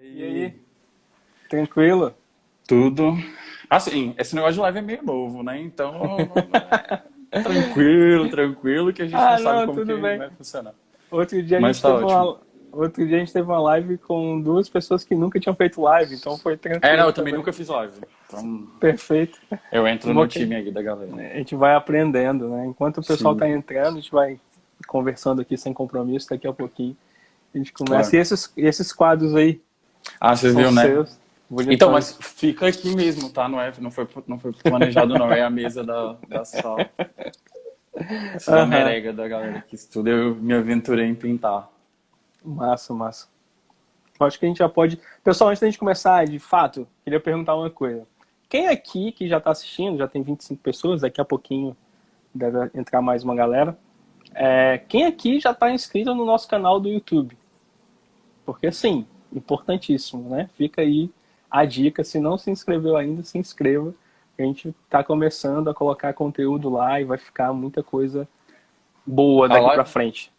E aí, tranquilo? Tudo. Assim, esse negócio de live é meio novo, né? Então, tranquilo, tranquilo, que a gente não Ah, sabe não, como tudo que bem. vai funcionar. Outro dia a Mas gente tá teve ótimo. uma, outro dia a gente teve uma live com duas pessoas que nunca tinham feito live, então foi Não, tranquilo eu também também. nunca fiz live. Então, Perfeito. eu Que entro bom no que time aí da galera. a gente vai aprendendo, né? Enquanto o pessoal tá Sim, entrando, a gente vai conversando aqui sem compromisso, daqui a pouquinho a gente começa. claro. E esses quadros aí Ah, você são viu, né? seus, Então, mas bonitões. fica aqui mesmo, tá? Não foi planejado, não. É a mesa da sala. Esses Aham, homerega da galera que estuda, eu me aventurei em pintar. massa, massa. Eu acho que a gente já pode. Pessoal, antes da gente começar, de fato, queria perguntar uma coisa. Quem aqui que já está assistindo, já tem 25 pessoas, daqui a pouquinho deve entrar mais uma galera. Quem aqui já está inscrito no nosso canal do YouTube? Porque, assim, importantíssimo, né? Fica aí a dica. Se não se inscreveu ainda, se inscreva. A gente está começando a colocar conteúdo lá e vai ficar muita coisa boa A daqui para live, frente.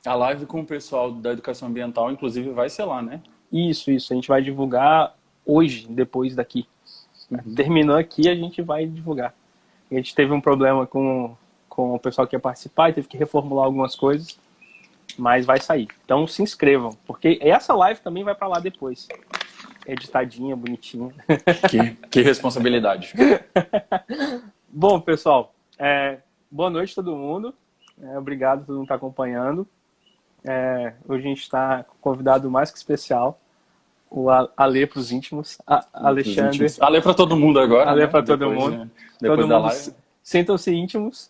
a live com o pessoal da educação ambiental, inclusive, vai ser lá, né? Isso. A gente vai divulgar hoje, depois daqui. Uhum. Terminou aqui, a gente vai divulgar. A gente teve um problema com o pessoal que ia participar e teve que reformular algumas coisas, mas vai sair. Então se inscrevam, porque essa live também vai para lá depois. Editadinha, bonitinha. Que responsabilidade. Bom, pessoal, boa noite a todo mundo. Obrigado a todo mundo que está acompanhando. Hoje a gente está com um convidado mais que especial, o Ale para os íntimos, Pros Alexandre. íntimos. Ah, lê pra todo mundo agora, Ale né? para todo Depois, mundo. Todo depois da mundo live. sintam-se íntimos.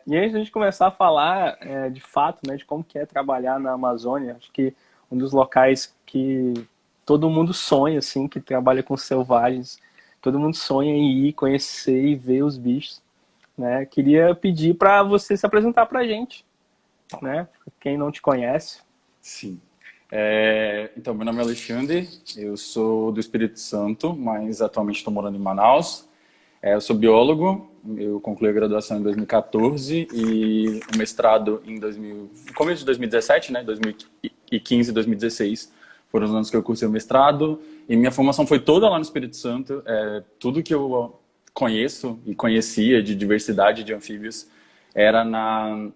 E antes de a gente começar a falar de fato, né, de como que é trabalhar na Amazônia, acho que um dos locais que todo mundo sonha, assim, que trabalha com selvagens, todo mundo sonha em ir conhecer e ver os bichos, né? Queria pedir para você se apresentar para a gente, né? Quem não te conhece. Sim. Então, meu nome é Alexandre, eu sou do Espírito Santo, mas atualmente estou morando em Manaus. Eu sou biólogo, eu concluí a graduação em 2014 e o mestrado no começo de 2017, né? 2015 e 2016 foram os anos que eu cursei o mestrado. E minha formação foi toda lá no Espírito Santo. Tudo que eu conheço e conhecia de diversidade de anfíbios era na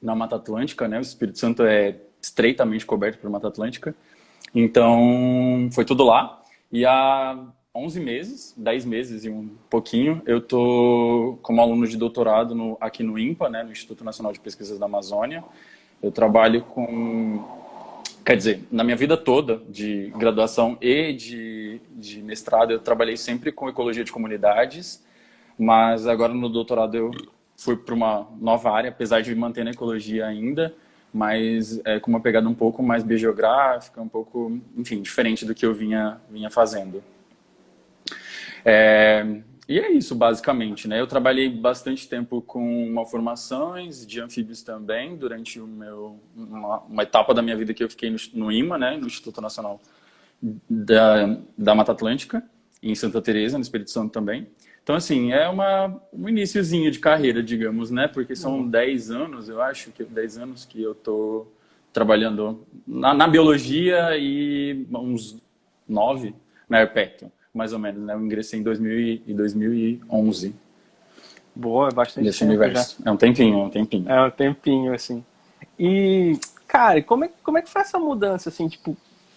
Mata Atlântica, né? O Espírito Santo é estreitamente coberto por Mata Atlântica. Então, foi tudo lá. E há 11 meses, 10 meses e um pouquinho, eu tô como aluno de doutorado aqui no INPA, né, no Instituto Nacional de Pesquisas da Amazônia. Eu trabalho quer dizer, na minha vida toda de graduação e de mestrado, eu trabalhei sempre com ecologia de comunidades, mas agora no doutorado eu fui para uma nova área, apesar de manter na ecologia ainda, mas com uma pegada um pouco mais biogeográfica, um pouco, enfim, diferente do que eu vinha fazendo. E é isso, basicamente, né? Eu trabalhei bastante tempo com malformações de anfíbios também, durante uma etapa da minha vida que eu fiquei no IMA, né? No Instituto Nacional da Mata Atlântica, em Santa Teresa, no Espírito Santo também. Então, assim, é um iniciozinho de carreira, digamos, né? Porque são 10 anos, eu acho, 10 anos que eu tô trabalhando na biologia e uns 9 na Herpetto, mais ou menos, né? Eu ingressei em 2011 Boa, é bastante nesse tempo já. universo. É um tempinho, é um tempinho. É um tempinho, assim. E, cara, como é que foi essa mudança, assim, tipo,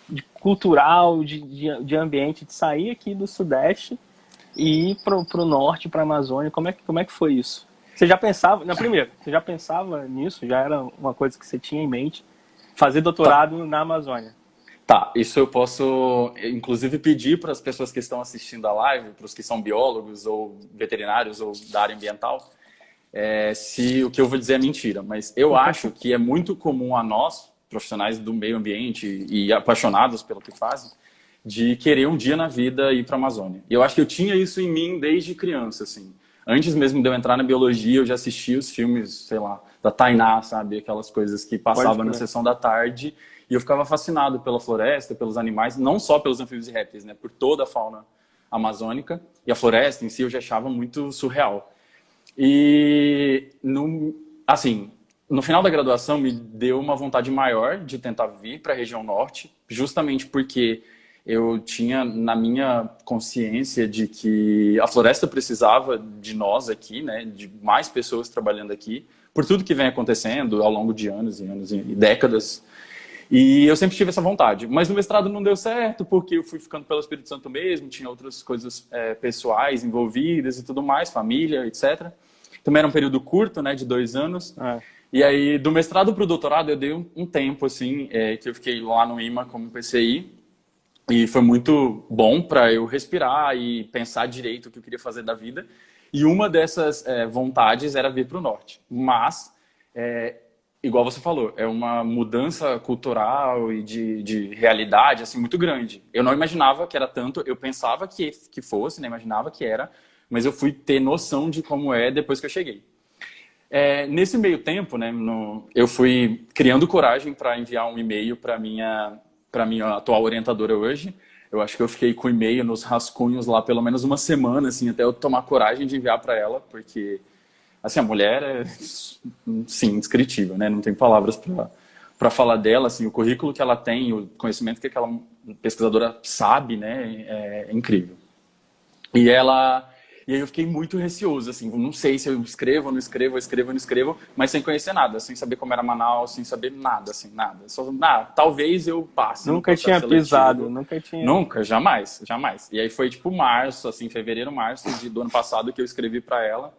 de cultural, de ambiente, de sair aqui do Sudeste e ir pro Norte, pra Amazônia? Como é que foi isso? Você já pensava, na primeira, você já pensava nisso? Já era uma coisa que você tinha em mente? Fazer Tá. doutorado na Amazônia? Tá, isso eu posso, inclusive, pedir para as pessoas que estão assistindo a live, para os que são biólogos ou veterinários ou da área ambiental, se o que eu vou dizer é mentira. Mas eu acho que é muito comum a nós, profissionais do meio ambiente e apaixonados pelo que fazem, de querer um dia na vida ir para a Amazônia. E eu acho que eu tinha isso em mim desde criança, assim. Antes mesmo de eu entrar na biologia, eu já assistia os filmes, sei lá, da Tainá, sabe? Aquelas coisas que Pode passavam na crer. sessão da tarde. E eu ficava fascinado pela floresta, pelos animais, não só pelos anfíbios e répteis, né? Por toda a fauna amazônica. E a floresta em si eu já achava muito surreal. E, assim, no final da graduação me deu uma vontade maior de tentar vir para a região norte, justamente porque eu tinha na minha consciência de que a floresta precisava de nós aqui, né, de mais pessoas trabalhando aqui, por tudo que vem acontecendo ao longo de anos e anos e décadas. E eu sempre tive essa vontade. Mas no mestrado não deu certo, porque eu fui ficando pelo Espírito Santo mesmo, tinha outras coisas pessoais envolvidas e tudo mais, família, etc. Também era um período curto, né, de 2 anos. E aí, do mestrado para o doutorado, eu dei um tempo, assim, que eu fiquei lá no IMA como PCI. E foi muito bom para eu respirar e pensar direito o que eu queria fazer da vida. E uma dessas vontades era vir para o norte. Mas, igual você falou, é uma mudança cultural e de realidade assim, muito grande. Eu não imaginava que era tanto, eu pensava que fosse, né? Imaginava que era, mas eu fui ter noção de como é depois que eu cheguei. Nesse meio tempo, né, eu fui criando coragem para enviar um e-mail para minha atual orientadora hoje. Eu acho que eu fiquei com o e-mail nos rascunhos lá pelo menos uma semana, assim, até eu tomar coragem de enviar para ela, porque assim, a mulher é, sim, indescritível, né? Não tem palavras para falar dela, assim, o currículo que ela tem, o conhecimento que aquela pesquisadora sabe, né? É incrível. E aí eu fiquei muito receoso, assim, não sei se eu escrevo ou não escrevo, eu escrevo ou não escrevo, mas sem conhecer nada, sem saber como era Manaus, sem saber nada, assim, nada. Só, talvez eu passe. Nunca tinha pisado, nunca tinha. Nunca, jamais, jamais. E aí foi tipo março, assim, fevereiro, março do ano passado que eu escrevi para ela.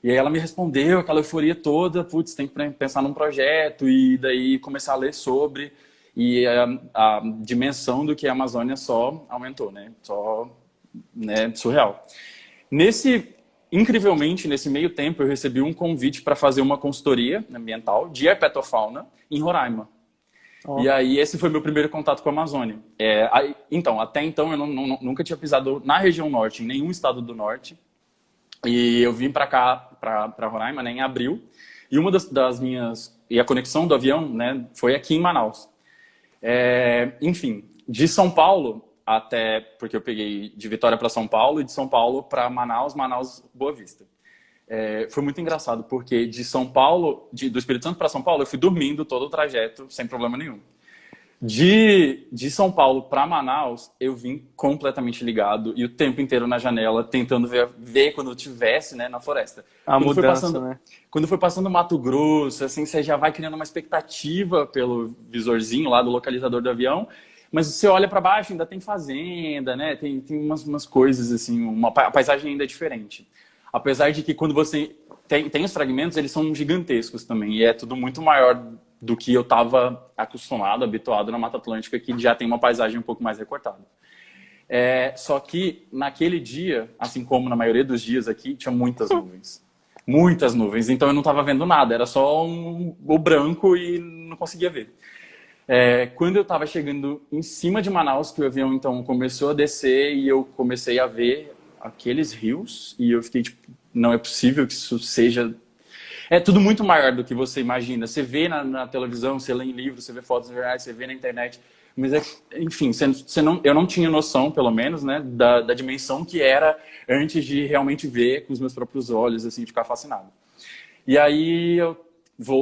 E aí ela me respondeu, aquela euforia toda, putz, tem que pensar num projeto, e daí começar a ler sobre, e a dimensão do que é a Amazônia só aumentou, né? Só, né, surreal. Incrivelmente, nesse meio tempo, eu recebi um convite para fazer uma consultoria ambiental de herpetofauna em Roraima. E aí esse foi meu primeiro contato com a Amazônia. Então, até então, eu nunca tinha pisado na região norte, em nenhum estado do norte. E eu vim para cá, para Roraima, né, em abril. E uma das minhas... E a conexão do avião, né, foi aqui em Manaus. Enfim, de São Paulo até... Porque eu peguei de Vitória para São Paulo e de São Paulo para Manaus, Boa Vista. Foi muito engraçado, porque de São Paulo, do Espírito Santo para São Paulo, eu fui dormindo todo o trajeto, sem problema nenhum. De São Paulo para Manaus, eu vim completamente ligado e o tempo inteiro na janela, tentando ver quando eu estivesse, né, na floresta. Quando foi passando Mato Grosso, assim, você já vai criando uma expectativa pelo visorzinho lá do localizador do avião, mas você olha para baixo, ainda tem fazenda, né, tem umas coisas assim, a paisagem ainda é diferente. Apesar de que quando você tem os fragmentos, eles são gigantescos também, e é tudo muito maior do que eu estava acostumado, habituado na Mata Atlântica, que já tem uma paisagem um pouco mais recortada. Só que naquele dia, assim como na maioria dos dias aqui, tinha muitas nuvens. Muitas nuvens, então eu não estava vendo nada, era só o branco e não conseguia ver. Quando eu estava chegando em cima de Manaus, que o avião então começou a descer e eu comecei a ver aqueles rios, e eu fiquei tipo, não é possível que isso seja... É tudo muito maior do que você imagina. Você vê na televisão, você lê em livros, você vê fotos reais, você vê na internet. Mas, enfim, eu não tinha noção, pelo menos, né, da dimensão que era antes de realmente ver com os meus próprios olhos, assim, ficar fascinado. E aí eu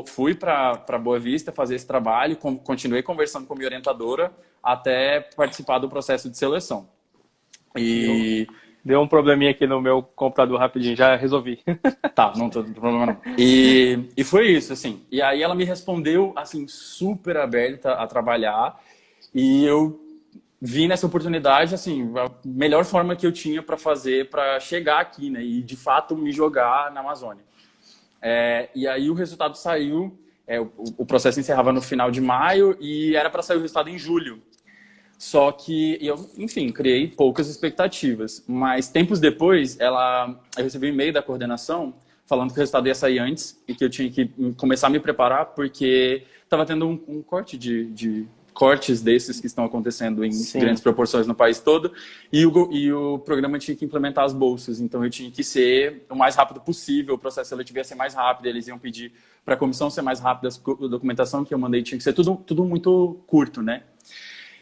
fui para Boa Vista fazer esse trabalho, continuei conversando com a minha orientadora até participar do processo de seleção. Deu um probleminha aqui no meu computador rapidinho, já resolvi. Tá, não tem problema não. E foi isso, assim. E aí ela me respondeu, assim, super aberta a trabalhar. E eu vi nessa oportunidade, assim, a melhor forma que eu tinha para fazer para chegar aqui, né? E, de fato, me jogar na Amazônia. E aí o resultado saiu, o processo encerrava no final de maio e era para sair o resultado em julho. Só que eu, enfim, criei poucas expectativas. Mas tempos depois, eu recebi um e-mail da coordenação falando que o resultado ia sair antes e que eu tinha que começar a me preparar porque estava tendo um corte de cortes desses que estão acontecendo em grandes proporções no país todo e o programa tinha que implementar as bolsas. Então eu tinha que ser o mais rápido possível, o processo seletivo ia ser mais rápido, eles iam pedir para a comissão ser mais rápida, a documentação que eu mandei tinha que ser tudo muito curto, né?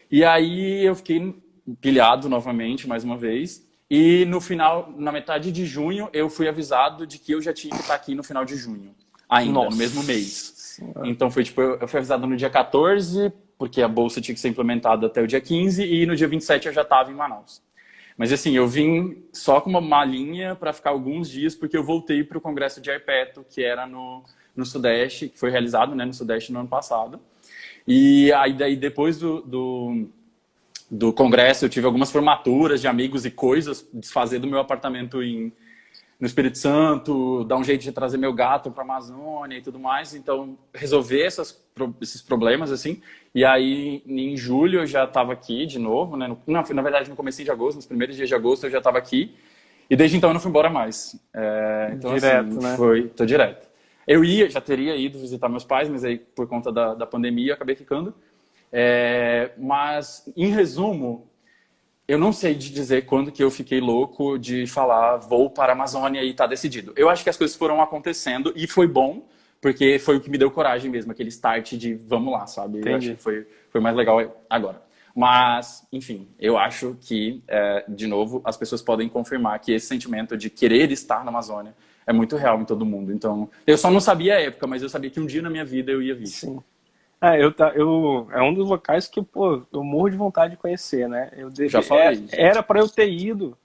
E aí eu fiquei pilhado novamente, mais uma vez. E no final, na metade de junho, eu fui avisado de que eu já tinha que estar aqui no final de junho. ainda, Nossa no mesmo mês. Senhora. Então foi tipo, eu fui avisado no dia 14, porque a bolsa tinha que ser implementada até o dia 15, e no dia 27 eu já estava em Manaus. Mas assim, eu vim só com uma malinha para ficar alguns dias, porque eu voltei para o congresso de Aipeto, que era no Sudeste, que foi realizado, né, no Sudeste no ano passado. E aí daí depois do congresso eu tive algumas formaturas de amigos e coisas, desfazer do meu apartamento no Espírito Santo, dar um jeito de trazer meu gato para a Amazônia e tudo mais. Então, resolver esses problemas, assim. E aí, em julho, eu já estava aqui de novo, né? Na verdade, no comecinho de agosto, nos primeiros dias de agosto, eu já estava aqui. E desde então, eu não fui embora mais. Então, Direto, assim, né? tô direto. Já teria ido visitar meus pais, mas aí, por conta da pandemia, eu acabei ficando. Mas, em resumo, eu não sei de dizer quando que eu fiquei louco de falar vou para a Amazônia e tá decidido. Eu acho que as coisas foram acontecendo e foi bom, porque foi o que me deu coragem mesmo, aquele start de vamos lá, sabe? Entendi. Eu acho que foi mais legal agora. Mas, enfim, eu acho que, de novo, as pessoas podem confirmar que esse sentimento de querer estar na Amazônia é muito real em todo mundo. Então, eu só não sabia a época, mas eu sabia que um dia na minha vida eu ia vir. Sim. É um dos locais que, pô, eu morro de vontade de conhecer, né? Já falei. Era para eu ter ido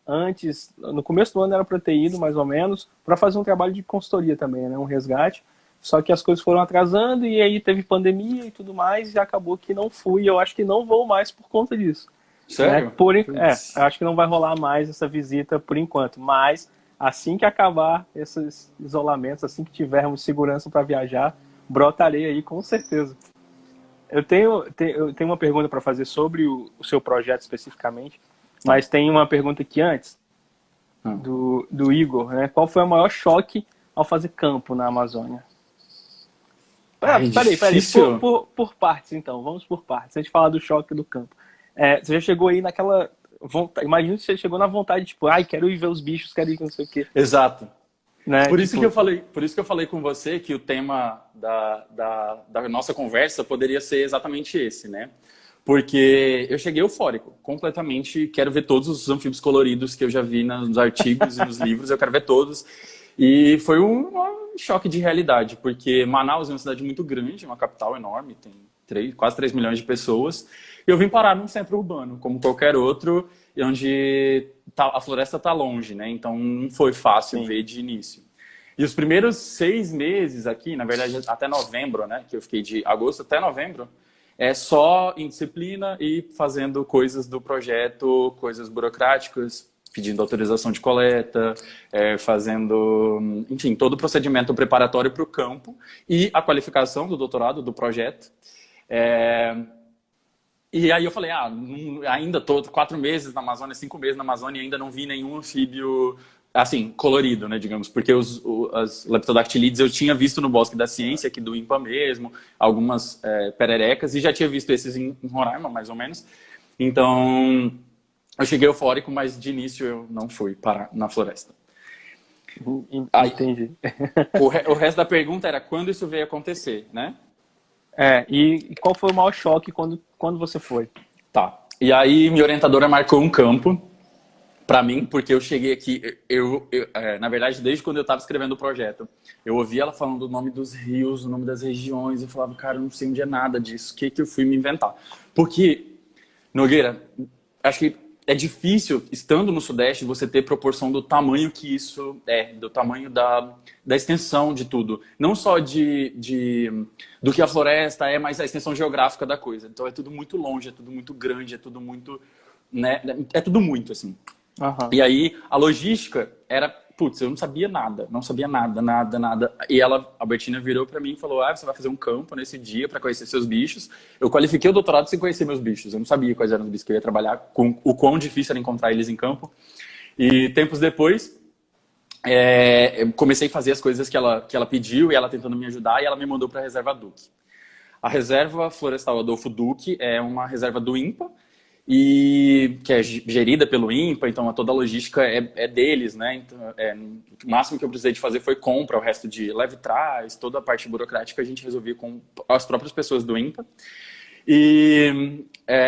antes, no começo do ano era para eu ter ido, mais ou menos, para fazer um trabalho de consultoria também, né? Um resgate. Só que as coisas foram atrasando e aí teve pandemia e tudo mais e acabou que não fui. Eu acho que não vou mais por conta disso. Sério? Né? Eu acho que não vai rolar mais essa visita por enquanto. Mas assim que acabar esses isolamentos, assim que tivermos segurança para viajar, brotarei aí com certeza. Eu tenho uma pergunta para fazer sobre o seu projeto especificamente, mas tem uma pergunta aqui antes, do Igor, né? Qual foi o maior choque ao fazer campo na Amazônia? Peraí. Por partes, então. Vamos por partes. A gente fala do choque do campo. Você já chegou aí naquela vontade, imagina que você chegou na vontade, tipo, quero ir ver os bichos, quero ir não sei o quê. Exato. Né? Por isso que eu falei com você que o tema da nossa conversa poderia ser exatamente esse, né? Porque eu cheguei eufórico, completamente. Quero ver todos os anfíbios coloridos que eu já vi nos artigos e nos livros, eu quero ver todos. E foi um choque de realidade, porque Manaus é uma cidade muito grande, uma capital enorme, tem quase 3 milhões de pessoas. E eu vim parar num centro urbano, como qualquer outro, onde a floresta está longe, né? Então não foi fácil ver de início. E os primeiros 6 meses aqui, na verdade até novembro, né? Que eu fiquei de agosto até novembro, é só em disciplina e fazendo coisas do projeto, coisas burocráticas, pedindo autorização de coleta, fazendo, enfim, todo o procedimento preparatório para o campo e a qualificação do doutorado do projeto. E aí eu falei, ainda tô 4 meses na Amazônia, 5 meses na Amazônia e ainda não vi nenhum anfíbio, assim, colorido, né, digamos, porque as leptodactilides eu tinha visto no Bosque da Ciência, aqui do INPA mesmo, algumas pererecas, e já tinha visto esses em Roraima, mais ou menos. Então, eu cheguei eufórico, mas de início eu não fui parar na floresta. Entendi. O resto da pergunta era quando isso veio acontecer, né? E qual foi o maior choque quando você foi? Tá. E aí minha orientadora marcou um campo para mim, porque eu cheguei aqui, na verdade, desde quando eu estava escrevendo o projeto, eu ouvi ela falando o nome dos rios, o nome das regiões, e eu falava, cara, eu não sei onde é nada disso, o que eu fui me inventar? Porque, Nogueira, acho que é difícil, estando no Sudeste, você ter proporção do tamanho que isso é, do tamanho da extensão de tudo. Não só do que a floresta é, mas a extensão geográfica da coisa. Então é tudo muito longe, é tudo muito grande, é tudo muito... né? É tudo muito, assim. Uhum. E aí, a logística era... Putz, eu não sabia nada. E a Albertina virou pra mim e falou, você vai fazer um campo nesse dia pra conhecer seus bichos. Eu qualifiquei o doutorado sem conhecer meus bichos. Eu não sabia quais eram os bichos que eu ia trabalhar, com o quão difícil era encontrar eles em campo. E tempos depois, eu comecei a fazer as coisas que ela pediu e ela tentando me ajudar, e ela me mandou pra Reserva Duque. A Reserva Florestal Adolfo Duque é uma reserva do INPA, e que é gerida pelo INPA, então toda a logística é deles, né? Então, o máximo que eu precisei de fazer foi compra, o resto de leve trás, toda a parte burocrática a gente resolvia com as próprias pessoas do INPA. E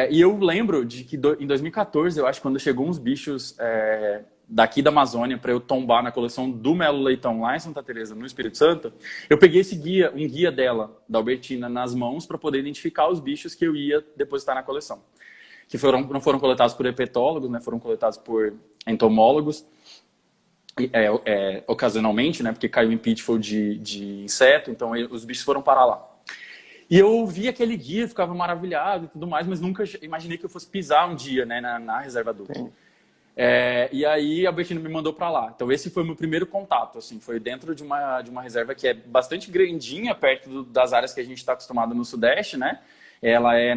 eu lembro de que em 2014, eu acho, quando chegou uns bichos daqui da Amazônia para eu tombar na coleção do Melo Leitão lá em Santa Teresa, no Espírito Santo, eu peguei esse guia, um guia dela, da Albertina, nas mãos para poder identificar os bichos que eu ia depositar na coleção. Que não foram coletados por herpetólogos, né, foram coletados por entomólogos, ocasionalmente, né, porque caiu em pitfall de inseto, então os bichos foram parar lá. E eu vi aquele guia, ficava maravilhado e tudo mais, mas nunca imaginei que eu fosse pisar um dia, né, na Reserva Duque. E aí a Albertina me mandou para lá. Então esse foi o meu primeiro contato, assim, foi dentro de uma reserva que é bastante grandinha, perto das áreas que a gente está acostumado no Sudeste, né? Ela é,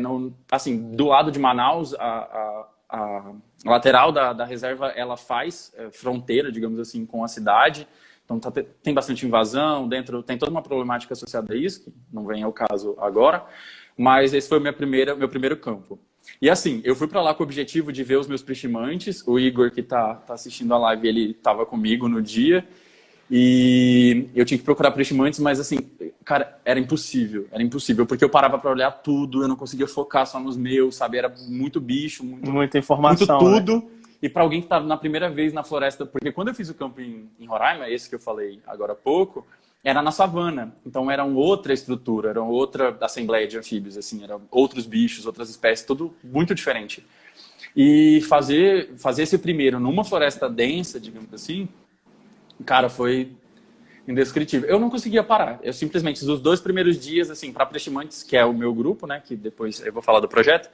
assim, do lado de Manaus, a lateral da reserva, ela faz fronteira, digamos assim, com a cidade. Então tem bastante invasão, dentro tem toda uma problemática associada a isso, que não vem ao caso agora, mas esse foi meu primeiro campo. E assim, eu fui para lá com o objetivo de ver os meus prichimantes. O Igor, que tá assistindo a live, ele estava comigo no dia. E eu tinha que procurar prichimantes, mas assim, cara, era impossível, porque eu parava para olhar tudo, eu não conseguia focar só nos meus, sabe? Era muito bicho, muita informação, muito tudo. Né? E para alguém que estava na primeira vez na floresta, porque quando eu fiz o campo em Roraima, esse que eu falei agora há pouco, era na savana, então era outra estrutura, era outra assembleia de anfíbios, assim, eram outros bichos, outras espécies, tudo muito diferente. E fazer esse primeiro numa floresta densa, digamos assim, cara, foi indescritível. Eu não conseguia parar, eu simplesmente, os 2 primeiros dias, assim, para Prichimantes, que é o meu grupo, né, que depois eu vou falar do projeto,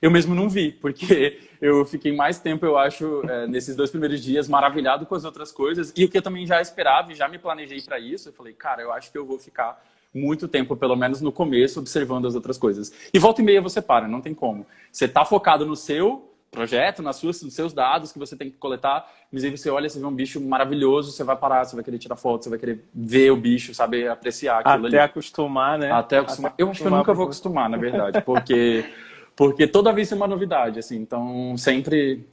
eu mesmo não vi, porque eu fiquei mais tempo, eu acho, nesses 2 primeiros dias, maravilhado com as outras coisas, e o que eu também já esperava, e já me planejei para isso, eu falei, cara, eu acho que eu vou ficar muito tempo, pelo menos no começo, observando as outras coisas. E volta e meia você para, não tem como. Você tá focado no seu projeto, nos seus dados que você tem que coletar, mas aí você olha, você vê um bicho maravilhoso, você vai parar, você vai querer tirar foto, você vai querer ver o bicho, saber apreciar aquilo ali. Até acostumar, né? Até acostumar. Eu acho que eu nunca vou acostumar, na verdade, porque toda vez é uma novidade, assim, então sempre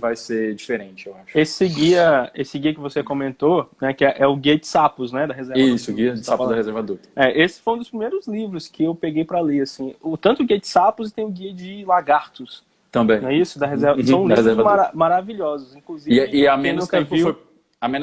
vai ser diferente, eu acho. Esse guia que você comentou, né, que é o Guia de Sapos, né, da Reserva Duque. Isso, o Guia de Sapos da Reserva Duque. Esse foi um dos primeiros livros que eu peguei para ler, assim, tanto o Guia de Sapos e tem o Guia de Lagartos. Também. Não é isso? Da Reserva. São livros maravilhosos, inclusive. E há menos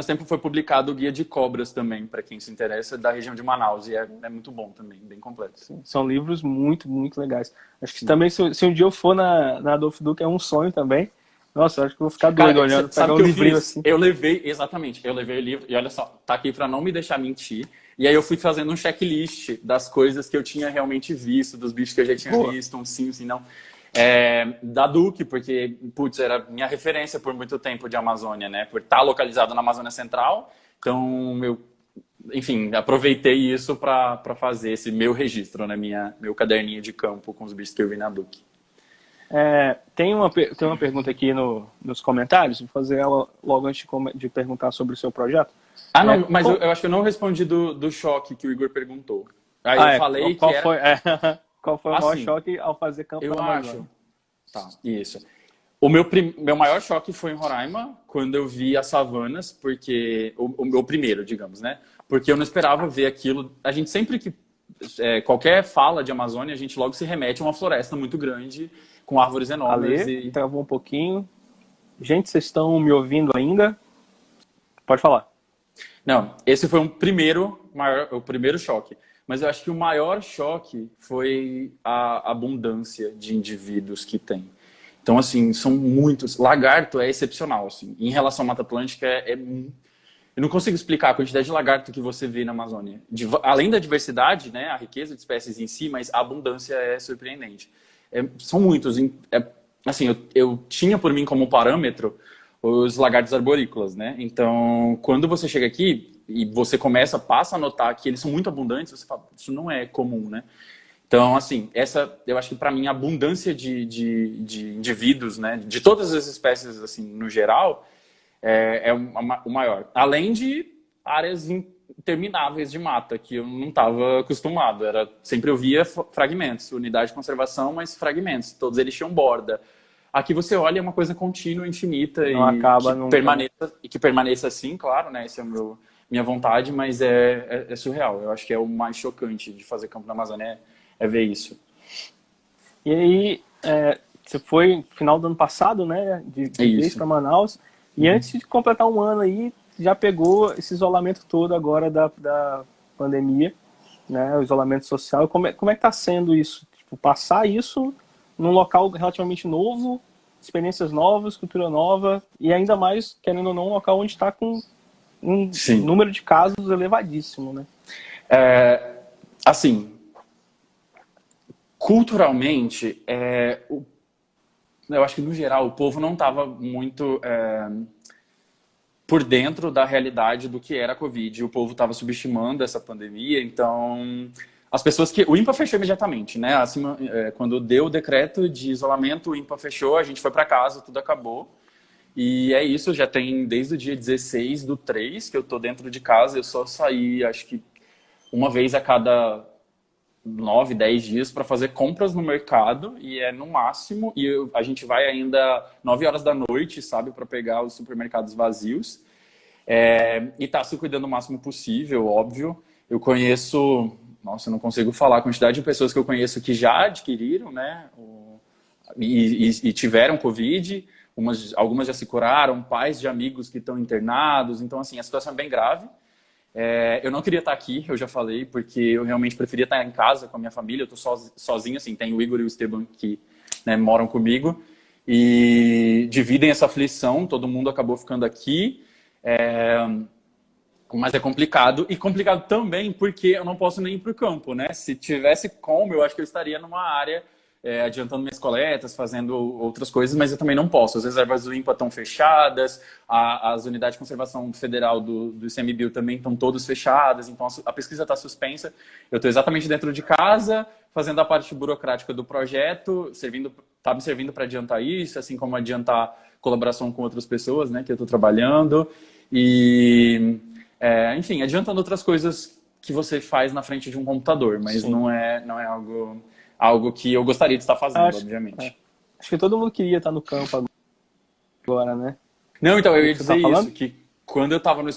tempo foi publicado o Guia de Cobras também, para quem se interessa, da região de Manaus. E é muito bom também, bem completo. Sim, são livros muito, muito legais. Acho que também, se um dia eu for na Adolfo Duque, é um sonho também. Nossa, acho que eu vou ficar doido olhando, pegar um livrinho assim. Eu levei o livro, e olha só, tá aqui para não me deixar mentir. E aí eu fui fazendo um checklist das coisas que eu tinha realmente visto, dos bichos que eu já tinha visto, um sim, não. Da Duque, porque, putz, era minha referência por muito tempo de Amazônia, né? Por estar localizado na Amazônia Central. Então, enfim, aproveitei isso para fazer esse meu registro, né? Meu caderninho de campo com os bichos que eu vi na Duque. Tem uma pergunta aqui nos comentários, vou fazer ela logo antes de perguntar sobre o seu projeto. Não, mas eu acho que eu não respondi do choque que o Igor perguntou. Aí eu falei qual que foi, qual foi o maior choque ao fazer campo na Amazônia? Tá, isso. O meu maior choque foi em Roraima, quando eu vi as savanas, porque o meu primeiro, digamos, né? Porque eu não esperava ver aquilo. A gente sempre que qualquer fala de Amazônia, a gente logo se remete a uma floresta muito grande, com árvores enormes. Travou um pouquinho. Gente, vocês estão me ouvindo ainda? Pode falar. Não, esse foi o primeiro choque. Mas eu acho que o maior choque foi a abundância de indivíduos que tem. Então, assim, são muitos. Lagarto é excepcional, assim. Em relação à Mata Atlântica, eu não consigo explicar a quantidade de lagarto que você vê na Amazônia. Além da diversidade, né, a riqueza de espécies em si, mas a abundância é surpreendente. São muitos. Assim, eu tinha por mim como parâmetro os lagartos arborícolas, né? Então, quando você chega aqui e você passa a notar que eles são muito abundantes, você fala, isso não é comum, né? Então, assim, eu acho que para mim a abundância de indivíduos, né, de todas as espécies, assim, no geral, o maior. Além de áreas intermináveis de mata, que eu não estava acostumado. Sempre eu via fragmentos, unidade de conservação, mas fragmentos. Todos eles tinham borda. Aqui você olha, é uma coisa contínua, infinita, que permaneça assim, claro, né? Essa é minha vontade, mas é surreal. Eu acho que é o mais chocante de fazer campo na Amazônia, é ver isso. E aí, você foi no final do ano passado, né? De vez para Manaus. E antes de completar um ano aí, já pegou esse isolamento todo agora da pandemia, né? O isolamento social. Como é que está sendo isso? Tipo, passar isso num local relativamente novo, experiências novas, cultura nova, e ainda mais, querendo ou não, um local onde está com um número de casos elevadíssimo, né? Assim, culturalmente, eu acho que, no geral, o povo não estava muito por dentro da realidade do que era a Covid. O povo estava subestimando essa pandemia, então... As pessoas que... O INPA fechou imediatamente, né? Acima, quando deu o decreto de isolamento, o INPA fechou, a gente foi para casa, tudo acabou. E é isso, já tem desde o dia 16/3 que eu tô dentro de casa. Eu só saí, acho que uma vez a cada 9, 10 dias para fazer compras no mercado, e é no máximo. E a gente vai ainda 9 horas da noite, sabe, para pegar os supermercados vazios. E tá se cuidando o máximo possível, óbvio. Eu conheço... Nossa, eu não consigo falar a quantidade de pessoas que eu conheço que já adquiriram, né? E tiveram Covid. Algumas já se curaram, pais de amigos que estão internados. Então, assim, a situação é bem grave. Eu não queria estar aqui, eu já falei, porque eu realmente preferia estar em casa com a minha família. Eu estou sozinho, assim, tem o Igor e o Esteban que, né, moram comigo e dividem essa aflição. Todo mundo acabou ficando aqui. Mas é complicado, e complicado também porque eu não posso nem ir para o campo, né? Se tivesse como, eu acho que eu estaria numa área adiantando minhas coletas, fazendo outras coisas, mas eu também não posso. As reservas do INPA estão fechadas, as unidades de conservação federal do ICMBio também estão todas fechadas, então a pesquisa está suspensa. Eu estou exatamente dentro de casa, fazendo a parte burocrática do projeto, está me servindo para adiantar isso, assim como adiantar colaboração com outras pessoas, né, que eu estou trabalhando, e... enfim, adiantando outras coisas que você faz na frente de um computador, mas não é algo que eu gostaria de estar fazendo, obviamente. Acho que todo mundo queria estar no campo agora, né? Não, então, eu ia dizer isso, que quando eu estava no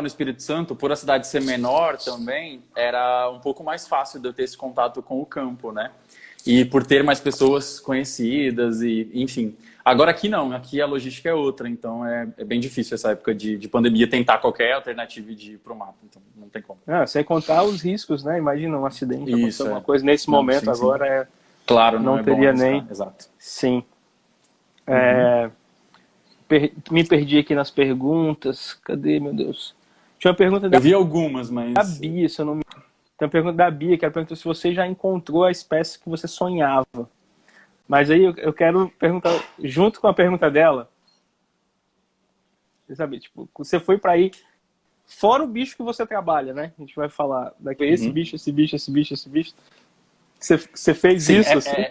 Espírito Santo, por a cidade ser menor também, era um pouco mais fácil de eu ter esse contato com o campo, né? E por ter mais pessoas conhecidas, e enfim... Agora aqui não, aqui a logística é outra, então é bem difícil essa época de pandemia tentar qualquer alternativa de ir para o mato, então não tem como. Sem contar os riscos, né? Imagina um acidente, acontecer alguma coisa nesse momento sim, agora sim. Claro, não teria bom nem... Exato. Sim. Me perdi aqui nas perguntas, cadê, meu Deus? Tinha uma pergunta eu vi algumas, mas... Da Bia, se eu não me... Tem uma pergunta da Bia, que ela perguntou se você já encontrou a espécie que você sonhava. Mas aí eu quero perguntar, junto com a pergunta dela, você sabe, tipo, você foi para aí, fora o bicho que você trabalha, né? A gente vai falar daqui, esse bicho, esse bicho, esse bicho, esse bicho. Você fez sim, isso, assim?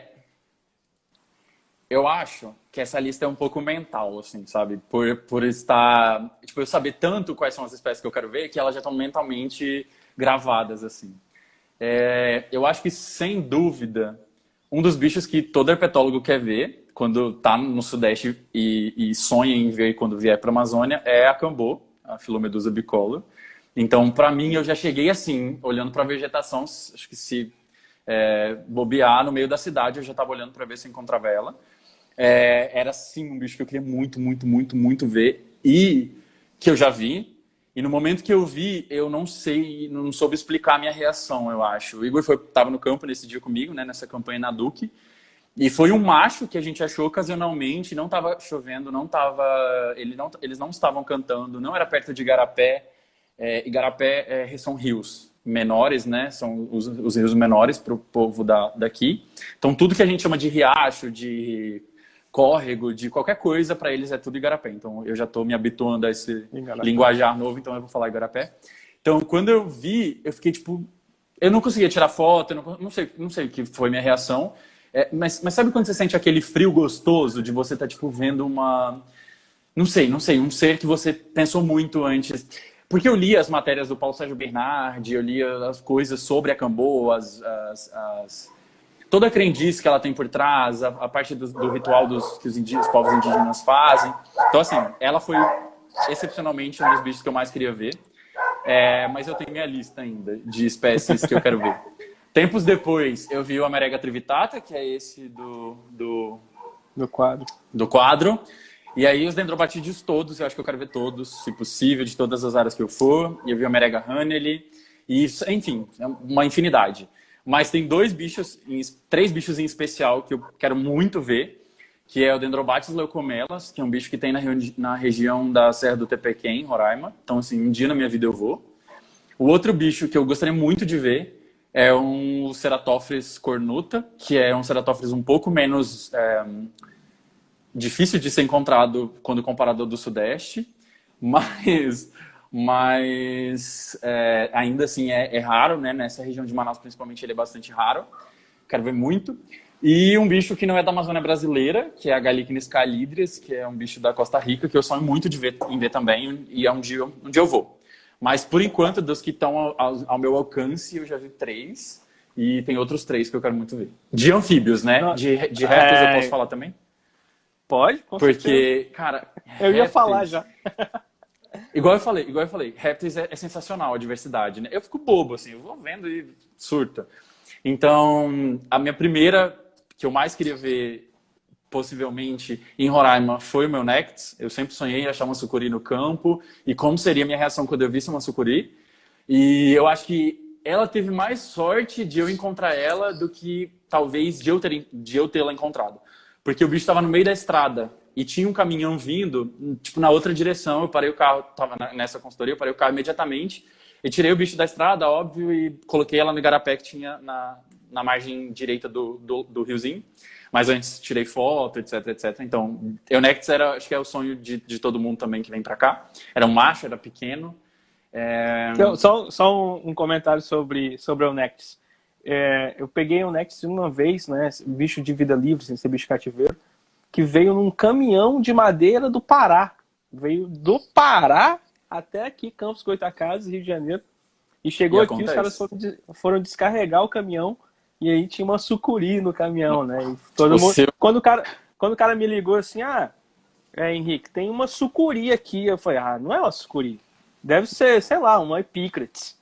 Eu acho que essa lista é um pouco mental, assim, sabe? Por estar... Tipo, eu saber tanto quais são as espécies que eu quero ver, que elas já estão mentalmente gravadas, assim. Eu acho que, sem dúvida... Um dos bichos que todo herpetólogo quer ver quando está no Sudeste e sonha em ver quando vier para a Amazônia é a cambô, a Filomedusa bicolor. Então, para mim, eu já cheguei assim, olhando para a vegetação. Acho que se bobear no meio da cidade, eu já estava olhando para ver se eu encontrava ela. Era sim um bicho que eu queria muito, muito, muito, muito ver e que eu já vi. E no momento que eu vi, eu não soube explicar a minha reação, eu acho. O Igor estava no campo nesse dia comigo, né, nessa campanha na Duque. E foi um macho que a gente achou ocasionalmente, não estava chovendo, eles não estavam cantando, não era perto de Igarapé. Igarapé são rios menores, né, são os rios menores para o povo daqui. Então tudo que a gente chama de riacho, de córrego, de qualquer coisa, para eles é tudo Igarapé. Então, eu já estou me habituando a esse linguajar novo, então eu vou falar Igarapé. Então, quando eu vi, eu fiquei tipo... Eu não conseguia tirar foto, não sei o que foi minha reação. Mas sabe quando você sente aquele frio gostoso de você estar, tipo, vendo uma... Não sei, um ser que você pensou muito antes. Porque eu li as matérias do Paulo Sérgio Bernardi, eu li as coisas sobre a cambô, toda a crendice que ela tem por trás, a parte do ritual que os povos indígenas fazem. Então, assim, ela foi excepcionalmente um dos bichos que eu mais queria ver. Mas eu tenho minha lista ainda de espécies que eu quero ver. Tempos depois, eu vi o Amerega trivitata, que é esse do quadro. Do quadro. E aí os dendrobatídeos todos, eu acho que eu quero ver todos, se possível, de todas as áreas que eu for. E eu vi a Merega Hanley, e enfim, é uma infinidade. Mas tem três bichos em especial que eu quero muito ver, que é o Dendrobates leucomelas, que é um bicho que tem na região da Serra do Tepequém, Roraima. Então, assim, um dia na minha vida eu vou. O outro bicho que eu gostaria muito de ver é um Ceratophrys cornuta, que é um Ceratophrys um pouco menos difícil de ser encontrado quando comparado ao do Sudeste, mas ainda assim é raro, né? Nessa região de Manaus, principalmente, ele é bastante raro. Quero ver muito. E um bicho que não é da Amazônia brasileira, que é a Galicnis calidris, que é um bicho da Costa Rica, que eu sonho muito em ver também, e um dia eu vou. Mas, por enquanto, dos que estão ao meu alcance, eu já vi 3, e tem outros 3 que eu quero muito ver. De anfíbios, né? De répteis eu posso falar também? Pode, com certeza. Porque, cara... Eu ia falar já. Igual eu falei, répteis é sensacional, a diversidade, né? Eu fico bobo, assim, eu vou vendo e surta. Então, a minha primeira, que eu mais queria ver, possivelmente, em Roraima, foi o meu Nectes. Eu sempre sonhei em achar uma sucuri no campo, e como seria a minha reação quando eu visse uma sucuri. E eu acho que ela teve mais sorte de eu encontrar ela do que, talvez, de eu tê-la encontrado. Porque o bicho estava no meio da estrada, e tinha um caminhão vindo, tipo, na outra direção. Eu parei o carro, estava nessa consultoria, eu parei o carro imediatamente, e tirei o bicho da estrada, óbvio, e coloquei ela no igarapé que tinha na margem direita do riozinho. Mas antes tirei foto, etc, etc. Então, Eunectes acho que é o sonho de todo mundo também que vem pra cá. Era um macho, era pequeno. Então, só um comentário sobre o Eunectes. Eu peguei o Eunectes uma vez, né, bicho de vida livre, sem ser bicho cativeiro, que veio num caminhão de madeira do Pará. Veio do Pará até aqui, Campos Goytacazes, Rio de Janeiro. E chegou aqui, os caras foram descarregar o caminhão, e aí tinha uma sucuri no caminhão, né? E todo mundo... Quando o cara me ligou assim, Henrique, tem uma sucuri aqui. Eu falei, não é uma sucuri. Deve ser, sei lá, uma epícrates.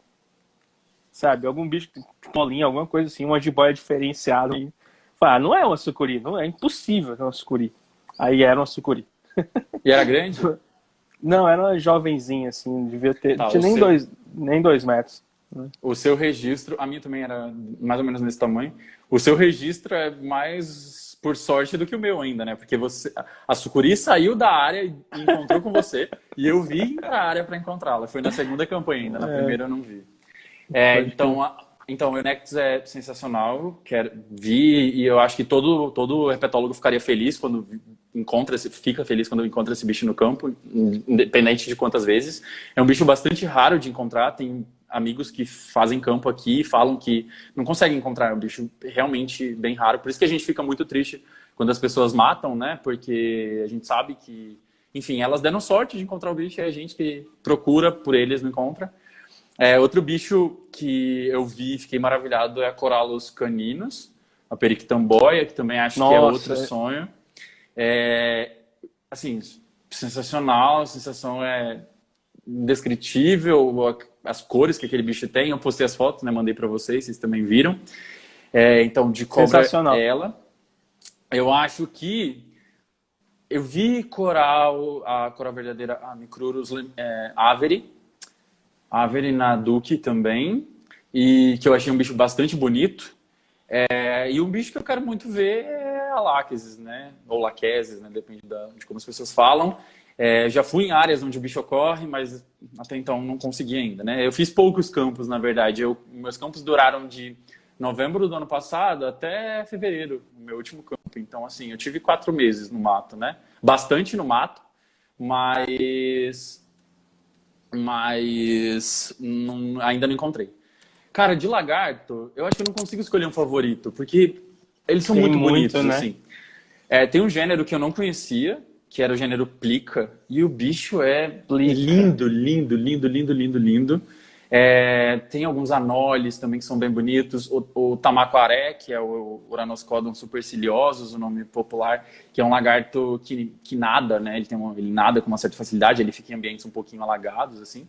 Sabe? Algum bicho, molinha, alguma coisa assim, uma jiboia diferenciada. E falei, não é uma sucuri, não é impossível ter uma sucuri. Aí era uma sucuri. E era grande? Não, era uma jovenzinha, assim, devia ter. Não tinha nem 2 metros. O seu registro, a minha também era mais ou menos nesse tamanho. O seu registro é mais por sorte do que o meu ainda, né? Porque a sucuri saiu da área e encontrou com você, e eu vim para a área para encontrá-la. Foi na segunda campanha ainda, na primeira eu não vi. Então, o Eunectes é sensacional, vi, e eu acho que todo herpetólogo ficaria feliz quando fica feliz quando encontra esse bicho no campo, independente de quantas vezes. É um bicho bastante raro de encontrar, tem amigos que fazem campo aqui e falam que não conseguem encontrar, é um bicho realmente bem raro, por isso que a gente fica muito triste quando as pessoas matam, né, porque a gente sabe que, enfim, elas deram sorte de encontrar o bicho, e a gente que procura por eles não encontra. Outro bicho que eu vi e fiquei maravilhado é a Corallus caninus, a periquitamboia, que também acho que é outro sonho. Assim, sensacional, a sensação é indescritível, as cores que aquele bicho tem. Eu postei as fotos, né, mandei para vocês também viram. Então, de cobra ela. Eu acho que eu vi a coral verdadeira, a Micrurus Avery na Duque também, e que eu achei um bicho bastante bonito. E um bicho que eu quero muito ver é a Lachesis, né? Ou Lachesis, né? Depende de como as pessoas falam. Já fui em áreas onde o bicho ocorre, mas até então não consegui ainda, né? Eu fiz poucos campos, na verdade. Meus campos duraram de novembro do ano passado até fevereiro, o meu último campo. Então, assim, eu tive 4 meses no mato, né? Bastante no mato, mas ainda não encontrei. Cara, de lagarto, eu acho que eu não consigo escolher um favorito, porque eles são muito bonitos, né? Assim. Tem um gênero que eu não conhecia, que era o gênero Plica, e o bicho é lindo, lindo, lindo, lindo, lindo, lindo. Tem alguns anoles também que são bem bonitos. O tamaquaré, que é o Uranoscodon superciliosus, o nome popular, que é um lagarto que nada, né? Ele nada com uma certa facilidade, ele fica em ambientes um pouquinho alagados, assim.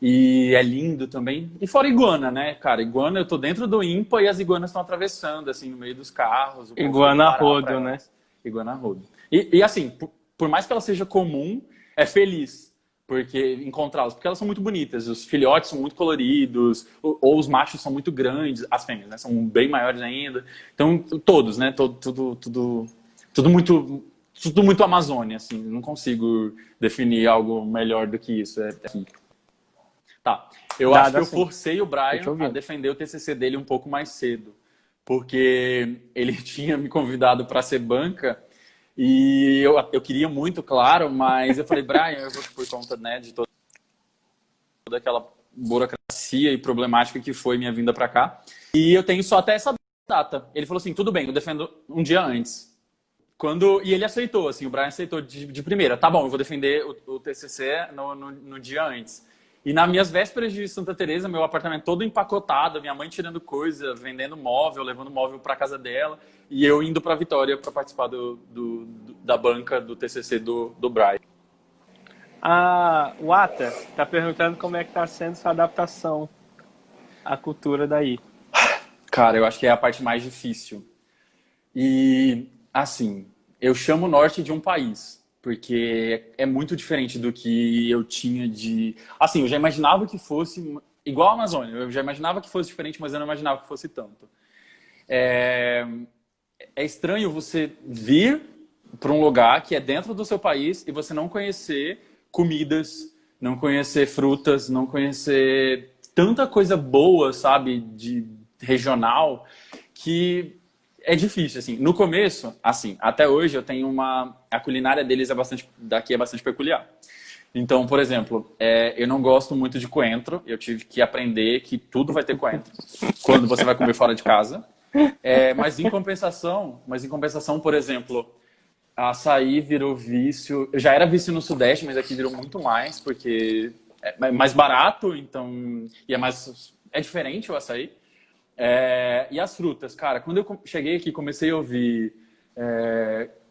E é lindo também. E fora iguana, né, cara? Iguana, eu tô dentro do INPA e as iguanas estão atravessando, assim, no meio dos carros. Iguana rodo, né? Iguana rodo. E assim, por mais que ela seja comum, é feliz porque encontrá-las, porque elas são muito bonitas, os filhotes são muito coloridos, ou os machos são muito grandes, as fêmeas, né, são bem maiores ainda. Então, todos, né, tudo muito Amazônia, assim, não consigo definir algo melhor do que isso. Aqui. Tá, eu acho que eu forcei o Brian a defender o TCC dele um pouco mais cedo, porque ele tinha me convidado para ser banca. E eu queria muito, claro, mas eu falei, Brian, eu vou por conta, né, de toda aquela burocracia e problemática que foi minha vinda para cá. E eu tenho só até essa data. Ele falou assim, tudo bem, eu defendo um dia antes. E ele aceitou, assim, o Brian aceitou de primeira. Tá bom, eu vou defender o TCC no dia antes. E nas minhas vésperas de Santa Teresa, meu apartamento todo empacotado, minha mãe tirando coisa, vendendo móvel, levando móvel para casa dela, e eu indo para Vitória para participar da banca do TCC do Brian. O Ata está perguntando como é que está sendo sua adaptação à cultura daí. Cara, eu acho que é a parte mais difícil. E, assim, eu chamo o norte de um país. Porque é muito diferente do que eu tinha de... Assim, eu já imaginava que fosse igual a Amazônia. Eu já imaginava que fosse diferente, mas eu não imaginava que fosse tanto. É estranho você vir para um lugar que é dentro do seu país e você não conhecer comidas, não conhecer frutas, não conhecer tanta coisa boa, sabe, de regional, que... É difícil, assim. No começo, assim, até hoje eu tenho a culinária deles daqui é bastante peculiar. Então, por exemplo, eu não gosto muito de coentro. Eu tive que aprender que tudo vai ter coentro quando você vai comer fora de casa. Mas em compensação, por exemplo, açaí virou vício. Já era vício no Sudeste, mas aqui virou muito mais, porque é mais barato, então... E é diferente o açaí. E as frutas, cara, quando eu cheguei aqui, comecei a ouvir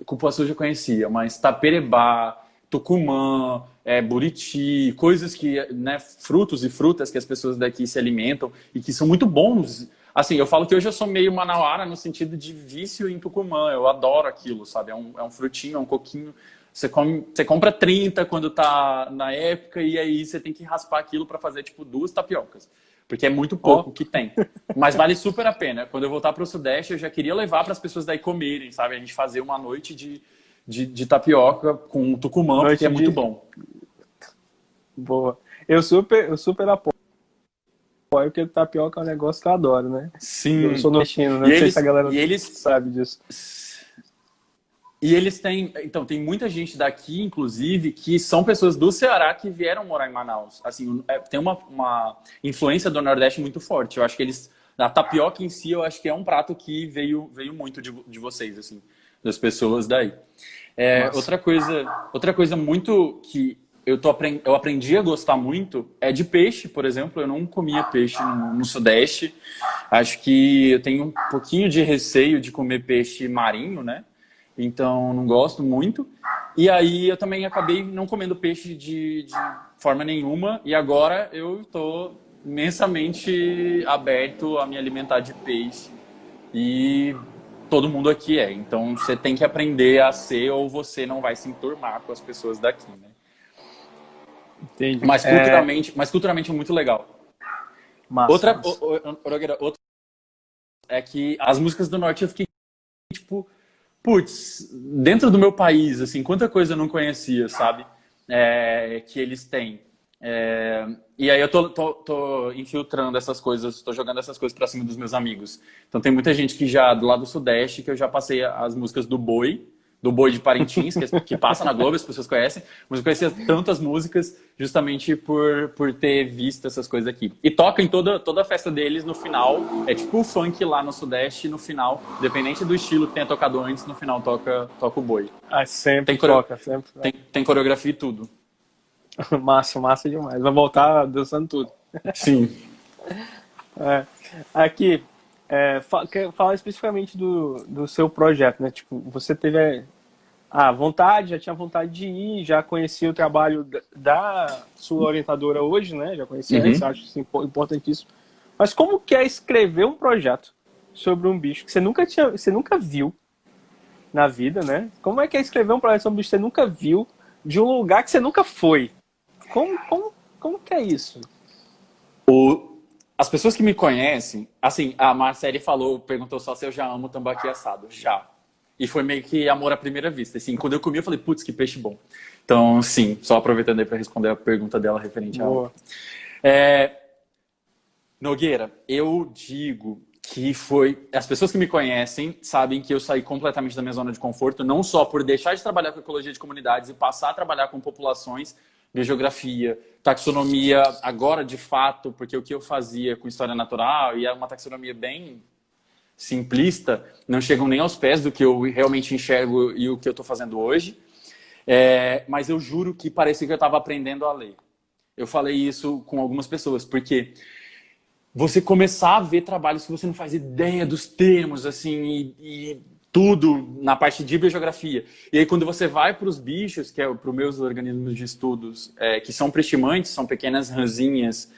cupuaçu já conhecia, mas taperebá, tucumã, buriti, coisas que, né, frutos e frutas que as pessoas daqui se alimentam e que são muito bons. Assim, eu falo que hoje eu sou meio manauara no sentido de vício em tucumã, eu adoro aquilo, sabe? É um frutinho, é um coquinho. Você compra 30 quando tá na época e aí você tem que raspar aquilo para fazer, tipo, 2 tapiocas. Porque é muito pouco que tem. Mas vale super a pena. Quando eu voltar para o Sudeste, eu já queria levar para as pessoas daí comerem, sabe? A gente fazer uma noite de tapioca com tucumã, porque é muito bom. Boa. Eu super apoio, porque tapioca é um negócio que eu adoro, né? Sim. Eu sou nordestino, não sei se a galera sabe disso. E eles têm... Então, tem muita gente daqui, inclusive, que são pessoas do Ceará que vieram morar em Manaus. Assim, tem uma influência do Nordeste muito forte. Eu acho que a tapioca em si, eu acho que é um prato que veio muito de vocês, assim, das pessoas daí. Outra coisa muito que eu aprendi a gostar muito é de peixe, por exemplo. Eu não comia peixe no Sudeste. Acho que eu tenho um pouquinho de receio de comer peixe marinho, né? Então, não gosto muito. E aí, eu também acabei não comendo peixe de forma nenhuma. E agora, eu estou imensamente aberto a me alimentar de peixe. E todo mundo aqui é. Então, você tem que aprender a ser ou você não vai se enturmar com as pessoas daqui, né? Entendi. Mas culturalmente é muito legal. Outra é que as músicas do Norte eu fiquei, tipo... Putz, dentro do meu país, assim, quanta coisa eu não conhecia, sabe? Que eles têm. E aí eu tô infiltrando essas coisas, tô jogando essas coisas pra cima dos meus amigos. Então tem muita gente que já, do lado do Sudeste, que eu já passei as músicas do Boi de Parintins, que passa na Globo, as pessoas conhecem, mas eu conhecia tantas músicas justamente por ter visto essas coisas aqui. E toca em toda a festa deles no final, é tipo o funk lá no Sudeste, no final, independente do estilo que tenha tocado antes, no final toca o Boi. Sempre toca, sempre. Tem coreografia e tudo. Massa demais. Vai voltar dançando tudo. Sim. Aqui, fala especificamente do seu projeto, né? Tipo, você teve já tinha vontade de ir, já conhecia o trabalho da sua orientadora hoje, né? Já conhecia antes, acho isso importantíssimo. Mas como que é escrever um projeto sobre um bicho que você nunca viu na vida, né? Como é que é escrever um projeto sobre bicho que você nunca viu, de um lugar que você nunca foi? Como que é isso? As pessoas que me conhecem, assim, a Marcele perguntou só se eu já amo tambaqui assado. Já. E foi meio que amor à primeira vista. Assim, quando eu comi, eu falei, putz, que peixe bom. Então, sim, só aproveitando aí para responder a pergunta dela referente a... Nogueira, eu digo que foi... As pessoas que me conhecem sabem que eu saí completamente da minha zona de conforto, não só por deixar de trabalhar com ecologia de comunidades e passar a trabalhar com populações, biogeografia, taxonomia, agora de fato, porque o que eu fazia com história natural e é uma taxonomia bem simplista, não chegam nem aos pés do que eu realmente enxergo e o que eu estou fazendo hoje. Mas eu juro que parecia que eu estava aprendendo a ler. Eu falei isso com algumas pessoas, porque você começar a ver trabalhos que você não faz ideia dos termos, assim, e tudo na parte de biogeografia. E aí quando você vai para os bichos, que é para os meus organismos de estudos, que são prestimantes, são pequenas rãzinhas,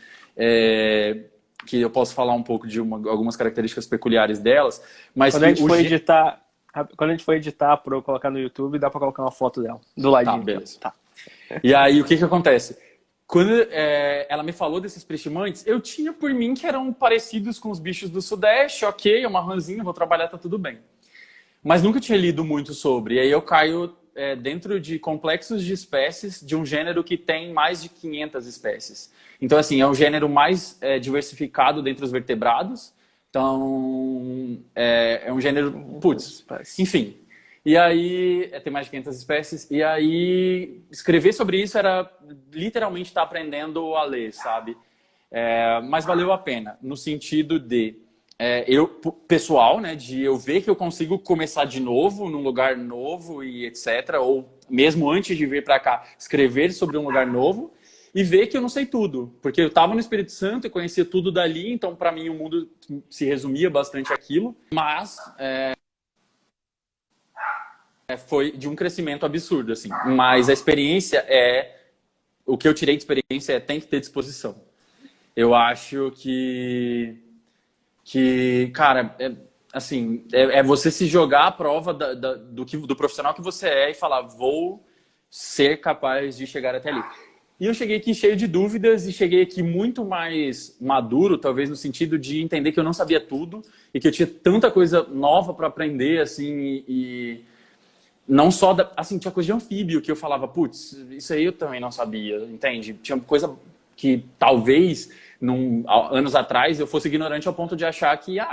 que eu posso falar um pouco de algumas características peculiares delas, mas quando a gente for editar para eu colocar no YouTube, dá para colocar uma foto dela, do ladinho. Tá, beleza. Tá. E aí, o que acontece? Quando ela me falou desses prestimantes, eu tinha por mim que eram parecidos com os bichos do Sudeste, ok, é uma rãzinha, vou trabalhar, tá tudo bem. Mas nunca tinha lido muito sobre. E aí eu caio dentro de complexos de espécies de um gênero que tem mais de 500 espécies. Então, assim, é um gênero mais diversificado dentre os vertebrados. Então, é um gênero... Putz, enfim. E aí, tem mais de 500 espécies. E aí, escrever sobre isso era literalmente estar aprendendo a ler, sabe? Mas valeu a pena, no sentido de... pessoal, né, de eu ver que eu consigo começar de novo, num lugar novo e etc. Ou mesmo antes de vir para cá, escrever sobre um lugar novo. E ver que eu não sei tudo, porque eu estava no Espírito Santo e conhecia tudo dali, então para mim o mundo se resumia bastante àquilo, mas foi de um crescimento absurdo, assim. Mas a experiência o que eu tirei de experiência tem que ter disposição. Eu acho que cara, assim, você se jogar à prova do profissional que você é e falar, vou ser capaz de chegar até ali. E eu cheguei aqui cheio de dúvidas e cheguei aqui muito mais maduro, talvez no sentido de entender que eu não sabia tudo e que eu tinha tanta coisa nova para aprender, assim, e não só, assim, tinha coisa de anfíbio que eu falava, putz, isso aí eu também não sabia, entende? Tinha coisa que talvez, anos atrás, eu fosse ignorante ao ponto de achar que, é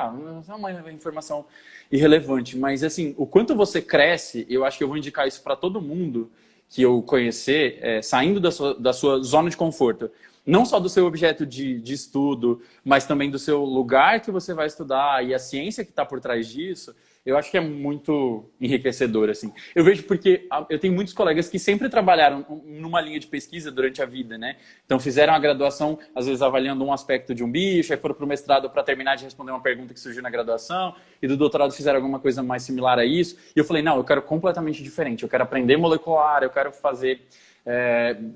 uma informação irrelevante. Mas, assim, o quanto você cresce, eu acho que eu vou indicar isso para todo mundo que eu conhecer, saindo da sua zona de conforto. Não só do seu objeto de estudo, mas também do seu lugar que você vai estudar e a ciência que está por trás disso, eu acho que é muito enriquecedor, assim. Eu vejo porque eu tenho muitos colegas que sempre trabalharam numa linha de pesquisa durante a vida, né? Então fizeram a graduação, às vezes avaliando um aspecto de um bicho, aí foram para o mestrado para terminar de responder uma pergunta que surgiu na graduação, e do doutorado fizeram alguma coisa mais similar a isso. E eu falei, não, eu quero completamente diferente, eu quero aprender molecular, eu quero fazer,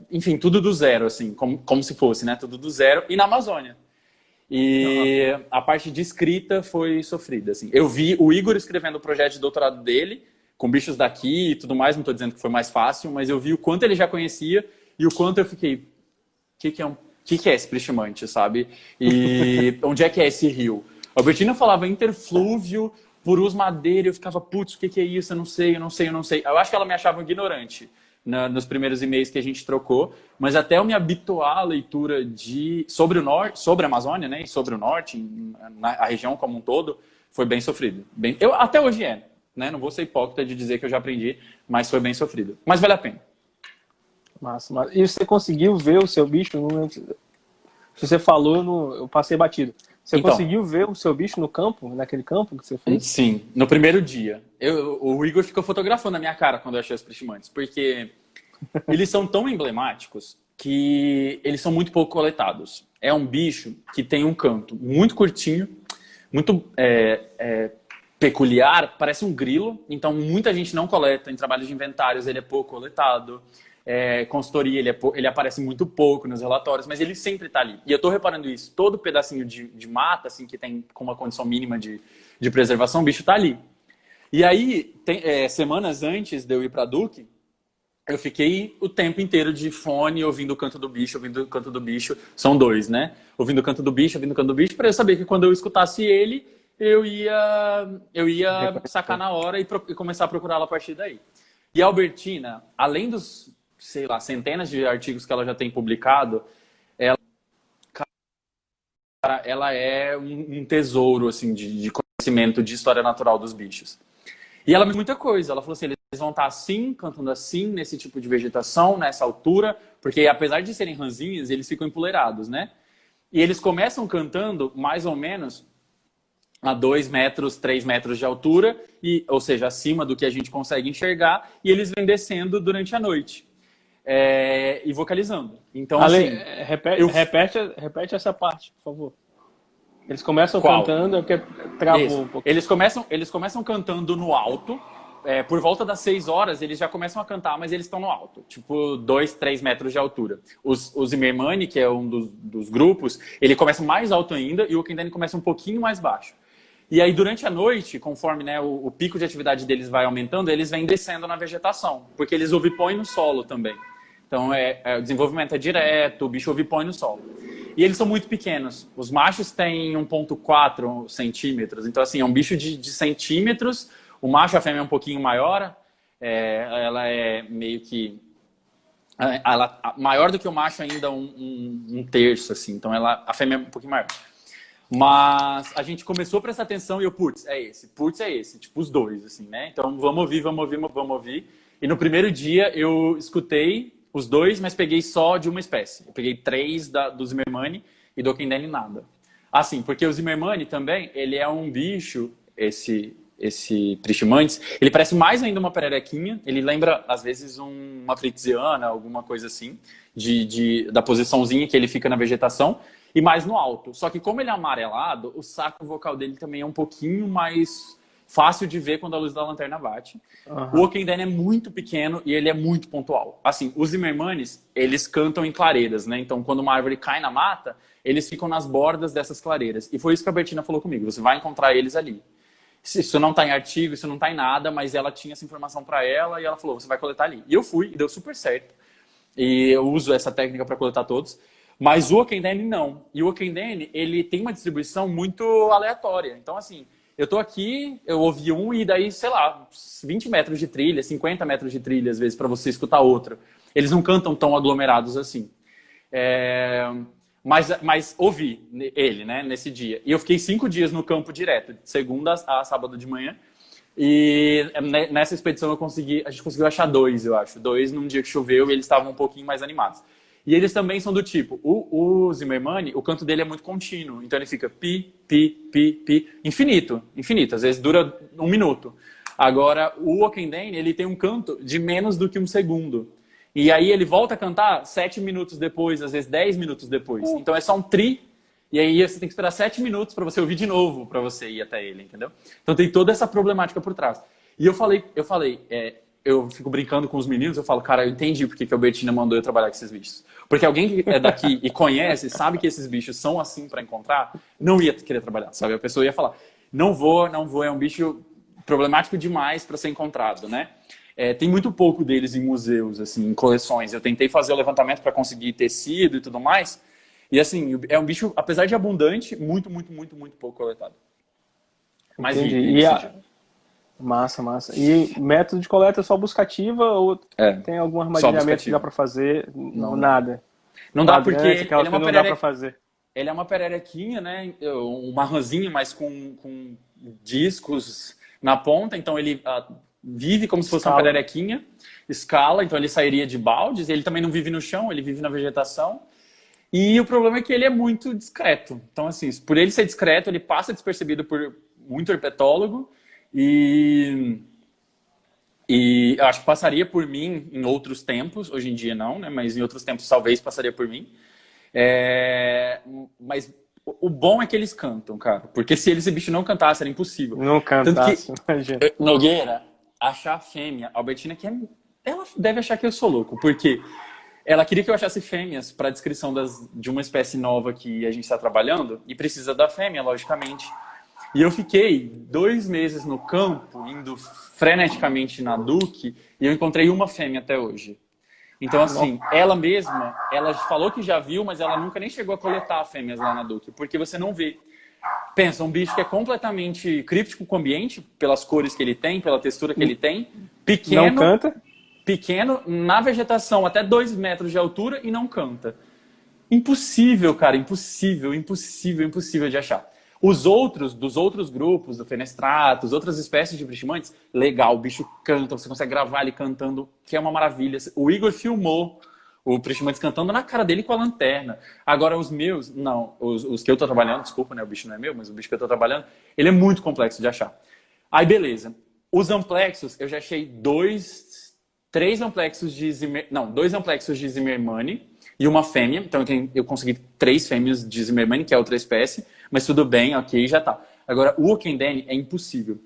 enfim, tudo do zero, assim, como se fosse, né? Tudo do zero, e na Amazônia. E a parte de escrita foi sofrida, assim. Eu vi o Igor escrevendo o projeto de doutorado dele, com bichos daqui e tudo mais, não estou dizendo que foi mais fácil, mas eu vi o quanto ele já conhecia e o quanto eu fiquei... O que é esse prestiamante, sabe? E onde é que é esse rio? A Albertina falava interflúvio, purus madeira, eu ficava, putz, o que é isso? Eu não sei. Eu acho que ela me achava ignorante nos primeiros e-mails que a gente trocou, mas até eu me habituar à leitura sobre a Amazônia, né, e sobre o norte, a região como um todo, foi bem sofrido. Até hoje né, não vou ser hipócrita de dizer que eu já aprendi, mas foi bem sofrido. Mas vale a pena. Massa. E você conseguiu ver o seu bicho? Se você falou, eu passei batido. Você conseguiu ver o seu bicho no campo, naquele campo que você fez? Sim, no primeiro dia. O Igor ficou fotografando a minha cara quando eu achei os prestimantes, porque eles são tão emblemáticos que eles são muito pouco coletados. É um bicho que tem um canto muito curtinho, muito peculiar, parece um grilo, então muita gente não coleta. Em trabalhos de inventários ele é pouco coletado. Consultoria, ele aparece muito pouco nos relatórios, mas ele sempre está ali. E eu estou reparando isso. Todo pedacinho de mata, assim, que tem com uma condição mínima de preservação, o bicho está ali. E aí, semanas antes de eu ir para Duque, eu fiquei o tempo inteiro de fone, ouvindo o canto do bicho, ouvindo o canto do bicho. São dois, né? Ouvindo o canto do bicho, ouvindo o canto do bicho, para eu saber que quando eu escutasse ele, eu ia sacar na hora e começar a procurá-la a partir daí. E a Albertina, além dos, sei lá, centenas de artigos que ela já tem publicado, ela é um tesouro, assim, de conhecimento de história natural dos bichos. E ela me disse muita coisa. Ela falou assim, eles vão estar assim, cantando assim, nesse tipo de vegetação, nessa altura, porque apesar de serem ranzinhos, eles ficam empoleirados, né? E eles começam cantando mais ou menos a 2 metros, 3 metros de altura, ou seja, acima do que a gente consegue enxergar, e eles vêm descendo durante a noite. E vocalizando. Então, Ale, assim... repete essa parte, por favor. Eles começam Qual? cantando, é porque travou Isso. um pouquinho. Eles começam cantando no alto. Por volta das 6 horas, eles já começam a cantar, mas eles estão no alto. Tipo, 2, 3 metros de altura. O Zimmermann, que é um dos grupos, ele começa mais alto ainda e o Okendene começa um pouquinho mais baixo. E aí, durante a noite, conforme, né, o pico de atividade deles vai aumentando, eles vêm descendo na vegetação, porque eles ovipõem no solo também. Então, o desenvolvimento é direto, o bicho ovipõe no solo. E eles são muito pequenos. Os machos têm 1,4 centímetros. Então, assim, é um bicho de centímetros. O macho, a fêmea é um pouquinho maior. Ela é meio que... maior do que o macho ainda um terço, assim. Então, a fêmea é um pouquinho maior. Mas a gente começou a prestar atenção e eu, putz, é esse. Tipo, os dois, assim, né? Então, vamos ouvir. E no primeiro dia, eu escutei os dois, mas peguei só de uma espécie. Eu peguei 3 do Zimmermann e do Okendene nada. Assim, porque o Zimmermann também, ele é um bicho, esse Trichimantes, ele parece mais ainda uma pererequinha, ele lembra, às vezes, uma fritiziana, alguma coisa assim, da posiçãozinha que ele fica na vegetação, e mais no alto. Só que como ele é amarelado, o saco vocal dele também é um pouquinho mais fácil de ver quando a luz da lanterna bate. Uhum. O Okendene é muito pequeno e ele é muito pontual. Assim, os Zimmermanns, eles cantam em clareiras, né? Então, quando uma árvore cai na mata, eles ficam nas bordas dessas clareiras. E foi isso que a Bertina falou comigo. Você vai encontrar eles ali. Isso não está em artigo, isso não está em nada, mas ela tinha essa informação para ela e ela falou, você vai coletar ali. E eu fui, e deu super certo. E eu uso essa técnica para coletar todos. Mas o Okendene não. E o Okendene, ele tem uma distribuição muito aleatória. Então, assim, eu tô aqui, eu ouvi um e daí, sei lá, 20 metros de trilha, 50 metros de trilha, às vezes, para você escutar outro. Eles não cantam tão aglomerados assim. Mas ouvi ele, né, nesse dia. E eu fiquei 5 dias no campo direto, de segunda a sábado de manhã. E nessa expedição a gente conseguiu achar 2, eu acho. 2 num dia que choveu e eles estavam um pouquinho mais animados. E eles também são do tipo, o Zimmermann, o canto dele é muito contínuo. Então ele fica pi, pi, pi, pi, infinito. Às vezes dura 1 minuto. Agora, o Okendene, ele tem um canto de menos do que 1 segundo. E aí ele volta a cantar 7 minutos depois, às vezes 10 minutos depois. Então é só um tri, e aí você tem que esperar 7 minutos para você ouvir de novo, para você ir até ele, entendeu? Então tem toda essa problemática por trás. E eu fico brincando com os meninos, eu falo, cara, eu entendi porque que a Albertina mandou eu trabalhar com esses bichos. Porque alguém que é daqui e conhece, sabe que esses bichos são assim para encontrar, não ia querer trabalhar, sabe? A pessoa ia falar, não vou, é um bicho problemático demais para ser encontrado, né? Tem muito pouco deles em museus, assim, em coleções. Eu tentei fazer o levantamento para conseguir tecido e tudo mais, e assim, é um bicho, apesar de abundante, muito, muito, muito, muito pouco coletado. Mas Massa. E método de coleta é só buscativa ou tem algum armadilhamento que dá para fazer? Não, nada. Não dá porque ele é uma não dá para fazer. Ele é uma pererequinha, né? Uma rãzinha, mas com discos na ponta. Então ele vive como se fosse uma pererequinha, escala. Então ele sairia de baldes. Ele também não vive no chão, ele vive na vegetação. E o problema é que ele é muito discreto. Então, assim, por ele ser discreto, ele passa despercebido por muito herpetólogo. E eu acho que passaria por mim em outros tempos, hoje em dia não, né? Mas em outros tempos talvez passaria por mim. Mas o bom é que eles cantam, cara. Porque se esse bicho não cantasse, era impossível. Não cantasse, imagina. Nogueira, achar a fêmea, a Albertina, ela deve achar que eu sou louco, porque ela queria que eu achasse fêmeas para a descrição de uma espécie nova que a gente está trabalhando, e precisa da fêmea, logicamente. E eu fiquei 2 meses no campo, indo freneticamente na Duque, e eu encontrei uma fêmea até hoje. Então, assim, ela mesma, ela falou que já viu, mas ela nunca nem chegou a coletar fêmeas lá na Duque, porque você não vê. Pensa, um bicho que é completamente críptico com o ambiente, pelas cores que ele tem, pela textura que ele tem, pequeno, não canta, pequeno, na vegetação, até 2 metros de altura e não canta. Impossível, cara, impossível de achar. Os outros, dos outros grupos, do fenestratus, outras espécies de pristimantes, legal, o bicho canta, você consegue gravar ele cantando, que é uma maravilha. O Igor filmou o pristimantes cantando na cara dele com a lanterna. Agora, os meus, não, os que eu tô trabalhando, desculpa, né, o bicho não é meu, mas o bicho que eu tô trabalhando, ele é muito complexo de achar. Aí, beleza. Os amplexos, eu já achei 2 amplexos de Zimmermanni e uma fêmea. Então, eu consegui 3 fêmeas de Zimmermanni, que é outra espécie, mas tudo bem, ok, já tá. Agora, o Okendeni é impossível.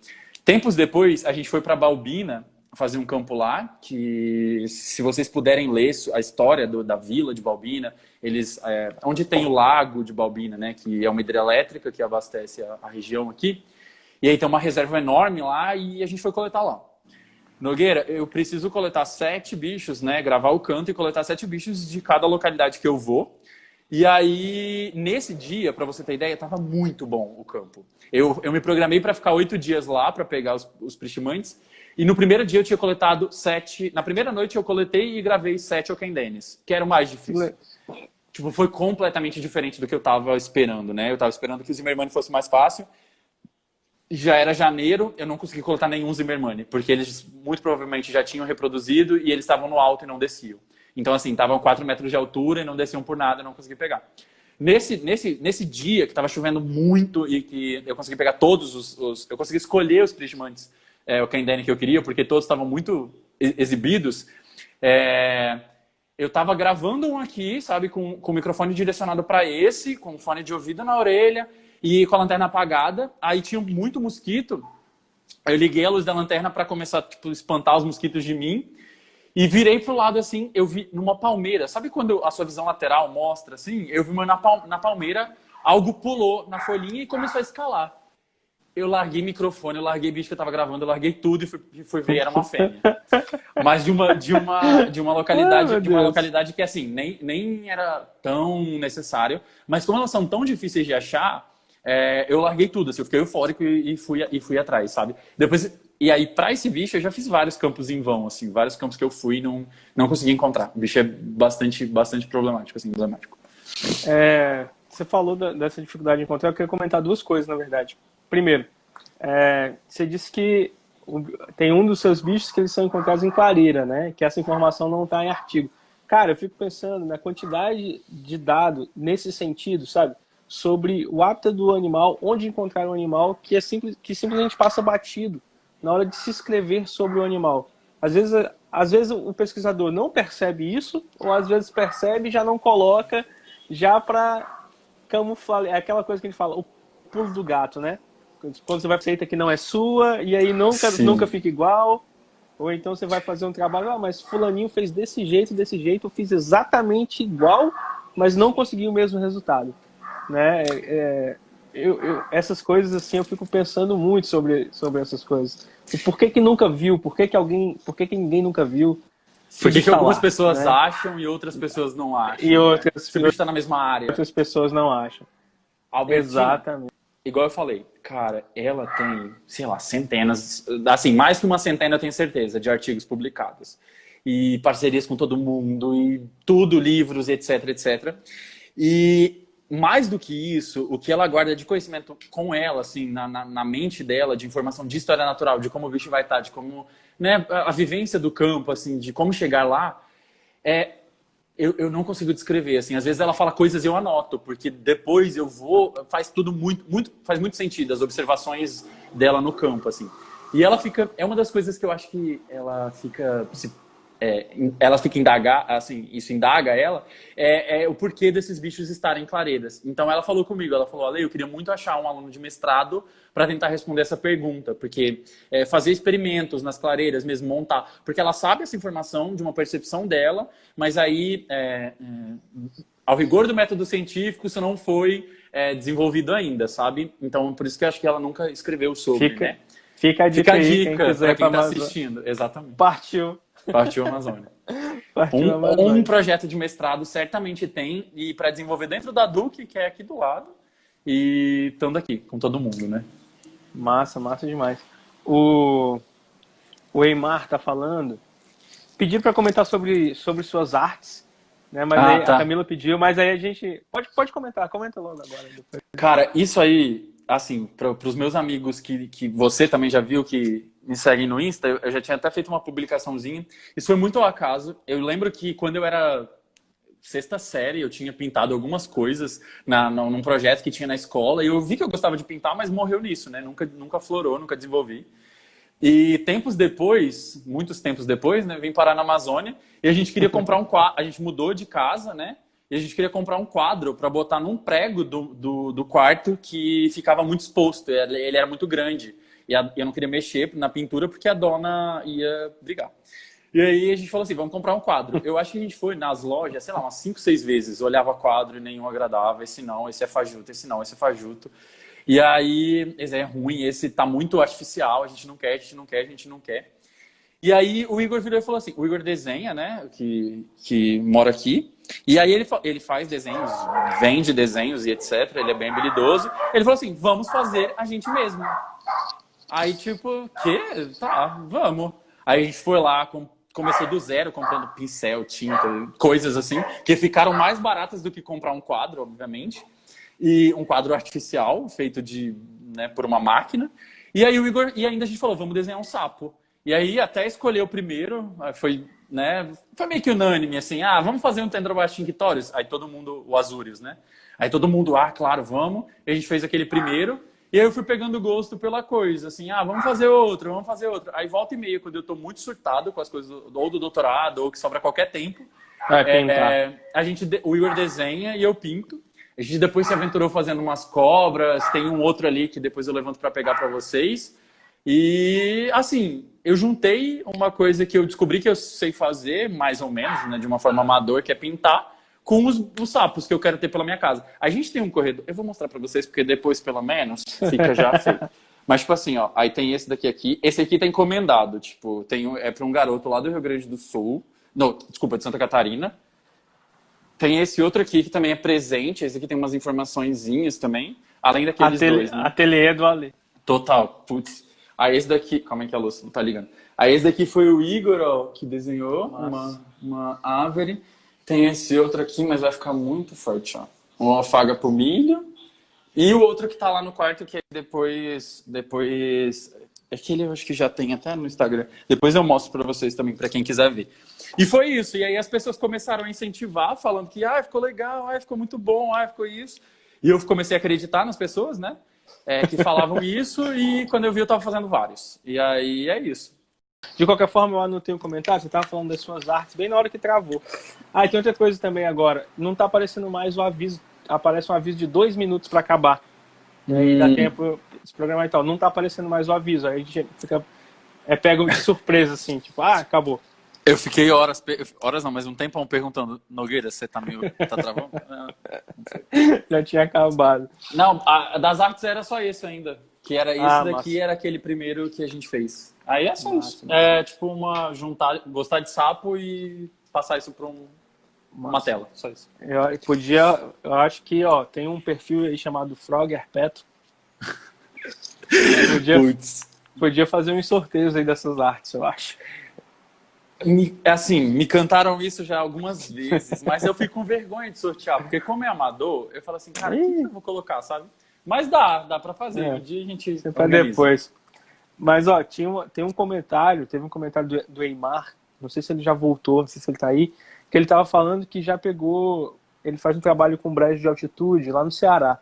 Tempos depois, a gente foi para Balbina fazer um campo lá, que se vocês puderem ler a história da vila de Balbina, onde tem o lago de Balbina, né, que é uma hidrelétrica que abastece a região aqui, e aí tem uma reserva enorme lá e a gente foi coletar lá. Nogueira, eu preciso coletar 7 bichos, né, gravar o canto e coletar 7 bichos de cada localidade que eu vou. E aí, nesse dia, para você ter ideia, estava muito bom o campo. Eu me programei para ficar 8 dias lá para pegar os pristimantes. E no primeiro dia eu tinha coletado 7. Na primeira noite eu coletei e gravei 7 Okendenis, que era o mais difícil. Tipo, foi completamente diferente do que eu estava esperando, né? Eu estava esperando que o Zimmermanni fosse mais fácil. Já era janeiro, eu não consegui coletar nenhum Zimmermanni, porque eles muito provavelmente já tinham reproduzido e eles estavam no alto e não desciam. Então, assim, estavam 4 metros de altura e não desciam por nada, eu não consegui pegar. Nesse dia, que estava chovendo muito e que eu consegui pegar todos eu consegui escolher os pristimantes, o Okendeni que eu queria, porque todos estavam muito exibidos. Eu estava gravando um aqui, sabe, com o microfone direcionado para esse, com fone de ouvido na orelha e com a lanterna apagada. Aí tinha muito mosquito. Eu liguei a luz da lanterna para começar, tipo, espantar os mosquitos de mim. E virei pro lado, assim, eu vi numa palmeira. Sabe quando a sua visão lateral mostra, assim? Eu vi na palmeira, algo pulou na folhinha e começou a escalar. Eu larguei microfone, eu larguei bicho que eu tava gravando, eu larguei tudo e fui ver, era uma fêmea. Mas de uma localidade que, assim, nem era tão necessário. Mas como elas são tão difíceis de achar, eu larguei tudo, assim, eu fiquei eufórico e fui atrás, sabe? E aí, para esse bicho, eu já fiz vários campos em vão, assim, vários campos que eu fui e não consegui encontrar. O bicho é bastante problemático, assim, emblemático. Você falou dessa dificuldade de encontrar, eu queria comentar 2 coisas, na verdade. Primeiro, você disse que tem um dos seus bichos que eles são encontrados em clareira, né? Que essa informação não está em artigo. Cara, eu fico pensando na quantidade de dados nesse sentido, sabe? Sobre o hábitat do animal, onde encontrar um animal que simplesmente passa batido na hora de se escrever sobre o animal. Às vezes o pesquisador não percebe isso, ou às vezes percebe e já não coloca, já para camuflar. É aquela coisa que a gente fala, o pulo do gato, né? Quando você vai para receita que não é sua, e aí nunca fica igual. Ou então você vai fazer um trabalho, mas fulaninho fez desse jeito, eu fiz exatamente igual, mas não consegui o mesmo resultado. Né? Essas coisas, assim, eu fico pensando muito sobre essas coisas. E por que nunca viu? Por que ninguém nunca viu? Por que algumas pessoas acham e outras pessoas não acham? E outras pessoas estão na mesma área. Outras pessoas não acham. Albertine, exatamente. Igual eu falei, cara, ela tem, sei lá, centenas, assim, mais que uma centena eu tenho certeza, de artigos publicados. E parcerias com todo mundo, e tudo, livros, etc, etc. E mais do que isso, o que ela guarda de conhecimento com ela, assim, na mente dela, de informação de história natural, de como o bicho vai estar, de como, né, a vivência do campo, assim, de como chegar lá, eu não consigo descrever, assim. Às vezes ela fala coisas e eu anoto, porque depois faz tudo faz muito sentido, as observações dela no campo, assim. E ela é uma das coisas que eu acho que ela fica indagar, assim, isso indaga ela, o porquê desses bichos estarem em clareiras. Então ela falou comigo, ela falou, Ale, eu queria muito achar um aluno de mestrado para tentar responder essa pergunta, porque fazer experimentos nas clareiras mesmo, montar, porque ela sabe essa informação de uma percepção dela, mas aí, ao rigor do método científico, isso não foi desenvolvido ainda, sabe? Então, por isso que eu acho que ela nunca escreveu sobre, né? Fica a dica aí, quem quiser para quem está Amazônia. assistindo. Exatamente. Partiu. Partiu Amazônia. Partiu Amazônia. Um projeto de mestrado certamente tem, e para desenvolver dentro da Duke, que é aqui do lado, e estando aqui com todo mundo, né? Massa demais. O Eimar tá falando, pediram para comentar sobre suas artes, né? Mas aí tá. a Camila pediu, mas aí a gente pode comentar, comenta logo agora. Depois. Cara, isso aí, assim, para os meus amigos que você também já viu, que me seguem no Insta, eu já tinha até feito uma publicaçãozinha. Isso foi muito ao acaso. Eu lembro que quando eu era sexta série, eu tinha pintado algumas coisas num projeto que tinha na escola, e eu vi que eu gostava de pintar, mas morreu nisso, né? Nunca florou, nunca desenvolvi. E tempos depois, muitos tempos depois, né, vim parar na Amazônia, e a gente queria comprar um quadro. A gente mudou de casa, né? E a gente queria comprar um quadro para botar num prego do quarto que ficava muito exposto. Ele era muito grande. E eu não queria mexer na pintura porque a dona ia brigar. E aí a gente falou assim, vamos comprar um quadro. Eu acho que a gente foi nas lojas, sei lá, umas 5, 6 vezes. Olhava quadro e nenhum agradava. Esse não, esse é fajuto. Esse não, esse é fajuto. E aí, esse é ruim, esse tá muito artificial. A gente não quer, a gente não quer, a gente não quer. E aí o Igor virou e falou assim, o Igor desenha, né, que mora aqui, e aí ele faz desenhos, vende desenhos e etc, ele é bem habilidoso. Ele falou assim, vamos fazer a gente mesmo. Aí tipo, quê? Tá, vamos. Aí a gente foi lá, começou do zero, comprando pincel, tinta, coisas assim, que ficaram mais baratas do que comprar um quadro, obviamente, e um quadro artificial, feito por uma máquina. E aí o Igor, e ainda a gente falou, vamos desenhar um sapo. E aí, até escolher o primeiro, foi meio que unânime, assim, vamos fazer um Tendrabastos Tinctorius? Aí todo mundo, o Azurius, né? Aí todo mundo, claro, vamos. E a gente fez aquele primeiro, e aí eu fui pegando gosto pela coisa, assim, vamos fazer outro, vamos fazer outro. Aí volta e meia, quando eu tô muito surtado com as coisas, ou do doutorado, ou que sobra qualquer tempo, o Igor desenha e eu pinto. A gente depois se aventurou fazendo umas cobras, tem um outro ali que depois eu levanto para pegar para vocês. E, assim, eu juntei uma coisa que eu descobri que eu sei fazer, mais ou menos, né, de uma forma amador, que é pintar, com os sapos que eu quero ter pela minha casa. A gente tem um corredor, eu vou mostrar pra vocês, porque depois, pelo menos, fica já feito. Mas, tipo assim, ó, aí tem esse daqui aqui. Esse aqui tá encomendado, tipo, é pra um garoto lá do Rio Grande do Sul. Não, desculpa, de Santa Catarina. Tem esse outro aqui que também é presente. Esse aqui tem umas informaçõezinhas também. Além daqueles dois, né? Ateliê do Ale. Total, putz. Aí esse daqui... Calma aí que a luz não tá ligando. Aí esse daqui foi o Igor, ó, que desenhou uma árvore. Tem esse outro aqui, mas vai ficar muito forte, ó. Uma afaga pro milho. E o outro que tá lá no quarto, que depois... É que ele eu acho que já tem até no Instagram. Depois eu mostro pra vocês também, pra quem quiser ver. E foi isso. E aí as pessoas começaram a incentivar, falando que ficou legal, ficou muito bom, ficou isso. E eu comecei a acreditar nas pessoas, né? Que falavam isso, e quando eu vi eu tava fazendo vários. E aí é isso. De qualquer forma, eu anotei um comentário, você tava falando das suas artes bem na hora que travou. E tem outra coisa também agora, não tá aparecendo mais o aviso, aparece um aviso de 2 minutos para acabar. E aí dá tempo esse programa e tal, não tá aparecendo mais o aviso, aí a gente fica pega de surpresa assim, tipo, acabou. Eu fiquei horas não, mas um tempão perguntando, Nogueira, você tá travando? Já tinha acabado. Não, das artes era só isso ainda. Que era esse daqui, era aquele primeiro que a gente fez. Aí é só isso. É tipo gostar de sapo e passar isso pra uma tela. Só isso. Eu acho que, tem um perfil aí chamado Frogger Petro. Podia fazer uns sorteios aí dessas artes, eu acho. Me cantaram isso já algumas vezes, mas eu fico com vergonha de sortear, porque como é amador, eu falo assim, cara, o que eu vou colocar, sabe? Mas dá pra fazer, um dia a gente organiza. Depois. Mas, tem um comentário, teve um comentário do Eimar, não sei se ele já voltou, não sei se ele tá aí, que ele tava falando que já pegou, ele faz um trabalho com brejo de altitude lá no Ceará.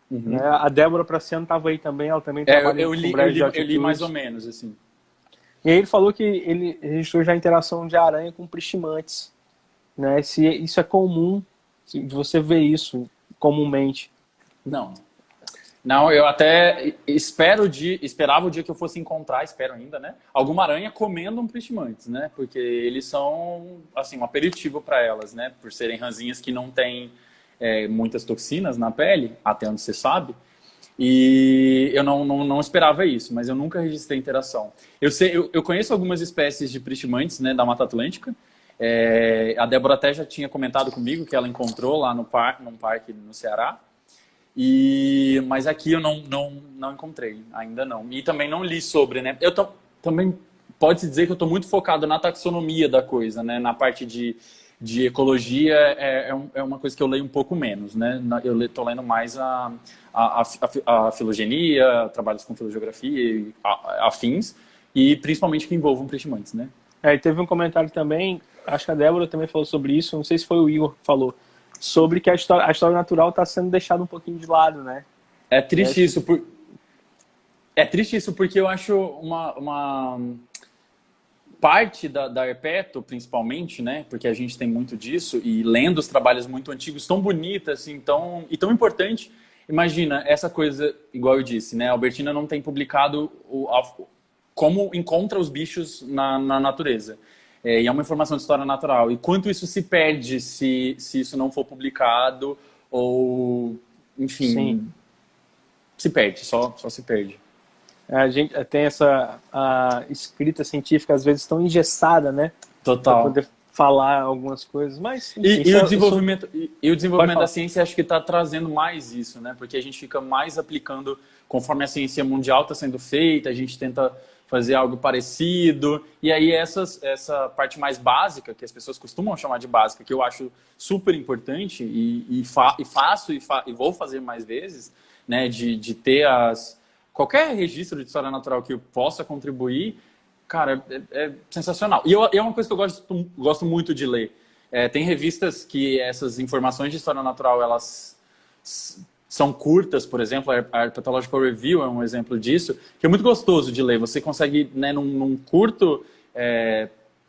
Uhum. Né? A Débora Praciano tava aí também, ela também trabalha com brejo de altitude. Eu li mais ou menos, assim. E aí ele falou que ele registrou já a interação de aranha com pristimantes. Né? Se isso é comum, de você ver isso comumente. Não, eu até esperava o dia que eu fosse encontrar, espero ainda, né? Alguma aranha comendo um pristimantes, né? Porque eles são, assim, um aperitivo para elas, né? Por serem rãzinhas que não têm muitas toxinas na pele, até onde você sabe. E eu não esperava isso, mas eu nunca registrei interação. Eu conheço algumas espécies de pristimantes, né, da Mata Atlântica. A Débora até já tinha comentado comigo que ela encontrou lá num parque no Ceará. Mas aqui eu não encontrei, ainda não. E também não li sobre, né? Também pode-se dizer que eu estou muito focado na taxonomia da coisa, né? Na parte de ecologia é uma coisa que eu leio um pouco menos, né? Eu estou lendo mais a filogenia, trabalhos com filogeografia e afins, e principalmente que envolvam pristimantes, né? E teve um comentário também, acho que a Débora também falou sobre isso, não sei se foi o Igor que falou, sobre que a história natural está sendo deixada um pouquinho de lado, né? É triste isso, porque eu acho uma parte da Herpeto, principalmente, né? Porque a gente tem muito disso, e lendo os trabalhos muito antigos, tão bonita, assim, e tão importante. Imagina, essa coisa, igual eu disse, né? A Albertina não tem publicado como encontra os bichos na natureza. E é uma informação de história natural. E quanto isso se perde se isso não for publicado, ou, enfim, sim, se perde, só se perde. A gente tem a escrita científica, às vezes, tão engessada, né? Total. Para poder falar algumas coisas, mas... Enfim, e o desenvolvimento da ciência, acho que está trazendo mais isso, né? Porque a gente fica mais aplicando, conforme a ciência mundial está sendo feita, a gente tenta fazer algo parecido, e aí essa parte mais básica, que as pessoas costumam chamar de básica, que eu acho super importante, e faço e vou fazer mais vezes, né? De ter qualquer registro de história natural que eu possa contribuir, cara, é sensacional. E é uma coisa que eu gosto muito de ler. Tem revistas que essas informações de história natural, elas são curtas, por exemplo, a Herpetological Review é um exemplo disso, que é muito gostoso de ler. Você consegue, né, num curto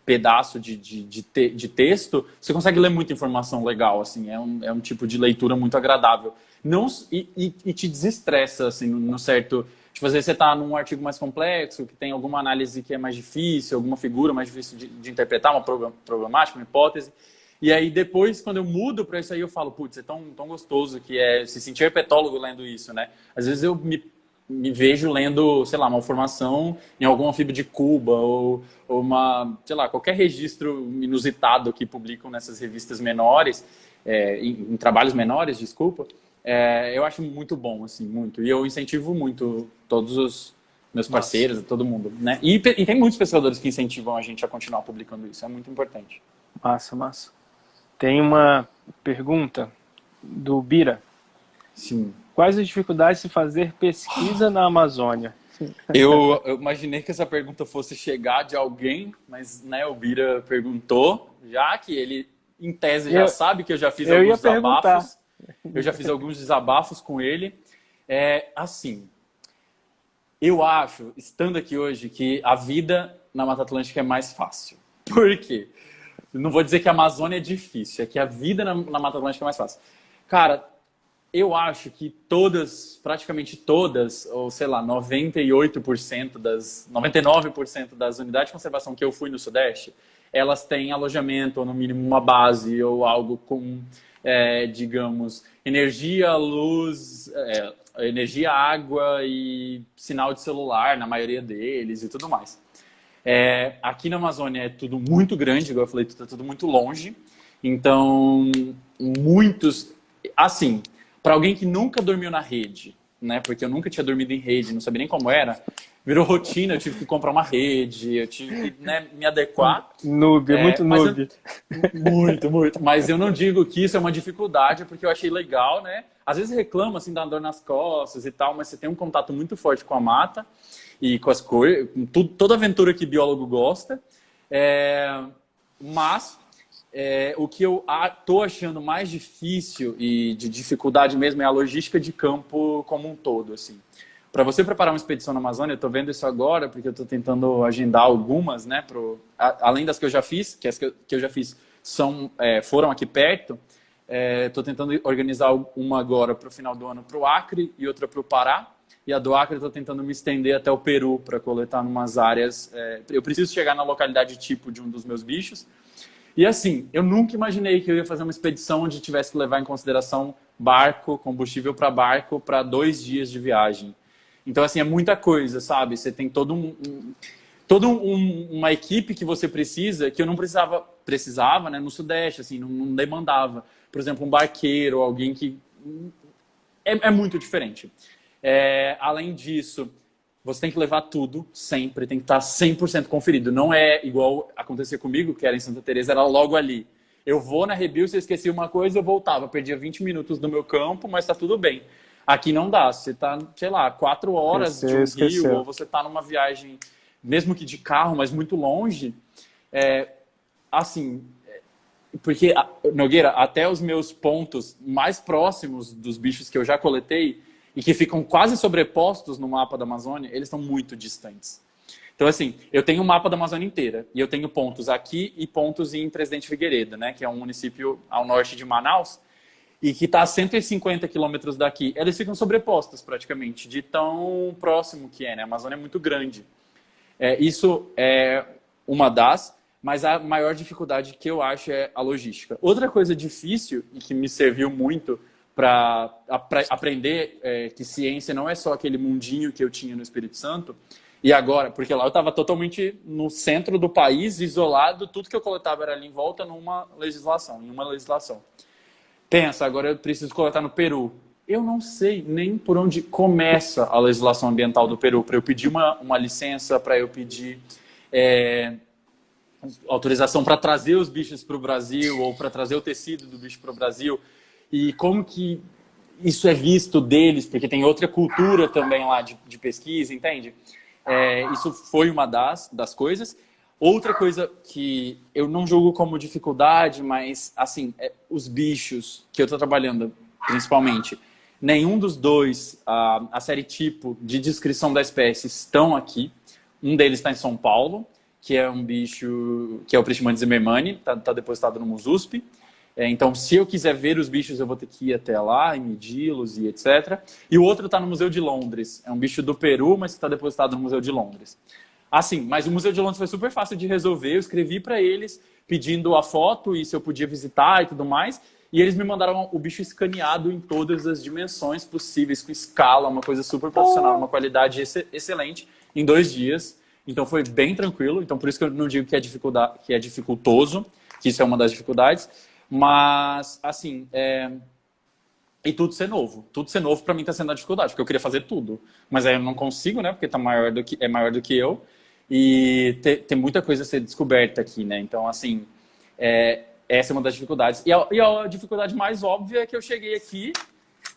pedaço de texto, você consegue ler muita informação legal, assim, é um tipo de leitura muito agradável. E te desestressa, assim, no certo... Tipo, às vezes você está num artigo mais complexo, que tem alguma análise que é mais difícil, alguma figura mais difícil de interpretar, uma problemática, uma hipótese. E aí depois, quando eu mudo para isso aí, eu falo, putz, é tão gostoso que é se sentir herpetólogo lendo isso, né? Às vezes eu me vejo lendo, sei lá, uma formação em algum anfíbio de Cuba ou sei lá, qualquer registro inusitado que publicam nessas revistas menores, em trabalhos menores, desculpa. Eu acho muito bom, assim, muito. E eu incentivo muito todos os meus parceiros, todo mundo, né? E tem muitos pesquisadores que incentivam a gente a continuar publicando isso. É muito importante. Massa. Tem uma pergunta do Bira. Sim. Quais as dificuldades de fazer pesquisa na Amazônia? Eu imaginei que essa pergunta fosse chegar de alguém, mas, né, o Bira perguntou, já que ele, em tese, já sabe que eu já fiz alguns desabafos. Eu já fiz alguns desabafos com ele. Assim, eu acho, estando aqui hoje, que a vida na Mata Atlântica é mais fácil. Por quê? Não vou dizer que a Amazônia é difícil, é que a vida na Mata Atlântica é mais fácil. Cara, eu acho que praticamente todas, ou sei lá, 99% das unidades de conservação que eu fui no Sudeste, elas têm alojamento, ou no mínimo uma base, ou algo com... digamos, energia, luz, energia, água e sinal de celular na maioria deles e tudo mais. Aqui na Amazônia é tudo muito grande, igual eu falei, é tudo muito longe. Então, muitos... Assim, para alguém que nunca dormiu na rede, né? Porque eu nunca tinha dormido em rede, não sabia nem como era, virou rotina, eu tive que comprar uma rede, eu tive que, né, me adequar. Muito noob. Muito. Mas eu não digo que isso é uma dificuldade, porque eu achei legal, né? Às vezes reclama, assim, da dor nas costas e tal, mas você tem um contato muito forte com a mata e com as coisas, toda aventura que biólogo gosta. Mas o que eu tô achando mais difícil e de dificuldade mesmo é a logística de campo como um todo, assim. Para você preparar uma expedição na Amazônia, eu estou vendo isso agora, porque eu estou tentando agendar algumas, né? Além das que eu já fiz, que as que eu já fiz foram aqui perto, estou tentando organizar uma agora para o final do ano para o Acre e outra para o Pará. E a do Acre eu estou tentando me estender até o Peru para coletar em umas áreas. Eu preciso chegar na localidade tipo de um dos meus bichos. E assim, eu nunca imaginei que eu ia fazer uma expedição onde tivesse que levar em consideração barco, combustível para barco, para 2 dias de viagem. Então, assim, é muita coisa, sabe? Você tem uma equipe que você precisa, que eu não precisava, né, no Sudeste, assim, não demandava. Por exemplo, um barqueiro, alguém que... É muito diferente. Além disso, você tem que levar tudo, sempre, tem que estar 100% conferido. Não é igual acontecia comigo, que era em Santa Teresa, era logo ali. Eu vou na Rebill, se eu esqueci uma coisa, eu voltava. Perdia 20 minutos do meu campo, mas tá tudo bem. Aqui não dá. Você tá, sei lá, 4 horas de um rio, ou você tá numa viagem, mesmo que de carro, mas muito longe. Assim, porque, Nogueira, até os meus pontos mais próximos dos bichos que eu já coletei e que ficam quase sobrepostos no mapa da Amazônia, eles estão muito distantes. Então, assim, eu tenho um mapa da Amazônia inteira e eu tenho pontos aqui e pontos em Presidente Figueiredo, né, que é um município ao norte de Manaus e que está a 150 quilômetros daqui. Eles ficam sobrepostos praticamente, de tão próximo que é, né? A Amazônia é muito grande. Isso é uma das, mas a maior dificuldade que eu acho é a logística. Outra coisa difícil e que me serviu muito para aprender que ciência não é só aquele mundinho que eu tinha no Espírito Santo, e agora, porque lá eu estava totalmente no centro do país, isolado, tudo que eu coletava era ali em volta em uma legislação. Pensa, agora eu preciso coletar no Peru. Eu não sei nem por onde começa a legislação ambiental do Peru, para eu pedir uma licença, para eu pedir autorização para trazer os bichos para o Brasil, ou para trazer o tecido do bicho para o Brasil. E como que isso é visto deles, porque tem outra cultura também lá de pesquisa, entende? Isso foi uma das coisas. Outra coisa que eu não julgo como dificuldade, mas, assim, os bichos que eu estou trabalhando, principalmente, nenhum dos dois, a série tipo de descrição da espécie, estão aqui. Um deles está em São Paulo, que é um bicho, que é o Prichman zimmermanni, está depositado no MUSUSP. Então, se eu quiser ver os bichos, eu vou ter que ir até lá e medi-los e etc. E o outro está no Museu de Londres. É um bicho do Peru, mas que está depositado no Museu de Londres. Assim, mas o Museu de Londres foi super fácil de resolver. Eu escrevi para eles pedindo a foto e se eu podia visitar e tudo mais. E eles me mandaram o bicho escaneado em todas as dimensões possíveis, com escala, uma coisa super profissional, uma qualidade excelente, em 2 dias. Então foi bem tranquilo. Então por isso que eu não digo que é dificultoso, que isso é uma das dificuldades. Mas, assim, e tudo ser novo. Tudo ser novo para mim está sendo a dificuldade, porque eu queria fazer tudo. Mas aí eu não consigo, né? Porque é maior do que eu. E tem muita coisa a ser descoberta aqui, né? Então, assim, essa é uma das dificuldades. E a dificuldade mais óbvia é que eu cheguei aqui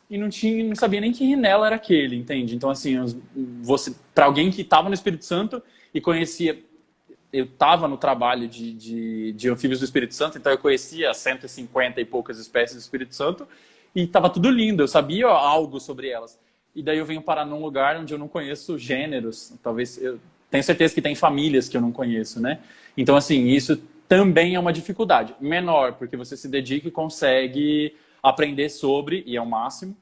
e não sabia nem que Rinella era aquele, entende? Então, assim, para alguém que estava no Espírito Santo e conhecia... Eu estava no trabalho de anfíbios do Espírito Santo, então eu conhecia 150 e poucas espécies do Espírito Santo e estava tudo lindo, eu sabia algo sobre elas. E daí eu venho parar num lugar onde eu não conheço gêneros, talvez eu tenho certeza que tem famílias que eu não conheço, né? Então, assim, isso também é uma dificuldade. Menor, porque você se dedica e consegue aprender sobre, e é o máximo.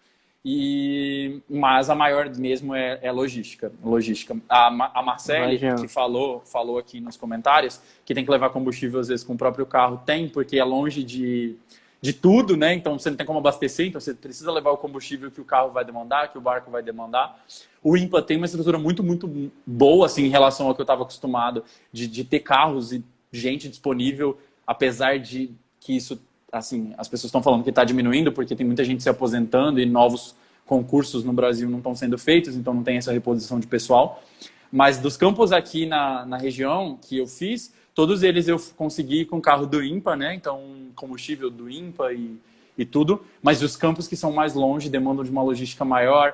Mas a maior mesmo é logística. A Marcele, que falou aqui nos comentários, que tem que levar combustível às vezes com o próprio carro, porque é longe de tudo, né? Então você não tem como abastecer, então você precisa levar o combustível que o carro vai demandar, que o barco vai demandar. O IMPA tem uma estrutura muito, muito boa, assim, em relação ao que eu estava acostumado, de ter carros e gente disponível, apesar de que isso... Assim, as pessoas estão falando que está diminuindo porque tem muita gente se aposentando e novos concursos no Brasil não estão sendo feitos, então não tem essa reposição de pessoal. Mas dos campos aqui na região que eu fiz, todos eles eu consegui com carro do IMPA, né? Então, combustível do IMPA e tudo. Mas os campos que são mais longe demandam de uma logística maior.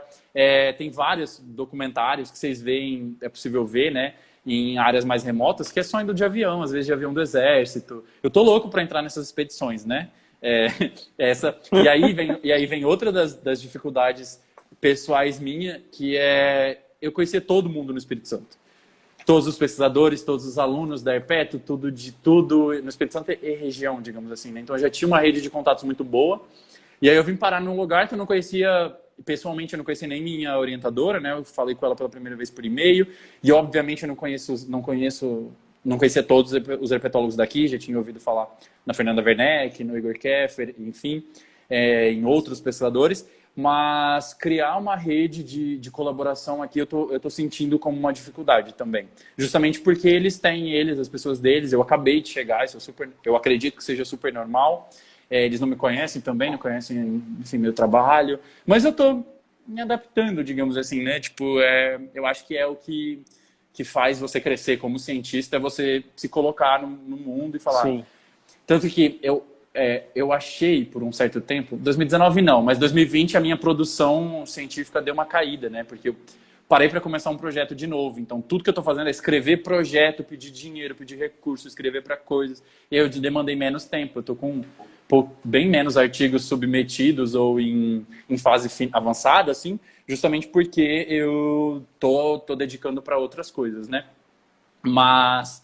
Tem vários documentários que vocês veem, é possível ver, né? Em áreas mais remotas, que é só indo de avião, às vezes de avião do exército. Eu tô louco para entrar nessas expedições, né? E aí vem outra das dificuldades pessoais minha, que é eu conhecer todo mundo no Espírito Santo. Todos os pesquisadores, todos os alunos da Herpeto, tudo no Espírito Santo e região, digamos assim, né? Então eu já tinha uma rede de contatos muito boa. E aí eu vim parar num lugar que eu não conhecia... Pessoalmente, eu não conheci nem minha orientadora, né? Eu falei com ela pela primeira vez por e-mail. E, obviamente, eu não conheço não conhecia todos os herpetólogos daqui, já tinha ouvido falar na Fernanda Werneck, no Igor Keffer, enfim, em outros pesquisadores, mas criar uma rede de colaboração aqui eu tô sentindo como uma dificuldade também. Justamente porque as pessoas deles, eu acabei de chegar, eu acredito que seja super normal, eles não me conhecem também, não conhecem, enfim, meu trabalho, mas eu tô me adaptando, digamos assim, né? Tipo, eu acho que é o que faz você crescer como cientista, é você se colocar no mundo e falar. Sim. Tanto que eu achei por um certo tempo, 2019 não, mas 2020 a minha produção científica deu uma caída, né? Porque eu parei para começar um projeto de novo. Então, tudo que eu estou fazendo é escrever projeto, pedir dinheiro, pedir recurso, escrever para coisas. E eu demandei menos tempo. Eu estou com bem menos artigos submetidos ou em fase avançada, assim, justamente porque eu tô dedicando para outras coisas, né? Mas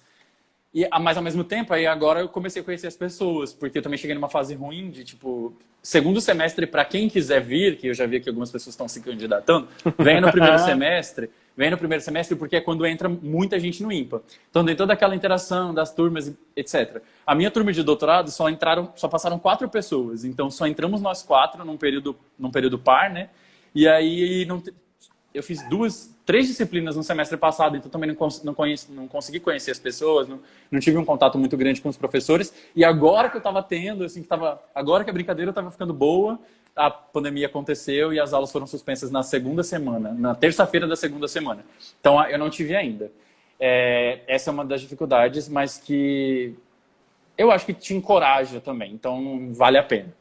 ao mesmo tempo, aí agora eu comecei a conhecer as pessoas, porque eu também cheguei numa fase ruim de, tipo, segundo semestre, para quem quiser vir, que eu já vi que algumas pessoas estão se candidatando, venha no primeiro semestre, porque é quando entra muita gente no IMPA. Então tem toda aquela interação das turmas, etc. A minha turma de doutorado só passaram 4 pessoas, então só entramos nós 4 num período par, né? E aí eu fiz 3 disciplinas no semestre passado, então também não consegui conhecer as pessoas, não tive um contato muito grande com os professores. E agora que eu estava tendo, assim, agora que a brincadeira estava ficando boa, a pandemia aconteceu e as aulas foram suspensas na segunda semana, na terça-feira da segunda semana. Então eu não tive ainda. Essa é uma das dificuldades, mas que eu acho que te encoraja também, então vale a pena.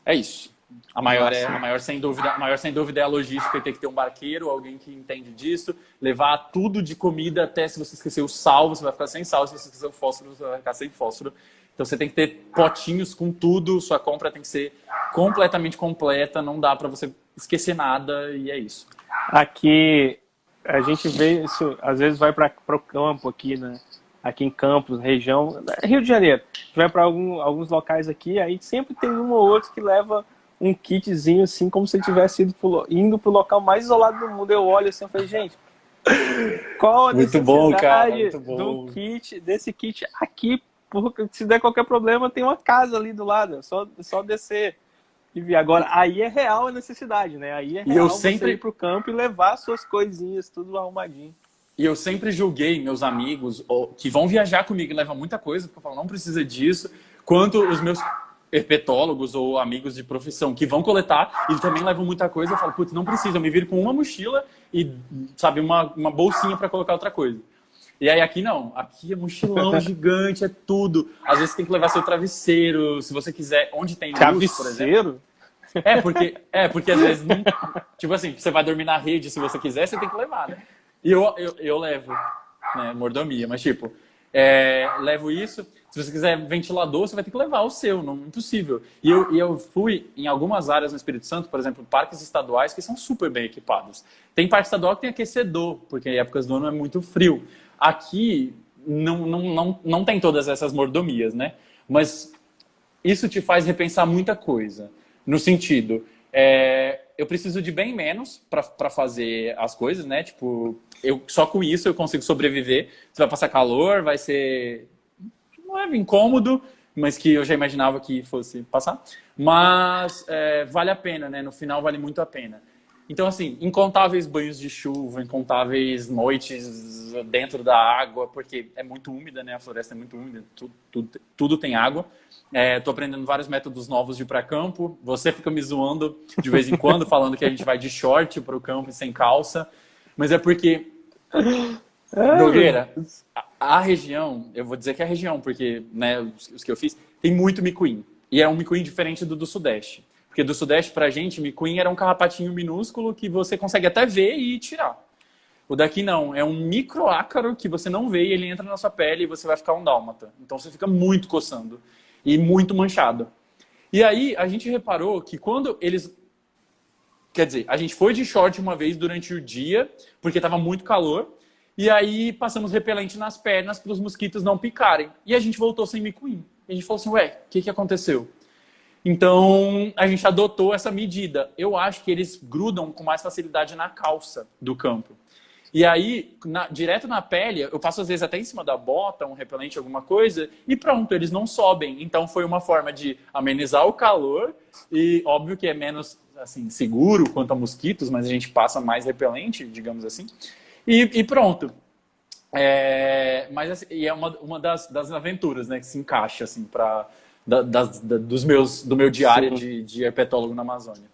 É isso. A maior sem dúvida é a logística, ter que ter um barqueiro, alguém que entende disso, levar tudo de comida, até se você esquecer o sal, você vai ficar sem sal, se você esquecer o fósforo, você vai ficar sem fósforo. Então você tem que ter potinhos com tudo, sua compra tem que ser completamente completa, não dá para você esquecer nada, e é isso. Aqui a gente vê isso, às vezes vai para o campo aqui, né? Aqui em Campos, região, Rio de Janeiro. A gente vai para alguns locais aqui, aí sempre tem um ou outro que leva um kitzinho assim, como se ele tivesse indo pro local mais isolado do mundo. Eu olho assim e falei, gente, qual a necessidade desse kit aqui? Porque se der qualquer problema, tem uma casa ali do lado, é só descer e vir. Agora, aí é real a necessidade, né? Aí é real você ir pro campo e levar suas coisinhas, tudo arrumadinho. E eu sempre julguei meus amigos que vão viajar comigo e levam muita coisa, porque eu falo, não precisa disso, quanto os meus herpetólogos ou amigos de profissão que vão coletar e também levam muita coisa. Eu falo, putz, não precisa, eu me viro com uma mochila e, sabe, uma bolsinha para colocar outra coisa. E aí aqui não, aqui é mochilão gigante, é tudo. Às vezes você tem que levar seu travesseiro, se você quiser, onde tem luz, por exemplo. Porque às vezes, não, tipo assim, você vai dormir na rede, se você quiser, você tem que levar, né? E eu levo, né, mordomia, mas tipo, levo isso. Se você quiser ventilador, você vai ter que levar o seu, não é impossível. E eu fui em algumas áreas no Espírito Santo, por exemplo, parques estaduais que são super bem equipados. Tem parque estadual que tem aquecedor, porque em épocas do ano é muito frio. Aqui não tem todas essas mordomias, né? Mas isso te faz repensar muita coisa. No sentido, eu preciso de bem menos para fazer as coisas, né? Tipo, só com isso eu consigo sobreviver. Você vai passar calor, vai ser... não é incômodo, mas que eu já imaginava que fosse passar. Mas vale a pena, né? No final vale muito a pena. Então, assim, incontáveis banhos de chuva, incontáveis noites dentro da água, porque é muito úmida, né? A floresta é muito úmida, tudo tem água. Tô aprendendo vários métodos novos de ir para campo. Você fica me zoando de vez em quando, falando que a gente vai de short para o campo e sem calça. Mas é porque... Nogueira, a região, eu vou dizer que é a região, porque, né, os que eu fiz, tem muito micuim. E é um micuim diferente do Sudeste. Porque do Sudeste, pra gente, micuim era um carrapatinho minúsculo que você consegue até ver e tirar. O daqui não, é um microácaro que você não vê e ele entra na sua pele e você vai ficar um dálmata. Então você fica muito coçando e muito manchado. E aí a gente reparou que quando eles... Quer dizer, a gente foi de short uma vez durante o dia, porque estava muito calor, e aí passamos repelente nas pernas para os mosquitos não picarem. E a gente voltou sem micuim. E a gente falou assim, ué, o que aconteceu? Então, a gente adotou essa medida. Eu acho que eles grudam com mais facilidade na calça do campo. E aí, direto na pele, eu passo às vezes até em cima da bota, um repelente, alguma coisa, e pronto, eles não sobem. Então foi uma forma de amenizar o calor e óbvio que é menos assim, seguro quanto a mosquitos, mas a gente passa mais repelente, digamos assim, e pronto. Mas assim, e é uma das aventuras, né, que se encaixa assim, do meu diário de herpetólogo na Amazônia.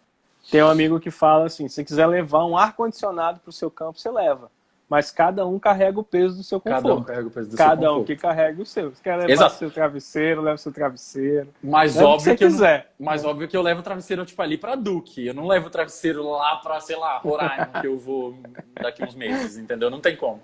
Tem um amigo que fala assim, se você quiser levar um ar-condicionado para o seu campo, você leva. Mas cada um carrega o peso do seu conforto. Cada um carrega o peso do seu conforto. Cada um que carrega o seu. Se quer levar seu travesseiro, leva seu travesseiro. Mas leva óbvio que quiser. Mas óbvio que eu levo o travesseiro tipo ali para Duque. Eu não levo o travesseiro lá para, sei lá, Roraima, que eu vou daqui uns meses, entendeu? Não tem como.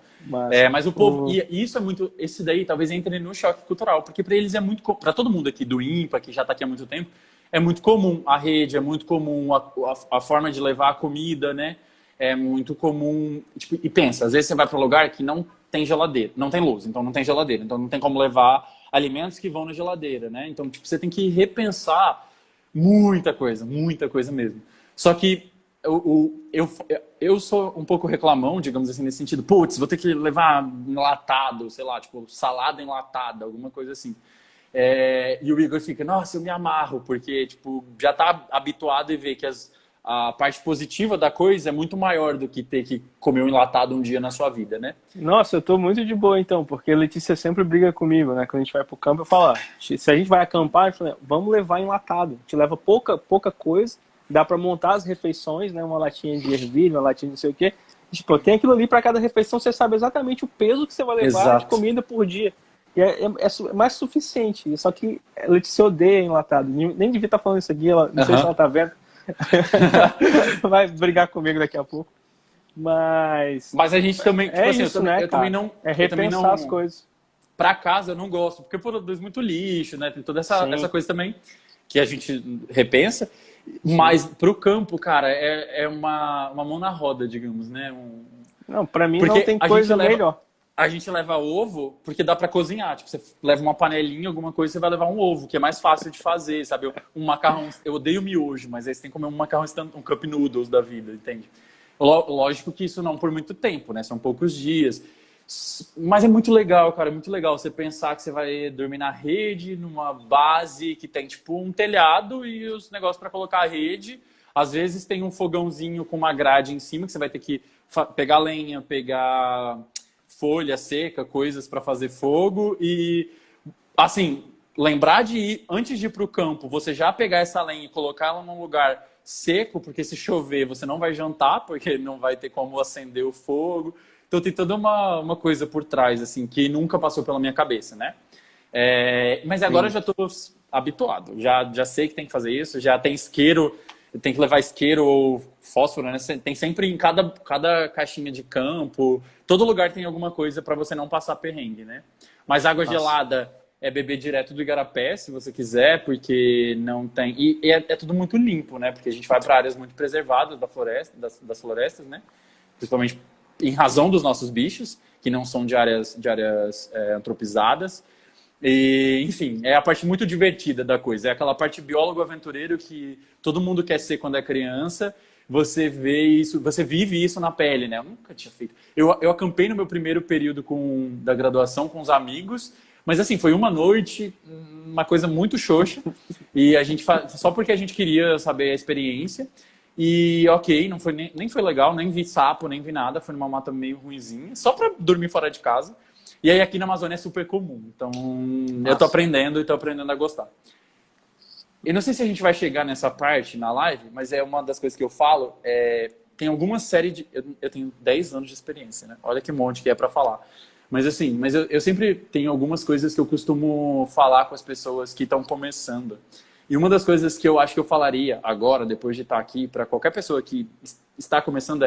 Mas o povo, e isso é muito, esse daí talvez entre no choque cultural, porque para eles é muito, para todo mundo aqui do INPA, que já está aqui há muito tempo, é muito comum a rede, é muito comum a forma de levar a comida, né? É muito comum. Tipo, e pensa, às vezes você vai para um lugar que não tem geladeira, não tem luz, então não tem geladeira, então não tem como levar alimentos que vão na geladeira, né? Então, tipo, você tem que repensar muita coisa mesmo. Só que eu sou um pouco reclamão, digamos assim, nesse sentido. Putz, vou ter que levar enlatado, sei lá, tipo, salada enlatada, alguma coisa assim. E o Igor fica, nossa, eu me amarro, porque tipo, já tá habituado e vê que a parte positiva da coisa é muito maior do que ter que comer um enlatado um dia na sua vida, né? Nossa, eu tô muito de boa então, porque a Letícia sempre briga comigo, né? Quando a gente vai pro campo, eu falo, se a gente vai acampar, eu falo, vamos levar enlatado. A gente leva pouca coisa, dá pra montar as refeições, né? Uma latinha de ervilha, uma latinha de não sei o quê. Tipo, tem aquilo ali pra cada refeição, você sabe exatamente o peso que você vai levar de comida por dia. E é mais suficiente. Só que a Letícia odeia enlatado. Nem devia estar falando isso aqui, não sei se ela tá vendo. Vai brigar comigo daqui a pouco. Mas a gente também, tipo assim, isso, né, eu também não... repensar as coisas. Pra casa eu não gosto, porque produz muito lixo, né? Tem toda essa coisa também que a gente repensa. Mas pro campo, cara, é uma mão na roda, digamos, né? Não, pra mim não tem coisa melhor. A gente leva ovo porque dá pra cozinhar. Tipo, você leva uma panelinha, alguma coisa, você vai levar um ovo, que é mais fácil de fazer, sabe? Um macarrão... Eu odeio miojo, mas aí você tem que comer um macarrão, um cup noodles da vida, entende? Lógico que isso não por muito tempo, né? São poucos dias. Mas é muito legal, cara. É muito legal você pensar que você vai dormir na rede, numa base que tem, tipo, um telhado e os negócios pra colocar a rede. Às vezes tem um fogãozinho com uma grade em cima, que você vai ter que pegar lenha, pegar... folha seca, coisas para fazer fogo e, assim, lembrar de ir, antes de ir para o campo, você já pegar essa lenha e colocar ela num lugar seco, porque se chover você não vai jantar, porque não vai ter como acender o fogo. Então tem toda uma coisa por trás, assim, que nunca passou pela minha cabeça, né? Mas agora eu já estou habituado, já sei que tem que fazer isso, já tem isqueiro, tem que levar isqueiro ou fósforo, né? Tem sempre em cada caixinha de campo, todo lugar tem alguma coisa para você não passar perrengue, né? Mas água gelada é beber direto do igarapé, se você quiser, porque não tem... E é tudo muito limpo, né? Porque a gente vai para áreas muito preservadas da floresta, das florestas, né? Principalmente em razão dos nossos bichos, que não são de áreas antropizadas. E, enfim, é a parte muito divertida da coisa. É aquela parte biólogo aventureiro que todo mundo quer ser quando é criança. Você vê isso, você vive isso na pele, né? Eu nunca tinha feito. Eu acampei no meu primeiro período da graduação com os amigos, mas assim, foi uma noite, uma coisa muito xoxa. E a gente só porque a gente queria saber a experiência. E ok, não foi nem foi legal, nem vi sapo, nem vi nada. Foi numa mata meio ruinzinha, só pra dormir fora de casa. E aí aqui na Amazônia é super comum. Então, eu tô aprendendo e tô aprendendo a gostar. Eu não sei se a gente vai chegar nessa parte na live, mas é uma das coisas que eu falo. Tem alguma série de... Eu tenho 10 anos de experiência, né? Olha que monte que é pra falar. Mas assim, eu sempre tenho algumas coisas que eu costumo falar com as pessoas que estão começando. E uma das coisas que eu acho que eu falaria agora, depois de estar aqui, para qualquer pessoa que está começando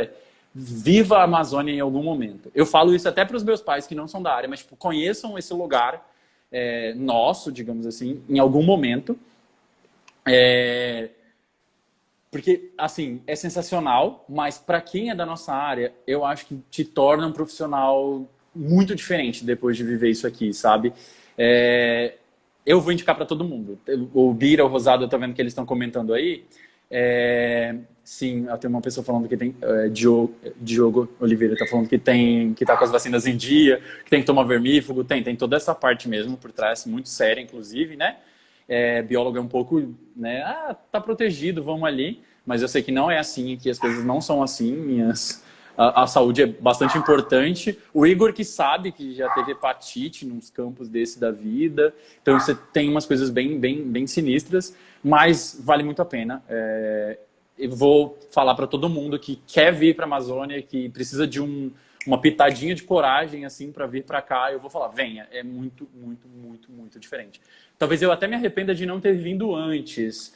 viva a Amazônia em algum momento. Eu falo isso até para os meus pais que não são da área, mas tipo, conheçam esse lugar nosso, digamos assim, em algum momento. Porque, assim, é sensacional, mas para quem é da nossa área, eu acho que te torna um profissional muito diferente depois de viver isso aqui, sabe? Eu vou indicar para todo mundo. O Bira, o Rosado, eu tô vendo que eles estão comentando aí. Sim, tem uma pessoa falando que tem... Diogo Oliveira está falando que tá com as vacinas em dia, que tem que tomar vermífugo. Tem toda essa parte mesmo por trás, muito séria, inclusive, né? Biólogo é um pouco, né? Tá protegido, vamos ali. Mas eu sei que não é assim, que as coisas não são assim. A saúde é bastante importante. O Igor que sabe que já teve hepatite nos campos desse da vida. Então você tem umas coisas bem sinistras, mas vale muito a pena. Eu vou falar para todo mundo que quer vir para a Amazônia, que precisa de uma pitadinha de coragem assim para vir para cá. Eu vou falar, venha. É muito, muito, muito, muito diferente. Talvez eu até me arrependa de não ter vindo antes.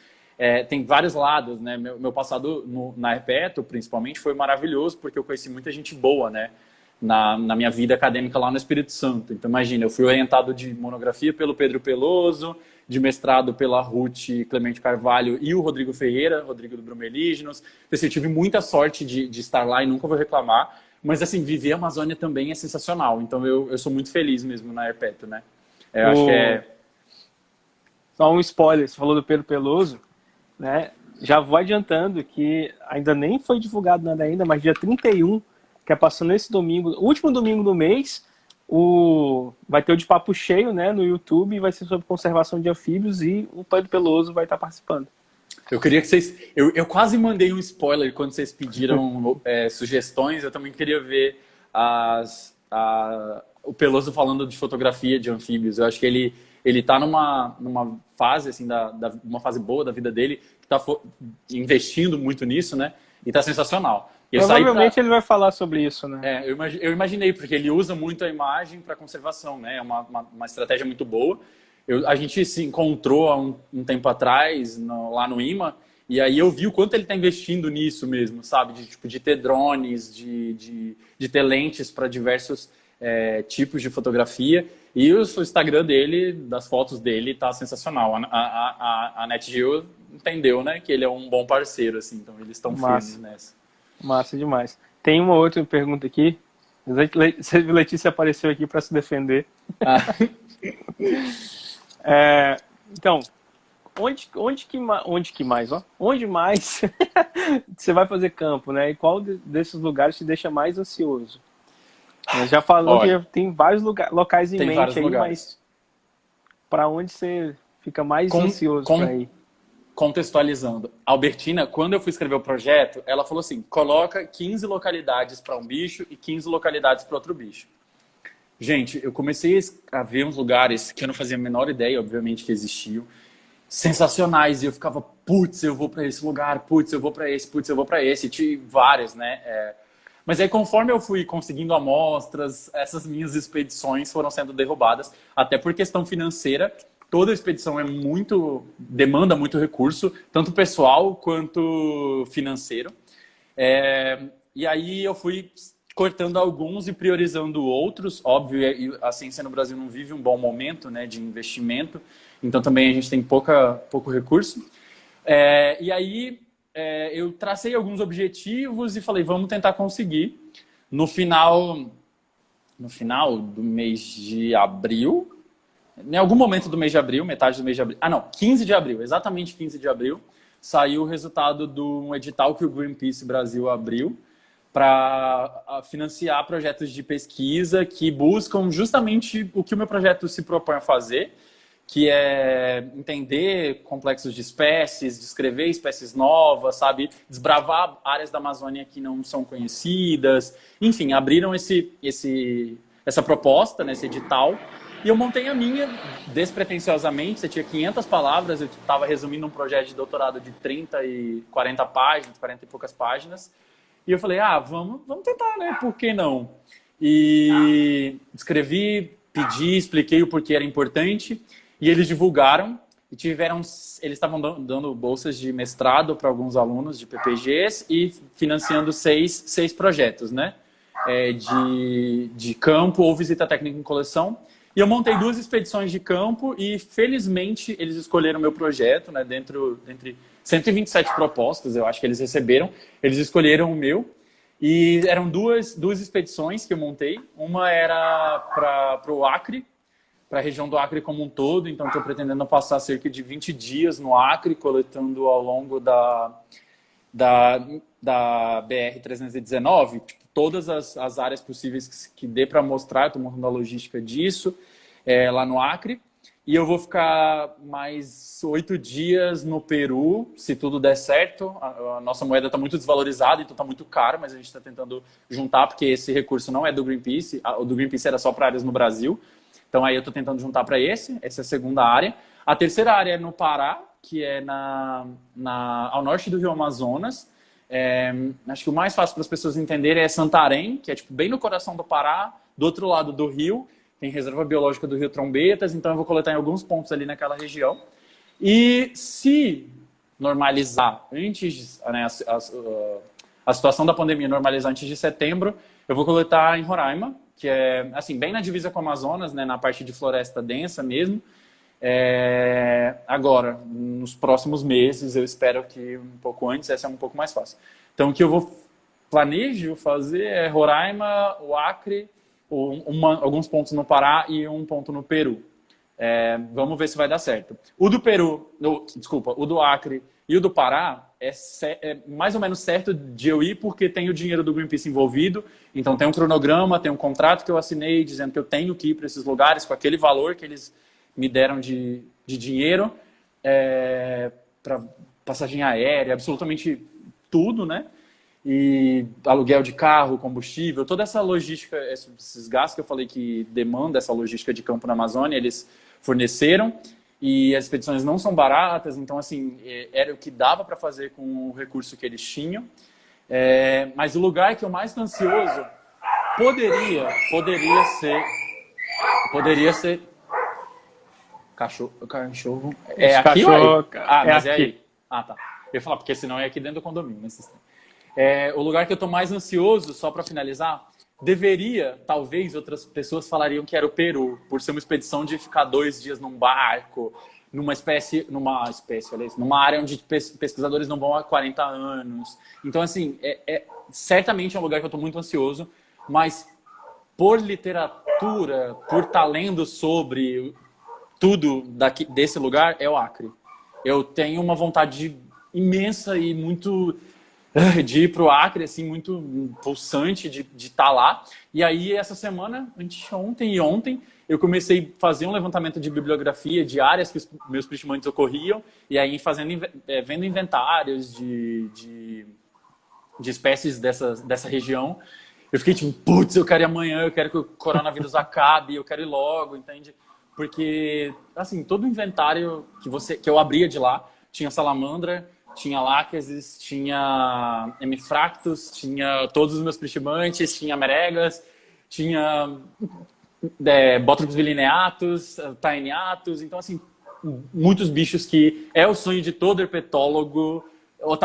Tem vários lados, né? Meu passado na Herpeto, principalmente, foi maravilhoso, porque eu conheci muita gente boa, né? Na minha vida acadêmica lá no Espírito Santo. Então, imagina, eu fui orientado de monografia pelo Pedro Peloso, de mestrado pela Ruth Clemente Carvalho e o Rodrigo Ferreira, Rodrigo do Bromelígenos. Então, eu tive muita sorte de estar lá e nunca vou reclamar. Mas, assim, viver a Amazônia também é sensacional. Então, eu sou muito feliz mesmo na Herpeto, né? Eu acho que Só um spoiler, você falou do Pedro Peloso, né? Já vou adiantando que ainda nem foi divulgado nada ainda, mas dia 31, que é passando esse domingo, último domingo do mês, vai ter o De Papo Cheio, né, no YouTube, e vai ser sobre conservação de anfíbios, e o Pedro Peloso vai estar participando. Eu queria que vocês... Eu quase mandei um spoiler quando vocês pediram sugestões. Eu também queria ver o Peloso falando de fotografia de anfíbios. Eu acho que ele está numa fase, assim, uma fase boa da vida dele, que está investindo muito nisso, né? E está sensacional. Provavelmente ele vai falar sobre isso, né? Eu imaginei, porque ele usa muito a imagem para conservação, né? É uma estratégia muito boa. A gente se encontrou há um tempo atrás, lá no IMA, e aí eu vi o quanto ele está investindo nisso mesmo, sabe? De ter drones, de ter lentes para diversos tipos de fotografia. E o Instagram dele, das fotos dele, tá sensacional. A NetGeo entendeu, né? Que ele é um bom parceiro, assim. Então eles estão firmes nessa. Massa demais. Tem uma outra pergunta aqui. A Letícia apareceu aqui para se defender. Então, onde mais você vai fazer campo, né? E qual desses lugares te deixa mais ansioso? Já falou que tem vários locais em mente aí, mas para onde você fica mais ansioso para ir? Contextualizando, a Albertina, quando eu fui escrever o projeto, ela falou assim, coloca 15 localidades para um bicho e 15 localidades para outro bicho. Gente, eu comecei a ver uns lugares que eu não fazia a menor ideia, obviamente, que existiam, sensacionais, e eu ficava, putz, eu vou para esse lugar, putz, eu vou para esse, putz, eu vou para esse, e tinha vários, né? Mas aí, conforme eu fui conseguindo amostras, essas minhas expedições foram sendo derrubadas, até por questão financeira. Toda expedição demanda muito recurso, tanto pessoal quanto financeiro. E aí eu fui cortando alguns e priorizando outros. Óbvio, a ciência no Brasil não vive um bom momento, né, de investimento, então também a gente tem pouco recurso. E aí eu tracei alguns objetivos e falei, vamos tentar conseguir. No final do mês de abril, em algum momento do mês de abril, metade do mês de abril, 15 de abril, exatamente 15 de abril, saiu o resultado de um edital que o Greenpeace Brasil abriu para financiar projetos de pesquisa que buscam justamente o que o meu projeto se propõe a fazer, que é entender complexos de espécies, descrever espécies novas, sabe? Desbravar áreas da Amazônia que não são conhecidas. Enfim, abriram essa proposta, nesse edital, e eu montei a minha despretensiosamente. Você tinha 500 palavras, eu estava resumindo um projeto de doutorado de 30 e 40 páginas, 40 e poucas páginas. E eu falei, vamos tentar, né? Por que não? E escrevi, pedi, expliquei o porquê era importante. E eles divulgaram e eles estavam dando bolsas de mestrado para alguns alunos de PPGs e financiando seis projetos, né? De campo ou visita técnica em coleção. E eu montei 2 expedições de campo e, felizmente, eles escolheram o meu projeto, né? Dentre 127 propostas, eu acho que eles receberam, eles escolheram o meu. E eram duas expedições que eu montei. Uma era para o Acre, para a região do Acre como um todo. Então, estou pretendendo passar cerca de 20 dias no Acre, coletando ao longo da BR-319, tipo, todas as áreas possíveis que dê para mostrar. Estou montando a logística disso lá no Acre. E eu vou ficar mais 8 dias no Peru, se tudo der certo. A nossa moeda está muito desvalorizada, então está muito caro, mas a gente está tentando juntar, porque esse recurso não é do Greenpeace. O do Greenpeace era só para áreas no Brasil. Então aí eu estou tentando juntar para essa é a segunda área. A terceira área é no Pará, que é ao norte do Rio Amazonas. Acho que o mais fácil para as pessoas entenderem é Santarém, que é tipo, bem no coração do Pará, do outro lado do rio. Tem reserva biológica do Rio Trombetas, então eu vou coletar em alguns pontos ali naquela região. E se normalizar antes, né, a situação da pandemia normalizar antes de setembro, eu vou coletar em Roraima, que é assim, bem na divisa com o Amazonas, né, na parte de floresta densa mesmo. Agora, nos próximos meses, eu espero que um pouco antes, essa é um pouco mais fácil. Então, o que eu planejo fazer é Roraima, o Acre, alguns pontos no Pará e um ponto no Peru. Vamos ver se vai dar certo. O do Peru, o do Acre e o do Pará é mais ou menos certo de eu ir, porque tem o dinheiro do Greenpeace envolvido. Então tem um cronograma, tem um contrato que eu assinei dizendo que eu tenho que ir para esses lugares com aquele valor que eles me deram de dinheiro, para passagem aérea, absolutamente tudo, né? E aluguel de carro, combustível, toda essa logística, esses gastos que eu falei que demanda essa logística de campo na Amazônia, eles forneceram, e as expedições não são baratas, então assim, era o que dava para fazer com o recurso que eles tinham. Mas o lugar que eu mais estou ansioso poderia ser cachorro. É aqui ou aí? Mas é aí. Ah, tá. Eu ia falar, porque senão é aqui dentro do condomínio. O lugar que eu estou mais ansioso, só para finalizar, talvez outras pessoas falariam que era o Peru, por ser uma expedição de ficar 2 dias num barco, numa área onde pesquisadores não vão há 40 anos. Então, assim, certamente é um lugar que eu estou muito ansioso, mas por literatura, por estar lendo sobre tudo desse lugar, é o Acre. Eu tenho uma vontade imensa e muito de ir para o Acre, assim, muito pulsante de estar lá. E aí, essa semana, ontem e ontem, eu comecei a fazer um levantamento de bibliografia de áreas que os meus prestimantes ocorriam, e aí vendo inventários de espécies dessa região. Eu fiquei tipo, putz, eu quero ir amanhã, eu quero que o coronavírus acabe, eu quero ir logo, entende? Porque, assim, todo o inventário que eu abria de lá, tinha salamandra, tinha láqueses, tinha hemifractus, tinha todos os meus prestimantes, tinha meregas, tinha Botropes bilineatus, taeniatus, então, assim, muitos bichos que é o sonho de todo herpetólogo, ou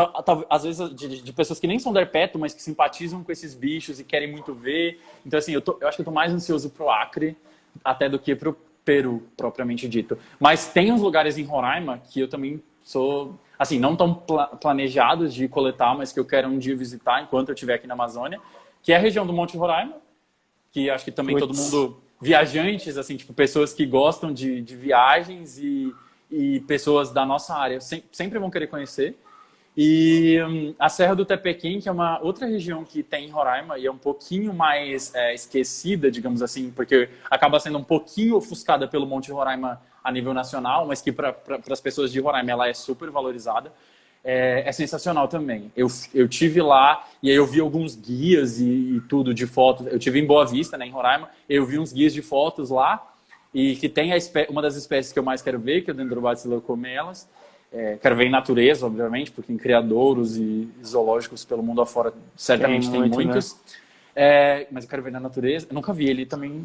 às vezes de pessoas que nem são do herpeto, mas que simpatizam com esses bichos e querem muito ver. Então, assim, eu acho que eu tô mais ansioso pro Acre até do que pro Peru, propriamente dito. Mas tem uns lugares em Roraima que eu também sou, assim, não tão planejados de coletar, mas que eu quero um dia visitar enquanto eu estiver aqui na Amazônia, que é a região do Monte Roraima, que acho que também todo mundo, viajantes, assim, tipo, pessoas que gostam de viagens e pessoas da nossa área sempre vão querer conhecer. E a Serra do Tepequim, que é uma outra região que tem em Roraima e é um pouquinho mais esquecida, digamos assim, porque acaba sendo um pouquinho ofuscada pelo Monte Roraima a nível nacional, mas que para as pessoas de Roraima ela é super valorizada. É sensacional também. Eu tive lá e aí eu vi alguns guias e tudo de fotos. Eu tive em Boa Vista, né, em Roraima, eu vi uns guias de fotos lá e que tem uma das espécies que eu mais quero ver, que é o Dendrobates leucomelas. Quero ver em natureza, obviamente, porque em criadouros e zoológicos pelo mundo afora certamente tem muitos. Né? Mas eu quero ver na natureza. Eu nunca vi ele também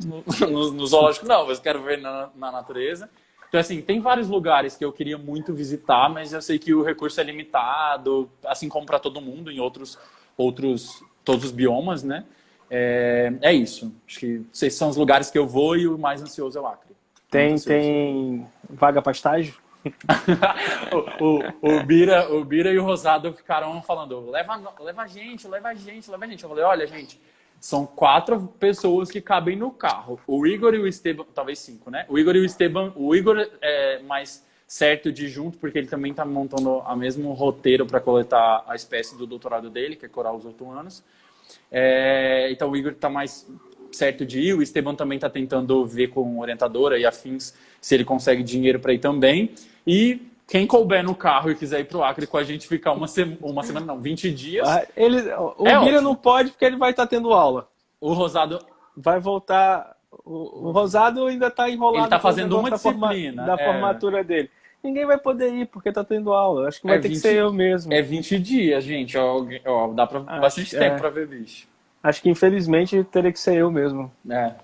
no zoológico, não, mas eu quero ver na natureza. Então, assim, tem vários lugares que eu queria muito visitar, mas eu sei que o recurso é limitado, assim como para todo mundo, em todos os biomas, né? É isso. Acho que esses são os lugares que eu vou e o mais ansioso é o Acre. Tem vaga para estágio? o Bira e o Rosado ficaram falando, leva a gente. Eu falei, olha, gente, são 4 pessoas que cabem no carro. O Igor e o Esteban, talvez 5, né? O Igor e o Esteban, o Igor é mais certo de ir junto, porque ele também está montando o mesmo roteiro para coletar a espécie do doutorado dele, que é coral os otuanos. Então o Igor está mais certo de ir, o Esteban também está tentando ver com orientadora e afins se ele consegue dinheiro para ir também. E quem couber no carro e quiser ir para o Acre com a gente ficar uma semana não, 20 dias. O Bira não pode porque ele vai estar tendo aula. O Rosado vai voltar. O Rosado ainda está enrolado. Ele está fazendo uma disciplina da formatura dele. Ninguém vai poder ir porque está tendo aula. Acho que vai ter que ser eu mesmo. É 20 dias, gente. Dá bastante tempo para ver bicho. Acho que infelizmente teria que ser eu mesmo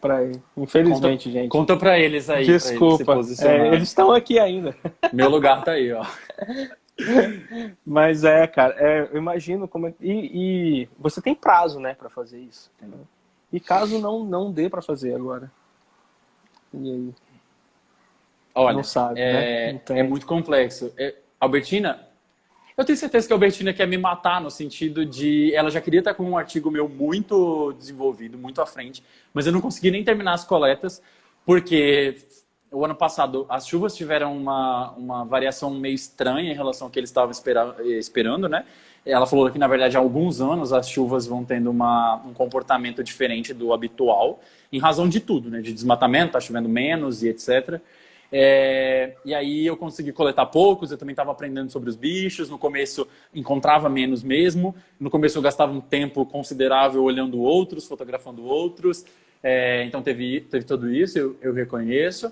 para ir. Infelizmente, gente. Conta para eles aí. Desculpa. Pra eles se posicionarem. Eles estão aqui ainda. Meu lugar tá aí, ó. Mas cara, eu imagino como e você tem prazo, né, para fazer isso. E caso não dê para fazer agora. E aí? Olha, não sabe, né? É muito complexo. Albertina, eu tenho certeza que a Albertina quer me matar no sentido de... Ela já queria estar com um artigo meu muito desenvolvido, muito à frente, mas eu não consegui nem terminar as coletas, porque o ano passado as chuvas tiveram uma variação meio estranha em relação ao que eles estavam esperando, né? Ela falou que, na verdade, há alguns anos as chuvas vão tendo um comportamento diferente do habitual, em razão de tudo, né? De desmatamento, tá chovendo menos e etc., e aí eu consegui coletar poucos, eu também estava aprendendo sobre os bichos, no começo encontrava menos mesmo, no começo eu gastava um tempo considerável olhando outros, fotografando outros, então teve tudo isso, eu reconheço,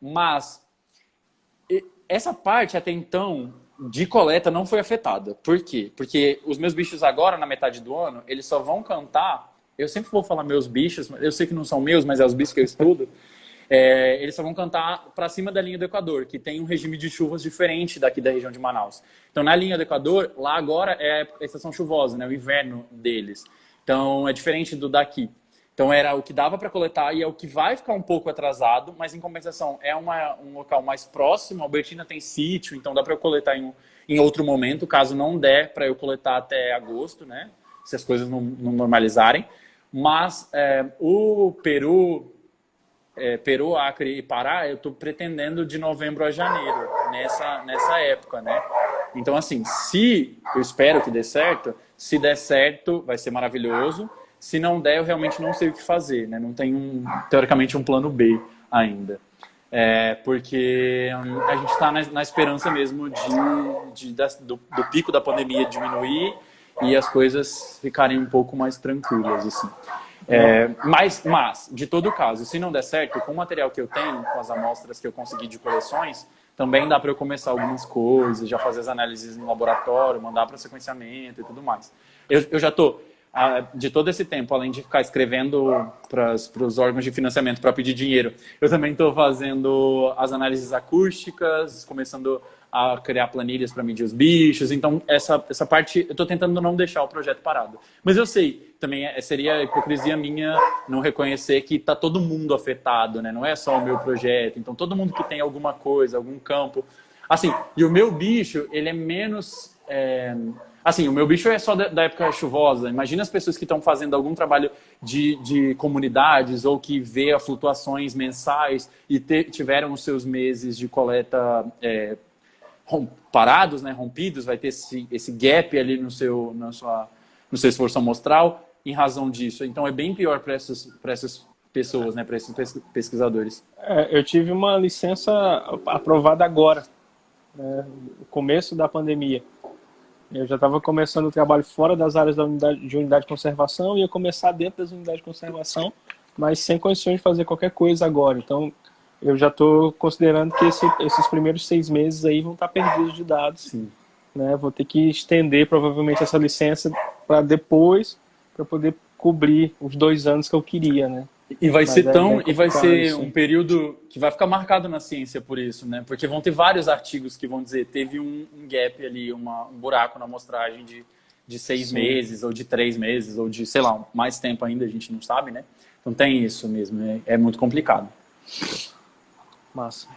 mas essa parte até então de coleta não foi afetada. Por quê? Porque os meus bichos agora, na metade do ano, eles só vão cantar, eu sempre vou falar meus bichos, eu sei que não são meus, mas é os bichos que eu estudo, eles só vão cantar para cima da linha do Equador, que tem um regime de chuvas diferente daqui da região de Manaus. Então, na linha do Equador, lá agora é a estação chuvosa, né, o inverno deles. Então, é diferente do daqui. Então, era o que dava para coletar e é o que vai ficar um pouco atrasado, mas, em compensação, é um local mais próximo. A Albertina tem sítio, então dá para eu coletar em outro momento, caso não der para eu coletar até agosto, né, se as coisas não normalizarem. Mas o Peru... Peru, Acre e Pará, eu estou pretendendo de novembro a janeiro, nessa época, né? Então, assim, eu espero que dê certo, se der certo, vai ser maravilhoso. Se não der, eu realmente não sei o que fazer, né? Não tenho, teoricamente, um plano B ainda. Porque a gente está na esperança mesmo do pico da pandemia diminuir e as coisas ficarem um pouco mais tranquilas, assim. Mas, de todo caso, se não der certo, com o material que eu tenho, com as amostras que eu consegui de coleções, também dá para eu começar algumas coisas, já fazer as análises no laboratório, mandar para sequenciamento e tudo mais. Eu já estou, de todo esse tempo, além de ficar escrevendo para os órgãos de financiamento para pedir dinheiro, eu também estou fazendo as análises acústicas, começando a criar planilhas para medir os bichos. Então, essa parte, eu estou tentando não deixar o projeto parado. Mas eu sei, também seria hipocrisia minha não reconhecer que está todo mundo afetado, né? Não é só o meu projeto. Então, todo mundo que tem alguma coisa, algum campo... Assim, e o meu bicho, ele é menos... Assim, o meu bicho é só da época chuvosa. Imagina as pessoas que estão fazendo algum trabalho de comunidades ou que vê as flutuações mensais e tiveram os seus meses de coleta... parados, né, rompidos, vai ter esse gap ali no seu esforço amostral em razão disso. Então é bem pior para essas pessoas, né, para esses pesquisadores. Eu tive uma licença aprovada agora, né, no começo da pandemia. Eu já estava começando o trabalho fora das áreas de unidade de conservação e ia começar dentro das unidades de conservação, mas sem condições de fazer qualquer coisa agora. Então, eu já estou considerando que esses primeiros 6 meses aí vão estar perdidos de dados. Sim. Né? Vou ter que estender provavelmente essa licença para depois, para poder cobrir os 2 anos que eu queria, né? E vai ser assim. Um período que vai ficar marcado na ciência por isso, né? Porque vão ter vários artigos que vão dizer teve um gap ali, um buraco na amostragem de 6 meses, ou de 3 meses, ou de, sei lá, mais tempo ainda, a gente não sabe, né? Então tem isso mesmo, é muito complicado. Massa.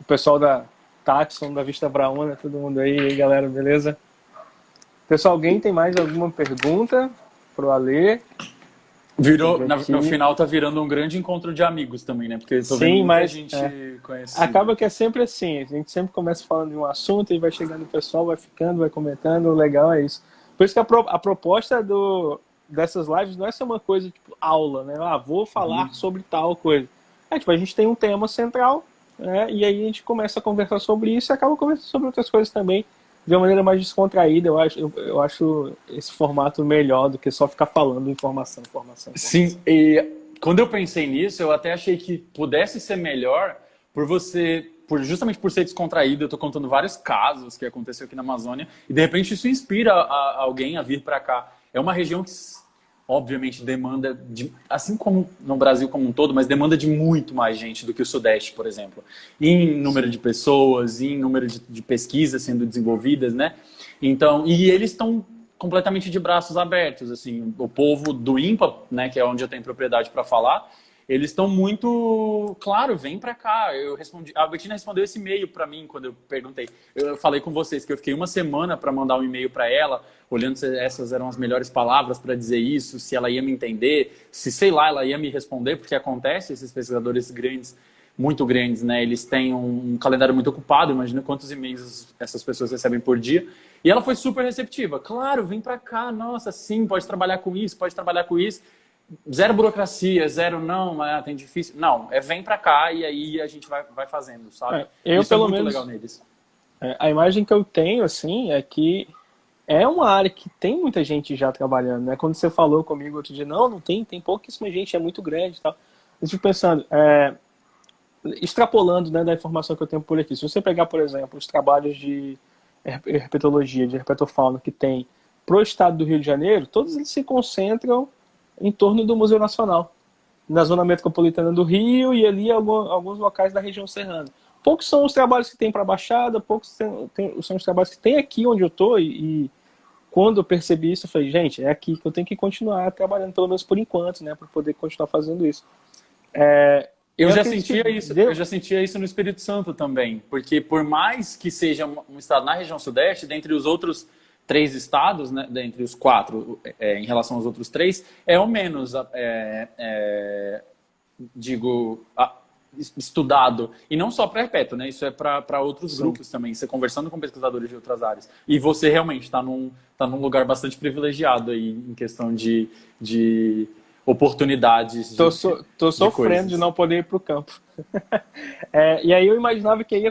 O pessoal da Taxon, da Vista Brauna, todo mundo aí, galera, beleza? Pessoal, alguém tem mais alguma pergunta pro Alê? Virou, no final tá virando um grande encontro de amigos também, né? Porque tô vendo Sim, muita mas gente conhecida. acaba que é sempre assim. A gente sempre começa falando de um assunto e vai chegando o pessoal, vai ficando, vai comentando. O legal é isso. Por isso que a proposta dessas lives não é ser uma coisa tipo aula, né? Ah, vou falar sobre tal coisa. Tipo, a gente tem um tema central, né? E aí a gente começa a conversar sobre isso e acaba conversando sobre outras coisas também de uma maneira mais descontraída. Eu acho esse formato melhor do que só ficar falando informação. Sim, e quando eu pensei nisso, eu até achei que pudesse ser melhor justamente por ser descontraído. Eu tô contando vários casos que aconteceu aqui na Amazônia e de repente isso inspira alguém a vir para cá. É uma região que obviamente demanda assim como no Brasil como um todo, mas demanda de muito mais gente do que o Sudeste, por exemplo, em número de pessoas, em número de pesquisas sendo desenvolvidas, né? Então, e eles estão completamente de braços abertos, assim, o povo do INPA, né, que é onde eu tenho propriedade para falar, eles estão muito, claro, vem para cá. A Bettina respondeu esse e-mail para mim quando eu perguntei. Eu falei com vocês que eu fiquei uma semana para mandar um e-mail para ela, olhando se essas eram as melhores palavras para dizer isso, se ela ia me entender, se, sei lá, ela ia me responder, porque acontece, esses pesquisadores grandes, muito grandes, né? Eles têm um calendário muito ocupado, imagina quantos e-mails essas pessoas recebem por dia. E ela foi super receptiva. Claro, vem para cá, nossa, sim, pode trabalhar com isso, pode trabalhar com isso. Zero burocracia, zero não, mas tem difícil. Não, vem pra cá e aí a gente vai fazendo, sabe? Isso pelo é muito legal neles. A imagem que eu tenho, assim, é que é uma área que tem muita gente já trabalhando, né? Quando você falou comigo outro dia, não tem pouquíssima gente, é muito grande e tal. Eu fico pensando, extrapolando, né, da informação que eu tenho por aqui. Se você pegar, por exemplo, os trabalhos de herpetologia, de herpetofauna que tem pro estado do Rio de Janeiro, todos eles se concentram em torno do Museu Nacional, na zona metropolitana do Rio e ali alguns locais da região serrana. Poucos são os trabalhos que tem para a Baixada, poucos são os trabalhos que tem aqui onde eu estou e quando eu percebi isso, eu falei, gente, é aqui que eu tenho que continuar trabalhando, pelo menos por enquanto, né, para poder continuar fazendo isso. Eu já sentia isso no Espírito Santo também, porque por mais que seja um estado na região sudeste, dentre os outros 3 estados, né, dentre os 4, em relação aos outros 3, é o menos, estudado. E não só para herpeto, né? Isso é para outros grupos também. Você conversando com pesquisadores de outras áreas. E você realmente está num lugar bastante privilegiado aí em questão de oportunidades. Tô sofrendo de não poder ir para o campo. E aí eu imaginava que aí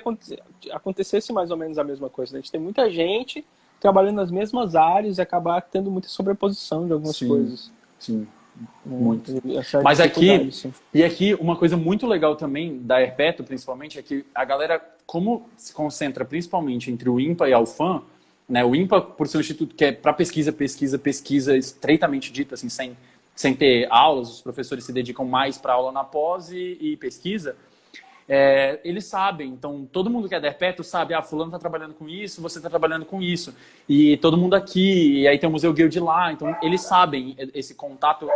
acontecesse mais ou menos a mesma coisa. Né? A gente tem muita gente trabalhando nas mesmas áreas e acabar tendo muita sobreposição de algumas coisas. Sim, muito. Mas aqui uma coisa muito legal também da Herpeto, principalmente, é que a galera, como se concentra principalmente entre o INPA e a UFAM, né, o INPA, por ser um instituto que é para pesquisa estreitamente dita, assim, sem ter aulas, os professores se dedicam mais para aula na pós e pesquisa, eles sabem, então todo mundo que é da Herpeto sabe, fulano está trabalhando com isso, você está trabalhando com isso, e todo mundo aqui, e aí tem o Museu Guild lá, então eles sabem, esse contato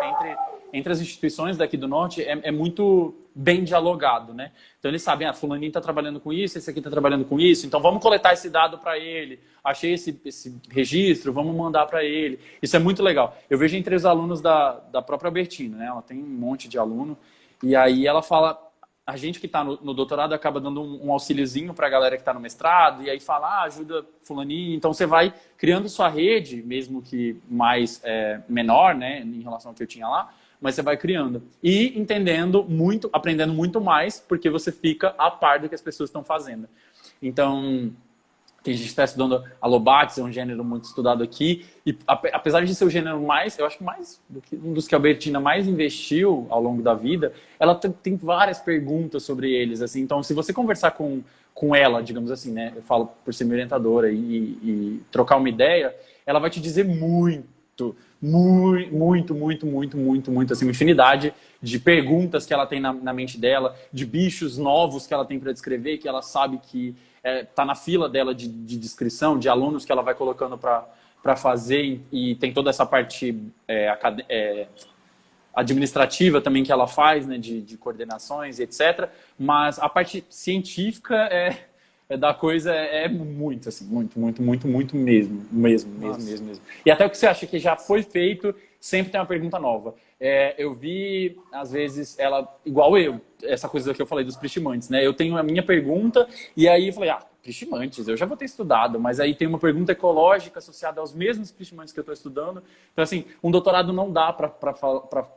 entre as instituições daqui do Norte é muito bem dialogado, né? Então eles sabem, fulaninho está trabalhando com isso, esse aqui está trabalhando com isso, então vamos coletar esse dado para ele, achei esse registro, vamos mandar para ele. Isso é muito legal. Eu vejo entre os alunos da própria Bertina, né? Ela tem um monte de aluno, e aí ela fala... A gente que está no doutorado acaba dando um auxíliozinho para a galera que está no mestrado, e aí fala, ajuda fulaninho. Então você vai criando sua rede, mesmo que mais menor, né, em relação ao que eu tinha lá, mas você vai criando. E entendendo muito, aprendendo muito mais, porque você fica a par do que as pessoas estão fazendo. Então... Tem gente que está estudando Alobates, é um gênero muito estudado aqui. E apesar de ser o gênero mais, eu acho que mais um dos que a Bertina mais investiu ao longo da vida, ela tem várias perguntas sobre eles. Assim. Então, se você conversar com ela, digamos assim, né? Eu falo por ser minha orientadora e trocar uma ideia, ela vai te dizer muito, assim, uma infinidade de perguntas que ela tem na mente dela, de bichos novos que ela tem para descrever, que ela sabe que está na fila dela de descrição, de alunos que ela vai colocando para fazer, e tem toda essa parte administrativa também que ela faz, né, de coordenações e etc. Mas a parte científica é da coisa é muito, assim, muito mesmo. E até o que você acha que já foi feito, sempre tem uma pergunta nova. Eu vi, às vezes, igual essa coisa que eu falei dos pristimantes, né? Eu tenho a minha pergunta e aí eu falei, pristimantes, eu já vou ter estudado, mas aí tem uma pergunta ecológica associada aos mesmos pristimantes que eu estou estudando. Então, assim, um doutorado não dá para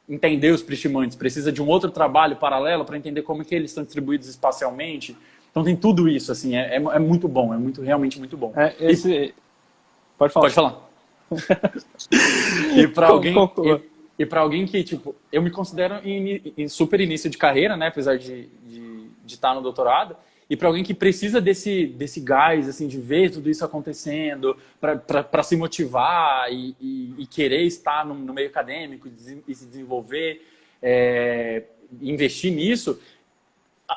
entender os pristimantes, precisa de um outro trabalho paralelo para entender como que eles estão distribuídos espacialmente. Então tem tudo isso, assim, é muito bom, realmente muito bom. Pode falar. Pode falar. E para alguém que, tipo, eu me considero em super início de carreira, né, apesar de estar no doutorado, e para alguém que precisa desse gás, assim, de ver tudo isso acontecendo, para se motivar e querer estar no meio acadêmico e se desenvolver, investir nisso,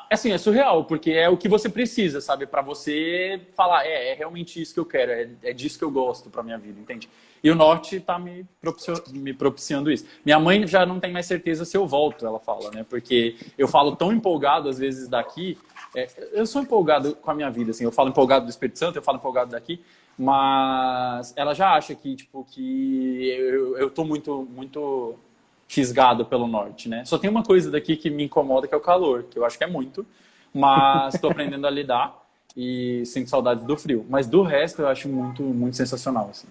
assim, é surreal, porque é o que você precisa, sabe? Para você falar, realmente isso que eu quero, é disso que eu gosto para minha vida, entende? E o Norte está me propiciando isso. Minha mãe já não tem mais certeza se eu volto, ela fala, né? Porque eu falo tão empolgado, às vezes, daqui. Eu sou empolgado com a minha vida, assim. Eu falo empolgado do Espírito Santo, eu falo empolgado daqui. Mas ela já acha que eu tô muito fisgado pelo Norte, né? Só tem uma coisa daqui que me incomoda, que é o calor, que eu acho que é muito. Mas estou aprendendo a lidar e sinto saudades do frio. Mas do resto, eu acho muito sensacional, assim.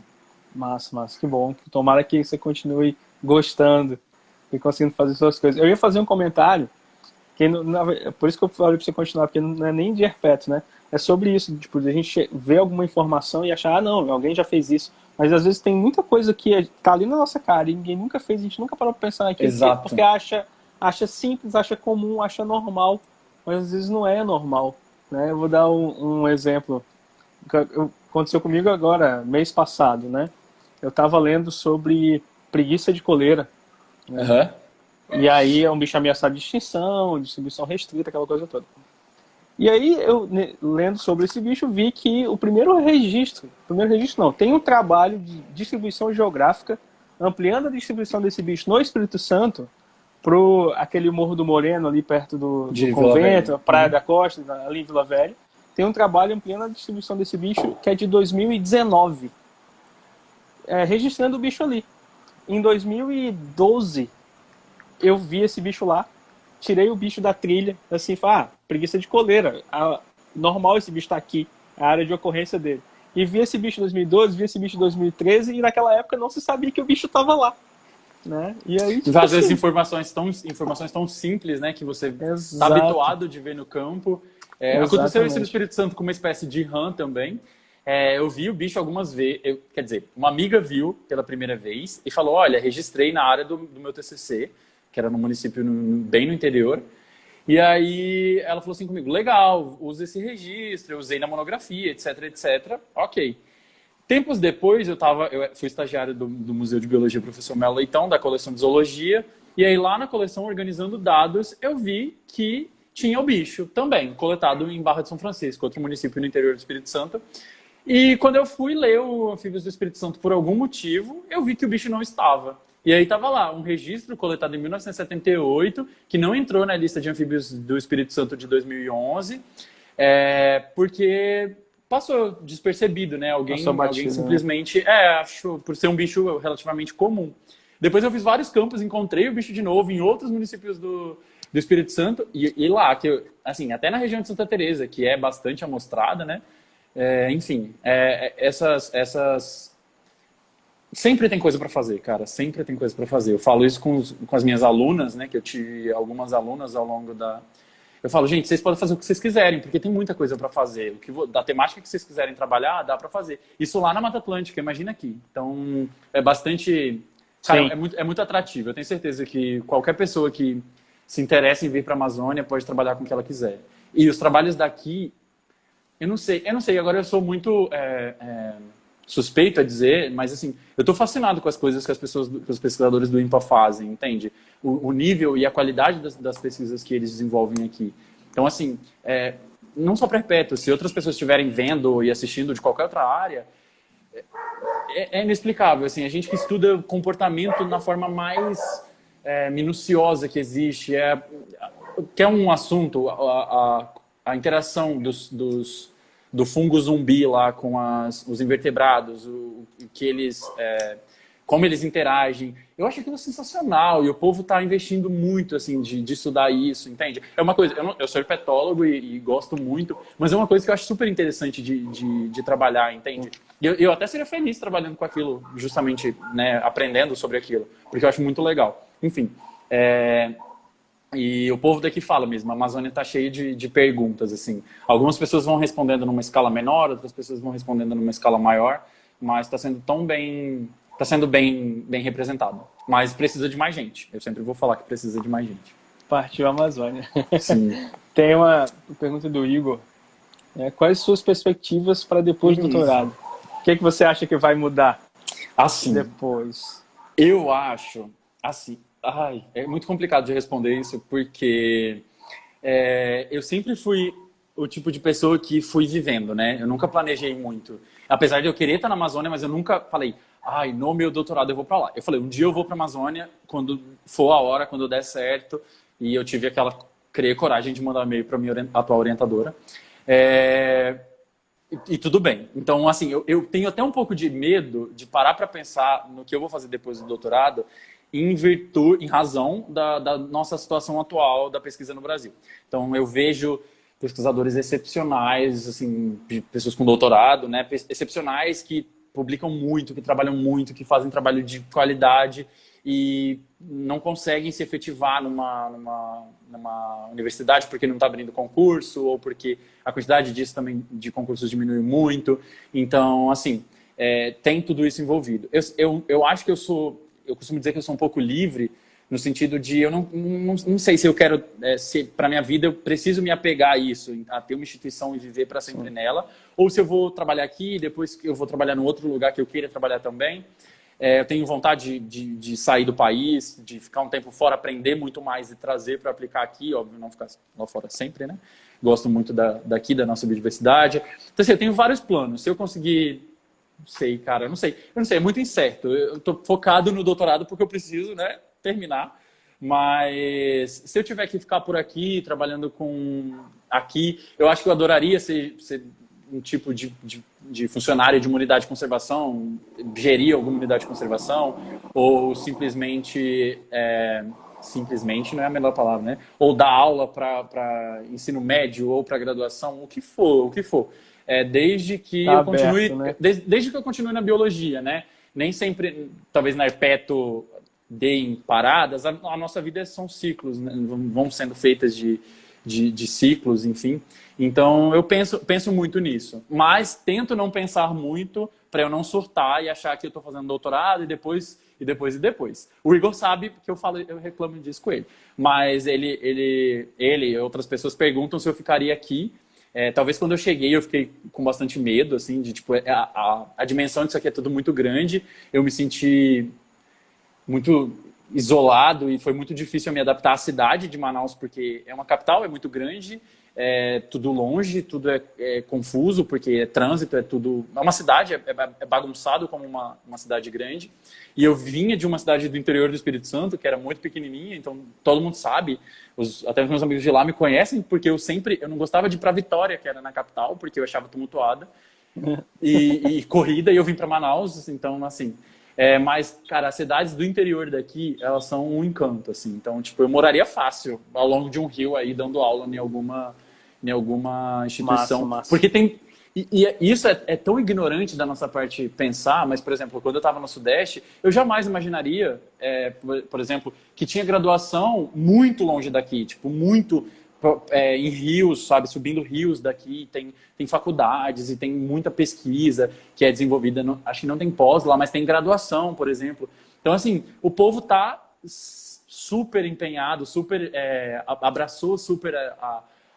Massa, que bom. Tomara que você continue gostando e conseguindo fazer suas coisas. Eu ia fazer um comentário, por isso que eu falei para você continuar, porque não é nem de herpeto, né? É sobre isso, tipo, a gente ver alguma informação e achar, não, alguém já fez isso. Mas às vezes tem muita coisa que tá ali na nossa cara e ninguém nunca fez, a gente nunca parou para pensar naquilo. Exato. Porque acha simples, acha comum, acha normal, mas às vezes não é normal, né? Eu vou dar um exemplo. Aconteceu comigo agora, mês passado, né? Eu estava lendo sobre preguiça de coleira. Né? Uhum. E aí é um bicho ameaçado de extinção, distribuição restrita, aquela coisa toda. E aí eu, lendo sobre esse bicho, vi que o primeiro registro não, tem um trabalho de distribuição geográfica, ampliando a distribuição desse bicho no Espírito Santo, pro aquele Morro do Moreno, ali perto do convento, a Praia da Costa, ali em Vila Velha. Tem um trabalho ampliando a distribuição desse bicho, que é de 2019. Registrando o bicho ali. Em 2012, eu vi esse bicho lá, tirei o bicho da trilha, assim, preguiça de coleira. Normal esse bicho tá aqui, a área de ocorrência dele. E vi esse bicho em 2012, vi esse bicho em 2013, e naquela época não se sabia que o bicho tava lá. Né? E aí, tipo, às vezes informações tão simples, né, que você está habituado de ver no campo. Aconteceu isso no Espírito Santo com uma espécie de rã também. Eu vi o bicho algumas vezes, quer dizer, uma amiga viu pela primeira vez e falou, olha, registrei na área do meu TCC, que era no município bem no interior, e aí ela falou assim comigo, legal, usa esse registro, eu usei na monografia, etc, ok. Tempos depois, eu fui estagiário do Museu de Biologia Professor Melo Leitão, da coleção de zoologia, e aí lá na coleção, organizando dados, eu vi que tinha o bicho também, coletado em Barra de São Francisco, outro município no interior do Espírito Santo. E quando eu fui ler o Anfíbios do Espírito Santo por algum motivo, eu vi que o bicho não estava. E aí estava lá, um registro coletado em 1978, que não entrou na lista de anfíbios do Espírito Santo de 2011, porque passou despercebido, né? Alguém simplesmente achou, por ser um bicho relativamente comum. Depois eu fiz vários campos, encontrei o bicho de novo em outros municípios do Espírito Santo, e lá, assim, até na região de Santa Teresa, que é bastante amostrada, né? Enfim, essas... Sempre tem coisa para fazer, cara. Sempre tem coisa para fazer. Eu falo isso com as minhas alunas, né? Que eu tive algumas alunas ao longo da... Eu falo, gente, vocês podem fazer o que vocês quiserem, porque tem muita coisa para fazer. Da temática que vocês quiserem trabalhar, dá para fazer. Isso lá na Mata Atlântica, imagina aqui. Então, é bastante... Cara, é muito atrativo. Eu tenho certeza que qualquer pessoa que se interessa em vir para a Amazônia pode trabalhar com o que ela quiser. E os trabalhos daqui... Eu não sei, agora eu sou muito suspeito a dizer, mas assim, eu estou fascinado com as coisas que os pesquisadores do INPA fazem, entende? O nível e a qualidade das pesquisas que eles desenvolvem aqui. Então, assim, não só perpétuo, se outras pessoas estiverem vendo e assistindo de qualquer outra área, é inexplicável. Assim, a gente que estuda comportamento na forma mais minuciosa que existe, que é um assunto, a interação do fungo zumbi lá com os invertebrados, que eles, como eles interagem. Eu acho aquilo sensacional e o povo está investindo muito assim, de estudar isso, entende? É uma coisa, eu sou herpetólogo e gosto muito, mas é uma coisa que eu acho super interessante de trabalhar, entende? E eu até seria feliz trabalhando com aquilo, justamente, né, aprendendo sobre aquilo, porque eu acho muito legal. Enfim, e o povo daqui fala mesmo, a Amazônia está cheia de perguntas, assim. Algumas pessoas vão respondendo numa escala menor, outras pessoas vão respondendo numa escala maior, mas está sendo bem representado. Mas precisa de mais gente. Eu sempre vou falar que precisa de mais gente. Partiu a Amazônia. Sim. Tem uma pergunta do Igor. Quais suas perspectivas para depois do doutorado? O que você acha que vai mudar depois? Eu acho, assim... Ai, é muito complicado de responder isso, porque eu sempre fui o tipo de pessoa que fui vivendo, né? Eu nunca planejei muito. Apesar de eu querer estar na Amazônia, mas eu nunca falei, no meu doutorado eu vou para lá. Eu falei, um dia eu vou para a Amazônia, quando for a hora, quando der certo. E eu tive criei coragem de mandar um e-mail para minha atual orientadora. E tudo bem. Então, assim, eu tenho até um pouco de medo de parar para pensar no que eu vou fazer depois do doutorado, em razão da nossa situação atual da pesquisa no Brasil. Então, eu vejo pesquisadores excepcionais, assim, pessoas com doutorado, né, excepcionais que publicam muito, que trabalham muito, que fazem trabalho de qualidade e não conseguem se efetivar numa universidade porque não está abrindo concurso ou porque a quantidade disso também de concursos diminui muito. Então, assim, tem tudo isso envolvido. Eu acho que eu costumo dizer que eu sou um pouco livre, no sentido de eu não sei se eu quero, se para minha vida eu preciso me apegar a isso, a ter uma instituição e viver para sempre nela, ou se eu vou trabalhar aqui e depois eu vou trabalhar em outro lugar que eu queira trabalhar também. Eu tenho vontade de sair do país, de ficar um tempo fora, aprender muito mais e trazer para aplicar aqui, óbvio, não ficar lá fora sempre, né? Gosto muito daqui, da nossa biodiversidade. Então, assim, eu tenho vários planos. Se eu conseguir... Não sei, cara, eu não sei, é muito incerto. Eu tô focado no doutorado porque eu preciso, né, terminar. Mas se eu tiver que ficar por aqui, trabalhando aqui, eu acho que eu adoraria ser um tipo de funcionário de uma unidade de conservação, gerir alguma unidade de conservação, ou simplesmente não é a melhor palavra, né? Ou dar aula para ensino médio ou para graduação, o que for. Desde que eu continue, né? Desde que eu continue na biologia, né? Nem sempre, talvez na herpeto deem paradas, a nossa vida são ciclos, né? Vão sendo feitas de ciclos, enfim. Então eu penso muito nisso, mas tento não pensar muito para eu não surtar e achar que eu estou fazendo doutorado e depois. O Igor sabe que eu reclamo disso com ele, mas ele e outras pessoas perguntam se eu ficaria aqui. Talvez quando eu cheguei eu fiquei com bastante medo, assim, de tipo, a dimensão disso aqui é tudo muito grande. Eu me senti muito isolado e foi muito difícil eu me adaptar à cidade de Manaus, porque é uma capital, é muito grande, tudo longe, tudo é confuso, porque é trânsito, é tudo... É uma cidade, é bagunçado como uma cidade grande. E eu vinha de uma cidade do interior do Espírito Santo, que era muito pequenininha, então todo mundo sabe, até os meus amigos de lá me conhecem, porque eu não gostava de ir para Vitória, que era na capital, porque eu achava tumultuada, e corrida, e eu vim para Manaus, então, assim... mas, cara, as cidades do interior daqui, elas são um encanto, assim. Então, tipo, eu moraria fácil ao longo de um rio aí, dando aula em alguma instituição. Massa. Porque tem... E isso é tão ignorante da nossa parte pensar, mas, por exemplo, quando eu estava no Sudeste, eu jamais imaginaria, por exemplo, que tinha graduação muito longe daqui, tipo, muito... em rios, sabe, subindo rios daqui, tem faculdades e tem muita pesquisa que é desenvolvida, acho que não tem pós lá, mas tem graduação, por exemplo. Então, assim, o povo está super empenhado, abraçou super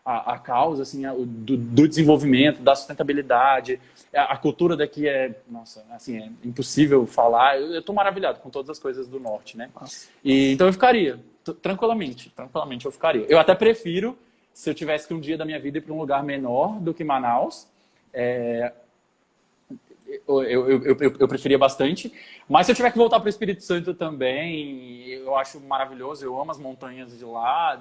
a causa, assim, do desenvolvimento, da sustentabilidade. A cultura daqui nossa, assim, é impossível falar. Eu estou maravilhado com todas as coisas do norte, né? Então eu ficaria... Tranquilamente eu ficaria. Eu até prefiro, se eu tivesse que um dia da minha vida ir para um lugar menor do que Manaus, eu preferia bastante. Mas se eu tiver que voltar para o Espírito Santo também, eu acho maravilhoso. Eu amo as montanhas de lá,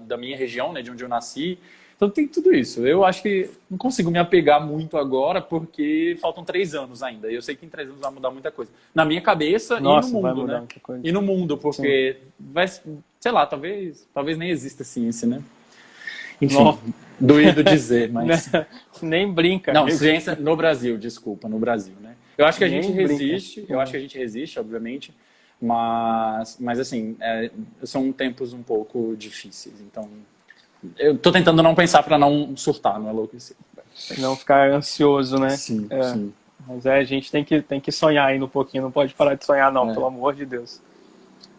da minha região, né, de onde eu nasci. Então tem tudo isso. Eu acho que não consigo me apegar muito agora, porque faltam 3 anos ainda. E eu sei que em 3 anos vai mudar muita coisa. Na minha cabeça. Nossa, e no vai mundo, mudar né? muita coisa. E no mundo, porque vai, sei lá, talvez nem exista ciência, né? Enfim, Não. doído dizer, mas... Nem brinca. Não, ciência no Brasil, desculpa, no Brasil, né? Eu acho que a gente Nem resiste, brinca. eu acho que a gente resiste, obviamente, mas assim, são tempos um pouco difíceis, então eu tô tentando não pensar para não surtar, não enlouquecer. Não ficar ansioso, né? Sim, sim. Mas a gente tem que sonhar ainda um pouquinho, não pode parar de sonhar não, pelo amor de Deus.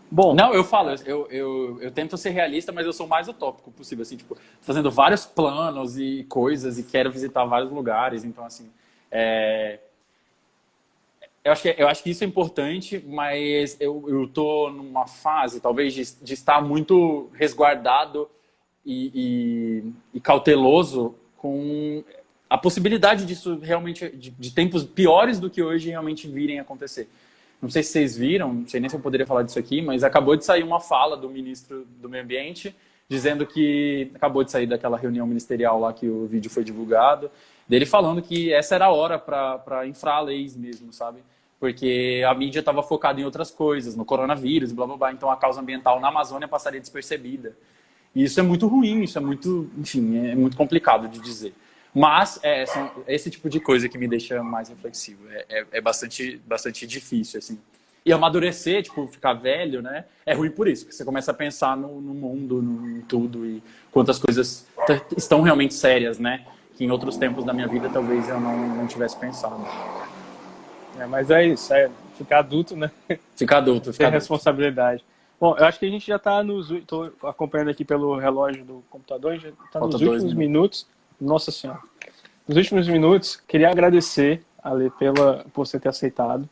Bom, não, eu falo, eu tento ser realista, mas eu sou o mais utópico possível, assim, tipo, fazendo vários planos e coisas, e quero visitar vários lugares, então, assim, eu acho que isso é importante, mas eu tô numa fase, talvez, de estar muito resguardado e cauteloso com a possibilidade disso realmente, de tempos piores do que hoje realmente virem a acontecer. Não sei se vocês viram, não sei nem se eu poderia falar disso aqui, mas acabou de sair uma fala do ministro do Meio Ambiente dizendo que acabou de sair daquela reunião ministerial lá que o vídeo foi divulgado, dele falando que essa era a hora para infrar leis mesmo, sabe? Porque a mídia estava focada em outras coisas, no coronavírus, blá blá blá, então a causa ambiental na Amazônia passaria despercebida. E isso é muito ruim, isso é muito, enfim, é muito complicado de dizer. Mas é esse tipo de coisa que me deixa mais reflexivo. É bastante difícil, assim. E amadurecer, tipo, ficar velho, né? É ruim por isso, porque você começa a pensar no mundo, em tudo, e quantas coisas estão realmente sérias, né? Que em outros tempos da minha vida talvez eu não tivesse pensado. Mas é isso, ficar adulto, né? Ficar adulto, Ter responsabilidade. Bom, eu acho que a gente já está estou acompanhando aqui pelo relógio do computador, já está nos últimos minutos. Nossa Senhora. Nos últimos minutos, queria agradecer, Ale, por você ter aceitado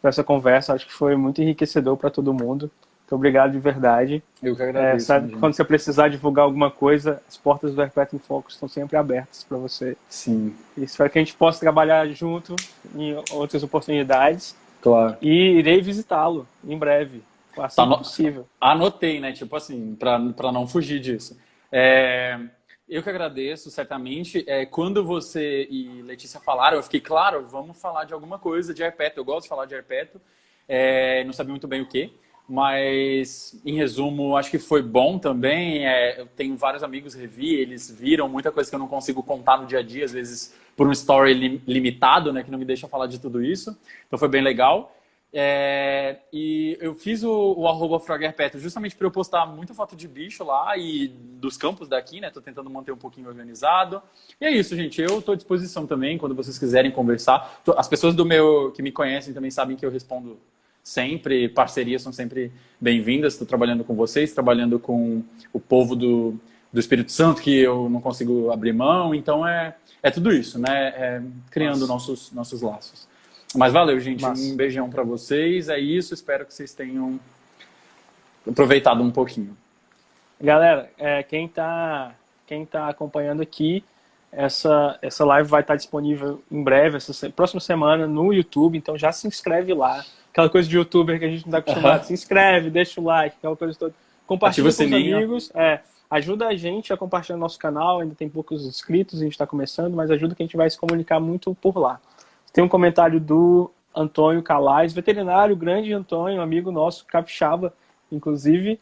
por essa conversa. Acho que foi muito enriquecedor para todo mundo. Muito obrigado de verdade. Eu que agradeço. Sabe que quando você precisar divulgar alguma coisa, as portas do Herpeto em Foco estão sempre abertas para você. Sim. E espero que a gente possa trabalhar junto em outras oportunidades. Claro. E irei visitá-lo em breve, assim que possível. Anotei, né? Tipo assim, para não fugir disso. Eu que agradeço, certamente. Quando você e Letícia falaram, eu fiquei, claro, vamos falar de alguma coisa de Herpeto. Eu gosto de falar de Herpeto. Não sabia muito bem o quê. Mas, em resumo, acho que foi bom também. Eu tenho vários amigos, revi, eles viram muita coisa que eu não consigo contar no dia a dia, às vezes por um story limitado, né, que não me deixa falar de tudo isso. Então foi bem legal. E eu fiz o @frogherpeto justamente para eu postar muita foto de bicho lá e dos campos daqui, né? Tô tentando manter um pouquinho organizado. E é isso, gente. Eu tô à disposição também, quando vocês quiserem conversar. As pessoas que me conhecem também sabem que eu respondo sempre, parcerias são sempre bem-vindas. Estou trabalhando com vocês, trabalhando com o povo do Espírito Santo, que eu não consigo abrir mão. Então é tudo isso, né? Criando nossos laços. Mas valeu, gente. Um beijão para vocês. É isso. Espero que vocês tenham aproveitado um pouquinho. Galera, quem tá acompanhando aqui, essa live vai estar disponível em breve, próxima semana, no YouTube. Então já se inscreve lá. Aquela coisa de youtuber que a gente não está acostumado. Se inscreve, deixa o like, aquela coisa toda. Compartilha com os amigos. Ajuda a gente a compartilhar nosso canal. Ainda tem poucos inscritos, a gente está começando, mas ajuda que a gente vai se comunicar muito por lá. Tem um comentário do Antônio Calais, veterinário, grande Antônio, amigo nosso, capixaba, inclusive.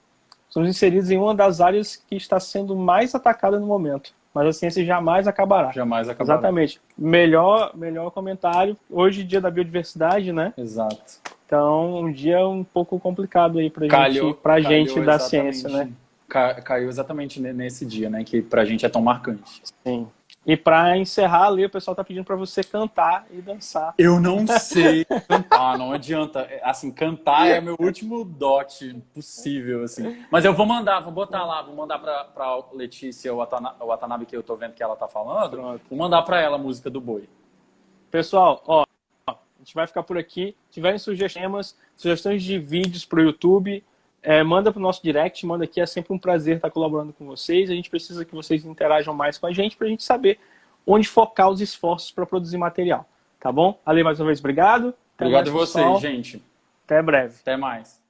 Somos inseridos em uma das áreas que está sendo mais atacada no momento. Mas a ciência jamais acabará. Jamais acabará. Exatamente. Melhor comentário. Hoje, dia da biodiversidade, né? Exato. Então, um dia um pouco complicado aí pra gente da ciência, né? Caiu exatamente nesse dia, né? Que pra gente é tão marcante. Sim. E para encerrar ali, o pessoal tá pedindo para você cantar e dançar. Eu não sei cantar, não adianta. Assim, cantar é meu último dote possível, assim. Mas eu vou mandar pra Letícia o Watanabe, que eu tô vendo que ela tá falando. Pronto. Vou mandar pra ela a música do Boi. Pessoal, a gente vai ficar por aqui. Se tiverem sugestões de vídeos pro YouTube, manda pro nosso direct, manda aqui, é sempre um prazer estar colaborando com vocês. A gente precisa que vocês interajam mais com a gente para a gente saber onde focar os esforços para produzir material. Tá bom? Ale, mais uma vez, obrigado. Até Obrigado a mais, vocês, pessoal. gente. Até breve. Até mais.